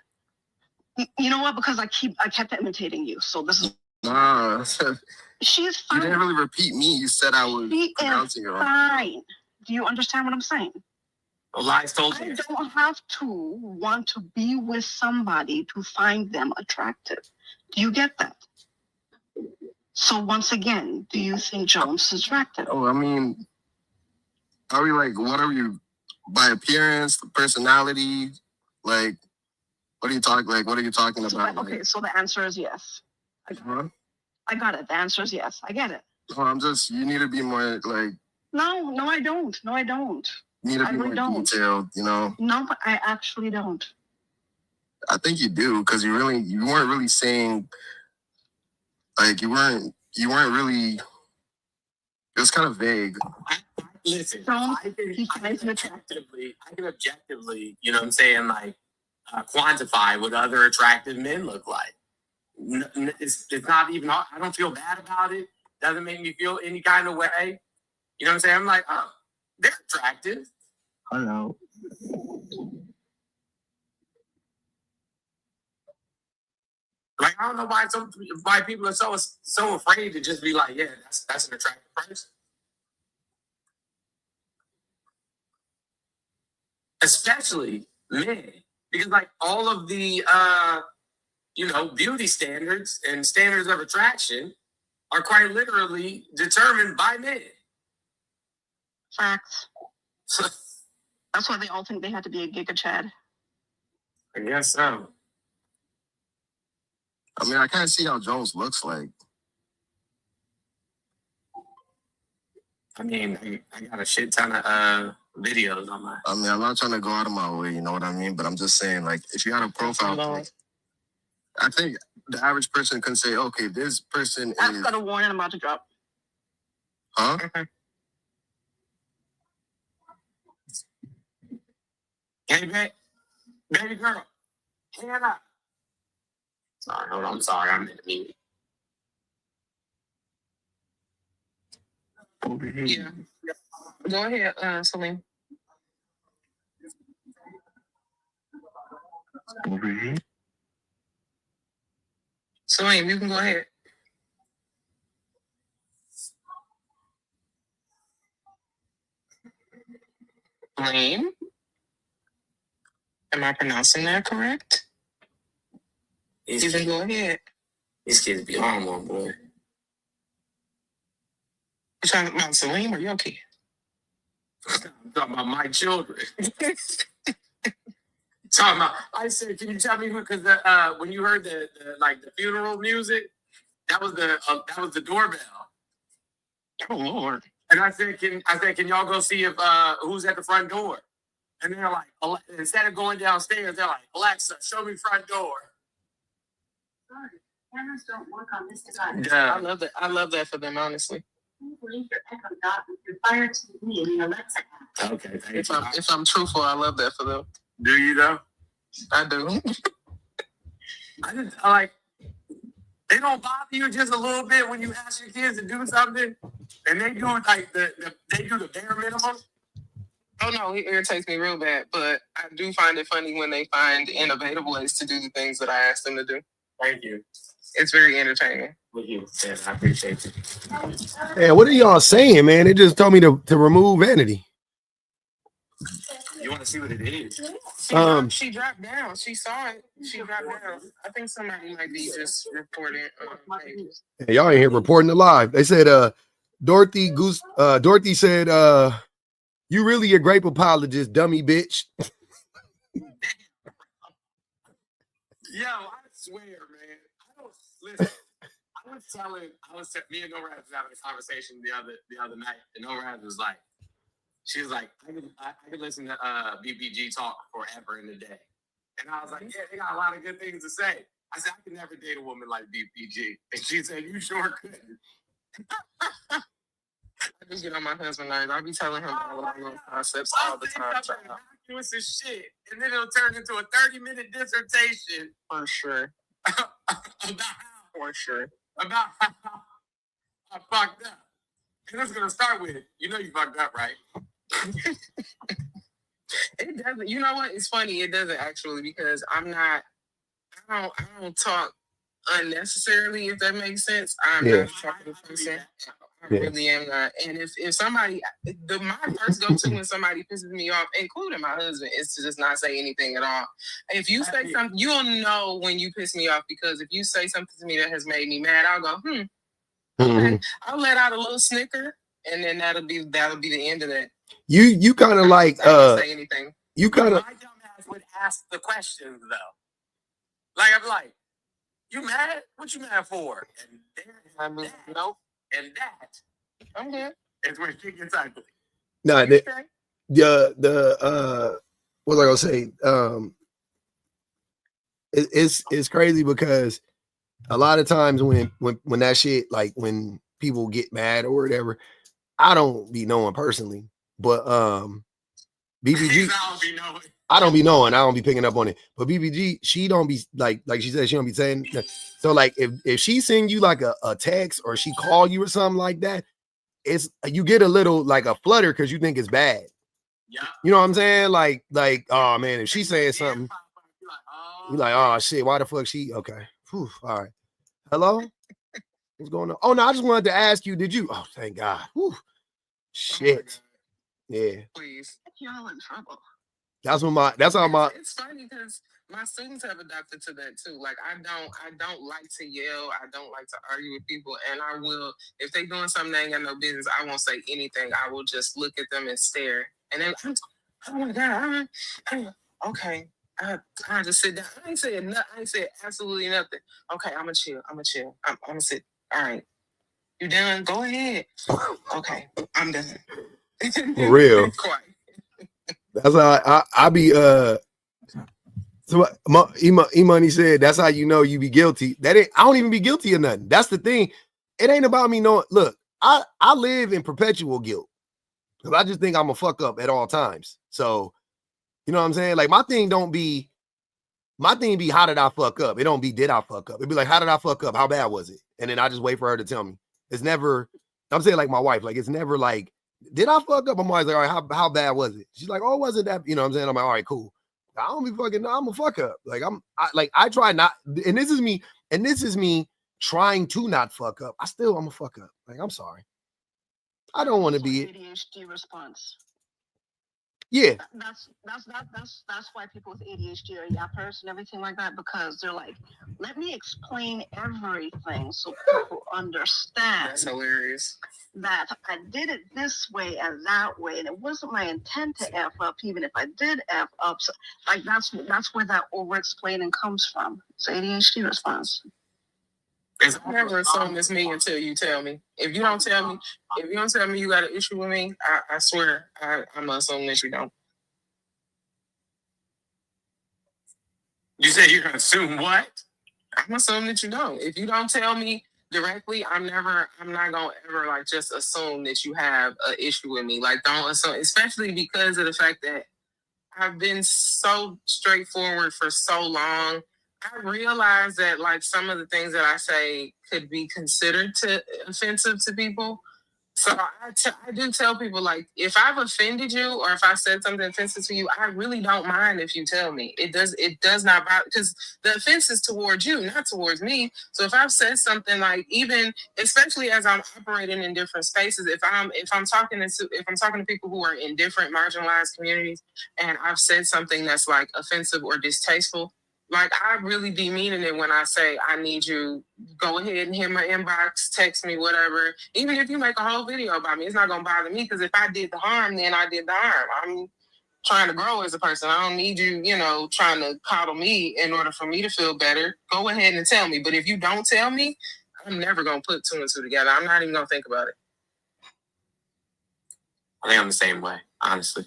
You know what? Because I kept imitating you. So this is. Nah. She's fine. You didn't really repeat me. You said I was pronouncing it wrong. Fine. Do you understand what I'm saying? Lies told you. I don't have to want to be with somebody to find them attractive. Do you get that? So once again, do you think Jones is attractive? Oh, I mean, are we like, what are we, by appearance, personality, like, what are you talking about? Okay, so the answer is yes. I got it. The answer is yes. I get it. No, you need to be more like. No, I don't. You need to be more detailed, you know? No, but I actually don't. I think you do, because you weren't really saying, like, you weren't really, it was kind of vague. Listen, I can objectively, you know what I'm saying, like, quantify what other attractive men look like. It's not even, I don't feel bad about it. Doesn't make me feel any kind of way. You know what I'm saying? I'm like, oh, they're attractive. Hello. Like, I don't know why people are so afraid to just be like, yeah, that's an attractive person. Especially men. Because like all of the beauty standards and standards of attraction are quite literally determined by men. Facts. That's why they all think they had to be a Giga Chad. I guess so. I mean, I can't see how Jones looks like. I mean, I got a shit ton of videos on my. I mean, I'm not trying to go out of my way, you know what I mean? But I'm just saying, like, if you had a profile, I think the average person can say, okay, this person I've got a warning I'm about to drop. Huh? Hey, baby girl, Hannah. Sorry, hold on. I'm sorry. I'm in the meeting. Over here. Yeah. Go ahead, Celine. Over here. Celine, you can go ahead. Celine? Am I pronouncing that correct? You can go ahead. These kids be on one, boy. You talking about Celine or your kid? I'm talking about my children. Talking about, I said, can you tell me who? Because when you heard the funeral music, that was the doorbell. Oh Lord! And I said, can y'all go see if who's at the front door? And they're like, instead of going downstairs, they're like, Alexa, show me front door. Sorry, cameras don't work on this device. Yeah. I love that for them, honestly. Can you believe your Echo Dot with your Fire TV and your Alexa app? Okay, If I'm truthful, I love that for them. Do you though? I do. I like. They don't bother you just a little bit when you ask your kids to do something, and they do like they do the bare minimum. Oh no, it irritates me real bad. But I do find it funny when they find innovative ways to do the things that I ask them to do. Thank you. It's very entertaining. With you, yeah, I appreciate you. Hey, what are y'all saying, man? They just told me to remove vanity. You want to see what it is? She dropped down. She saw it. She dropped down. I think somebody might be just reporting. Hey, y'all ain't here reporting it live. They said, Dorothy said, you really a grape apologist, dummy bitch. Yo, I swear, man. I don't listen. Me and Norad was having a conversation the other night, and Norad was like, she was like, I could listen to BBG talk forever in a day. And I was like, yeah, they got a lot of good things to say. I said, I could never date a woman like BBG. And she said, you sure could. I just get on my husband nerves. I be telling him all of my little concepts all the time. doing some shit, and then it'll turn into a 30-minute dissertation For sure. about how I fucked up. And it's gonna start with, you know, you fucked up, right? It doesn't. You know what? It's funny. It doesn't actually, because I don't talk unnecessarily, if that makes sense. I'm not a talkative person. I really am not. And if somebody, my first go-to when somebody pisses me off, including my husband, is to just not say anything at all. If you say something, you'll know when you piss me off, because if you say something to me that has made me mad, I'll go, okay. I'll let out a little snicker, and then that'll be the end of that. You kind of like say anything. You kind of. My dumbass would ask the questions though. Like I'm like, you mad? What you mad for? And there, nope. And that, I'm good. Is where shit gets ugly. No, what was I gonna say? It's crazy because a lot of times when that shit, like when people get mad or whatever, I don't be knowing personally, but BBG, I don't be knowing, I don't be picking up on it. But BBG, she don't be like she said, she don't be saying. So like if she send you like a text or she call you or something like that, it's you get a little like a flutter because you think it's bad. Yeah. You know what I'm saying? Like, oh man, if she's saying something, you're like, oh shit, why the fuck she? Okay, whew, all right. Hello, what's going on? Oh no, I just wanted to ask you, did you? Oh, thank God. Whew. Shit. Yeah. Please, y'all in trouble. That's how my. It's funny because my students have adapted to that too. Like I don't like to yell. I don't like to argue with people, and I will, if they doing something they ain't got no business, I won't say anything. I will just look at them and stare. And then, oh my God, okay. I just sit down. I ain't saying nothing. I ain't saying absolutely nothing. Okay, I'm gonna chill. I'm gonna sit. All right. You done? Go ahead. Okay, I'm done. For real. That's how I be. So E-Money said that's how you know you be guilty. That ain't. I don't even be guilty of nothing. That's the thing. It ain't about me knowing. Look, I live in perpetual guilt because I just think I'm a fuck up at all times. So, you know what I'm saying? Like my thing be how did I fuck up? It don't be did I fuck up? It'd be like how did I fuck up? How bad was it? And then I just wait for her to tell me. It's never. I'm saying like my wife. Like it's never like did I fuck up? I'm always like all right. How bad was it? She's like oh wasn't that? You know what I'm saying? I'm like all right cool. I don't be fucking. I'm a fuck up. Like I try not. And this is me trying to not fuck up. I'm a fuck up. Like I'm sorry. I don't want to be ADHD response. Yeah. That's why people with ADHD are yappers and everything like that, because they're like, let me explain everything so people understand. That's hilarious. That I did it this way and that way, and it wasn't my intent to F up, even if I did F up. So, like that's where that over explaining comes from. It's ADHD response. I never assume it's me until you tell me. If you don't tell me you got an issue with me, I swear I'm gonna assume that you don't. You say you're gonna assume what? I'm assuming that you don't. If you don't tell me directly, I'm not gonna ever like just assume that you have an issue with me. Like don't assume, especially because of the fact that I've been so straightforward for so long. I realize that like some of the things that I say could be considered offensive to people. So I do tell people, like, if I've offended you or if I said something offensive to you, I really don't mind if you tell me. It does not bother, because the offense is towards you, not towards me. So if I've said something like, even especially as I'm operating in different spaces, if I'm talking to people who are in different marginalized communities and I've said something that's like offensive or distasteful, like I really be meaning it when I say I need you, go ahead and hit my inbox, text me, whatever. Even if you make a whole video about me, it's not gonna bother me, because if I did the harm, then I did the harm. I'm trying to grow as a person. I don't need you, trying to coddle me in order for me to feel better. Go ahead and tell me. But if you don't tell me, I'm never gonna put two and two together. I'm not even gonna think about it. I think I'm the same way, honestly.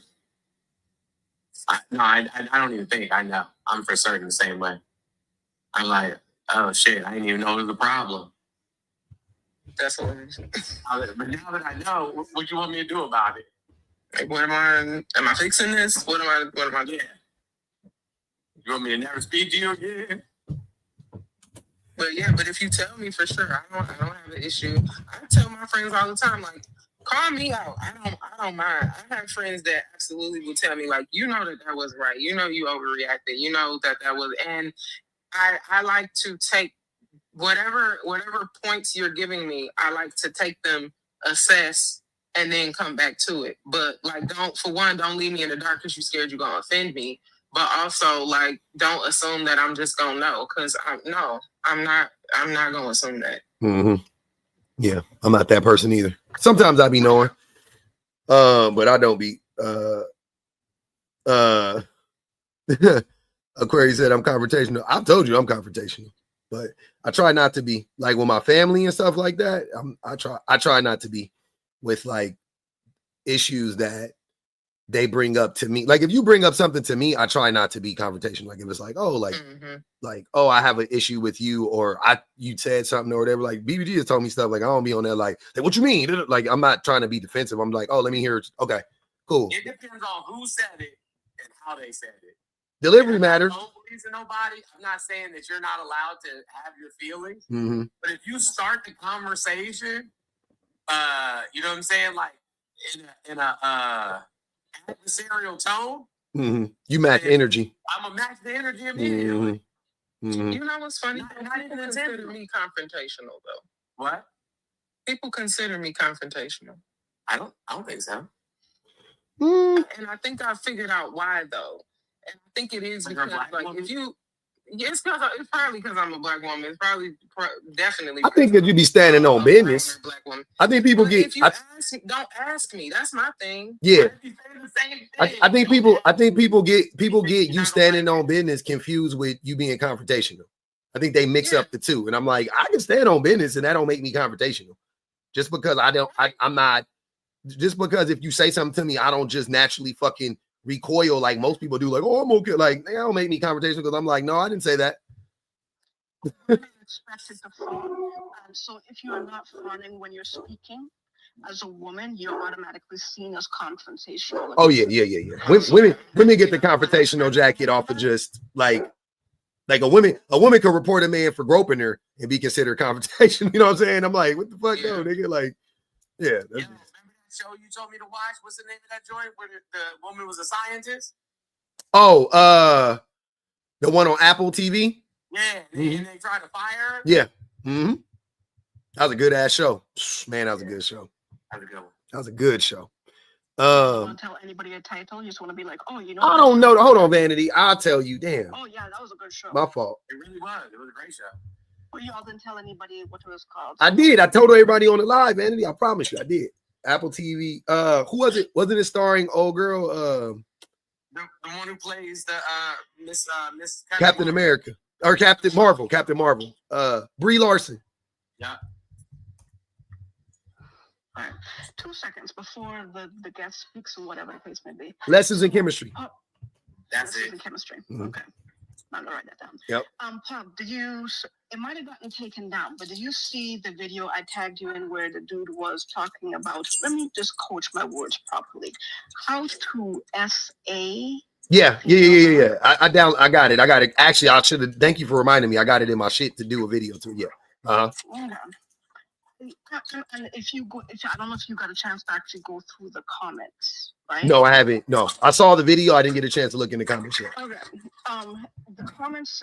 I don't even think. I know. I'm for certain the same way. I'm like, oh shit, I didn't even know it was a problem. That's what it is. But now that I know, what do you want me to do about it? Like, what am I fixing this? What am I doing? You want me to never speak to you again? But if you tell me for sure, I don't have an issue. I tell my friends all the time, like, call me out. I don't mind. I have friends that absolutely will tell me, like, you know that was right. You know you overreacted. You know that was, and I like to take whatever points you're giving me. I like to take them, assess, and then come back to it. But like, don't leave me in the dark because you're scared you're gonna offend me. But also, like, don't assume that I'm just gonna know, because I'm not gonna assume that. Mm-hmm. Yeah, I'm not that person either. Sometimes I be knowing, but I don't be. Aquarius said I'm confrontational. I've told you I'm confrontational, but I try not to be. Like with my family and stuff like that. I try not to be with like issues that they bring up to me. Like if you bring up something to me, I try not to be confrontational. Like if it's like, oh, like, oh, I have an issue with you, or you said something or whatever. Like BBG has told me stuff like I don't be on there like what you mean? Like I'm not trying to be defensive. I'm like, oh, let me hear it. Okay, cool. It depends on who said it and how they said it. Delivery matters. Don't please nobody. I'm not saying that you're not allowed to have your feelings, Mm-hmm. but if you start the conversation, you know what I'm saying, like in a adversarial tone, Mm-hmm. You match energy. I'm gonna match the energy immediately. Mm-hmm. You know what's funny? Not People consider me confrontational, though. What? People consider me confrontational. I don't think so. And I think I figured out why, though. And I think it is because, like, woman? if you, it's probably because I'm a black woman. It's probably definitely. I think that you be standing on business. Black woman. I think people But get. if you ask, don't ask me. That's my thing. Yeah. I think people get you standing on business confused with you being confrontational. I think they mix up the two, and I'm like, I can stand on business, and that don't make me confrontational. Just because I'm not. Just because if you say something to me, I don't just naturally fucking recoil like most people do. Like, oh, I'm okay. Like, that don't make me confrontational because I'm like, no, I didn't say that. Expresses the phone. So if you are not fronting when you're speaking, as a woman, you're automatically seen as confrontational. Oh yeah. Women get the confrontational jacket off of just like a woman could report a man for groping her and be considered confrontation. You know what I'm saying? I'm like, what the fuck, no, nigga? Like, yeah. Remember that show you told me to watch? What's the name of that joint where the woman was a scientist? Oh, the one on Apple TV. Yeah, and they tried to fire her. Yeah. Mm-hmm. That was a good ass show. Man, that was a good show. That was a good one. That was a good show. You don't tell anybody a title. You just want to be like, oh, you know. I don't know. Hold on, Vanity. I'll tell you. Damn. Oh yeah, that was a good show. My fault. It really was. It was a great show. Well, y'all didn't tell anybody what it was called. I did. I told everybody on the live, Vanity. I promise you, I did. Apple TV. Who was it? Wasn't it starring old girl? The one who plays the Miss Captain America or Captain Marvel. Captain Marvel. Brie Larson. Yeah. All right. 2 seconds before the guest speaks or whatever the case may be. Lessons in chemistry. That's Lessons it. in chemistry. Mm-hmm. Okay. I'm gonna write that down. Yep. Pop, it might have gotten taken down, but did you see the video I tagged you in where the dude was talking about, let me just coach my words properly, how to SA? Yeah. I got it. Actually, I should have. Thank you for reminding me. I got it in my shit to do a video too. Yeah. Okay. And I don't know if you got a chance to actually go through the comments, right? No, I haven't. No, I saw the video. I didn't get a chance to look in the comments yet. Okay. The comments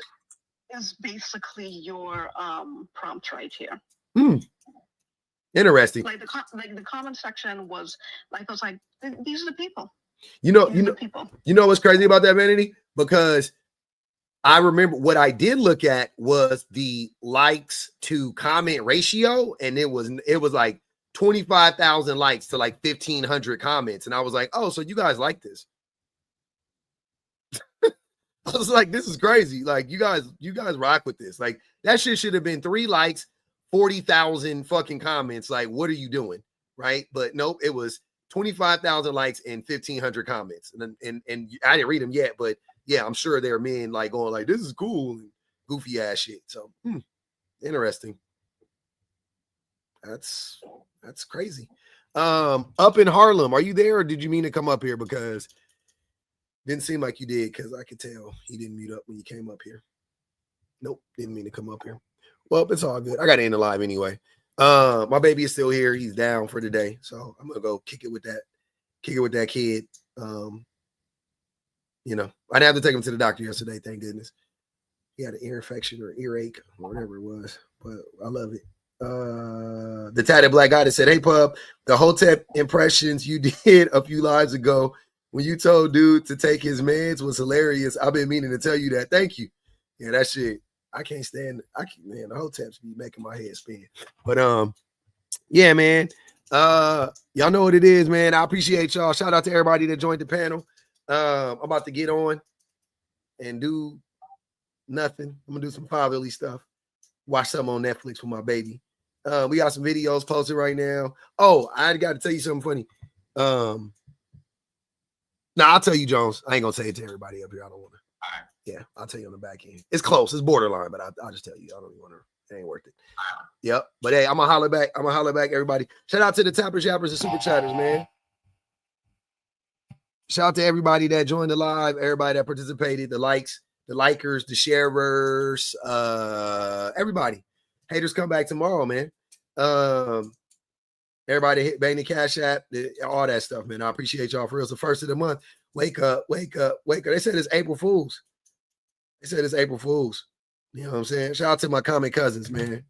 is basically your prompt right here. Interesting. Like the comment section was like, I was like, these are the people. You know what's crazy about that, Vanity? Because I remember what I did look at was the likes to comment ratio, and it was like 25,000 likes to like 1,500 comments, and I was like, oh, so you guys like this? I was like, this is crazy. Like, you guys rock with this. Like, that shit should have been 3 likes, 40,000 fucking comments. Like, what are you doing? Right? But nope, it was 25,000 likes and 1,500 comments. And I didn't read them yet, but yeah, I'm sure there are men like going like, this is cool and goofy ass shit. So interesting. That's crazy. Up in Harlem, are you there, or did you mean to come up here? Because didn't seem like you did, because I could tell he didn't mute up when you came up here. Nope, didn't mean to come up here. Well, it's all good. I got to end the live anyway. My baby is still here. He's down for the day, so I'm gonna go kick it with that kid. You know, I didn't have to take him to the doctor yesterday. Thank goodness. He had an ear infection or earache or whatever it was, but I love it. The tatted black guy that said, "Hey, Pub, the Hotep impressions you did a few lives ago when you told dude to take his meds was hilarious. I've been meaning to tell you that. Thank you." Yeah, that shit. I can't stand. Man, the Hoteps be making my head spin. But yeah, man. Y'all know what it is, man. I appreciate y'all. Shout out to everybody that joined the panel. I'm about to get on and do nothing. I'm gonna do some fatherly stuff. Watch something on Netflix with my baby. We got some videos posted right now. Oh, I got to tell you something funny. Now I'll tell you, Jones. I ain't gonna say it to everybody up here. I don't want to. All right. Yeah, I'll tell you on the back end. It's close. It's borderline, but I'll just tell you. I don't even want to. It ain't worth it. Yep. But hey, I'm gonna holler back. Everybody. Shout out to the tappers, yappers, and super chatters, man. Shout out to everybody that joined the live, everybody that participated, the likes, the likers, the sharers, everybody. Haters come back tomorrow, man. Everybody hit bang the Cash App, all that stuff, man. I appreciate y'all for real. It's the first of the month. Wake up, wake up, wake up. They said it's April Fools. You know what I'm saying? Shout out to my comic cousins, man.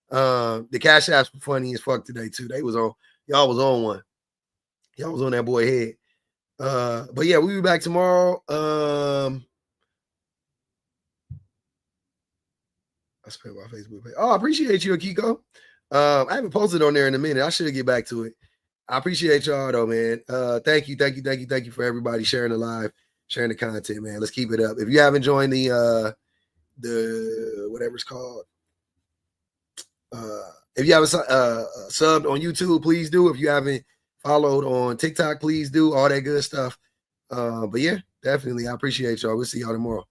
The Cash Apps were funny as fuck today, too. Y'all was on one. Y'all was on that boy head. But yeah, we'll be back tomorrow. I spent my Facebook page. Oh, I appreciate you, Akiko. I haven't posted on there in a minute. I should get back to it. I appreciate y'all though, man. Thank you for everybody sharing the live, sharing the content, man. Let's keep it up. If you haven't joined the whatever it's called, if you haven't subbed on YouTube, please do. If you haven't followed on TikTok, please do. All that good stuff. But yeah, definitely, I appreciate y'all. We'll see y'all tomorrow.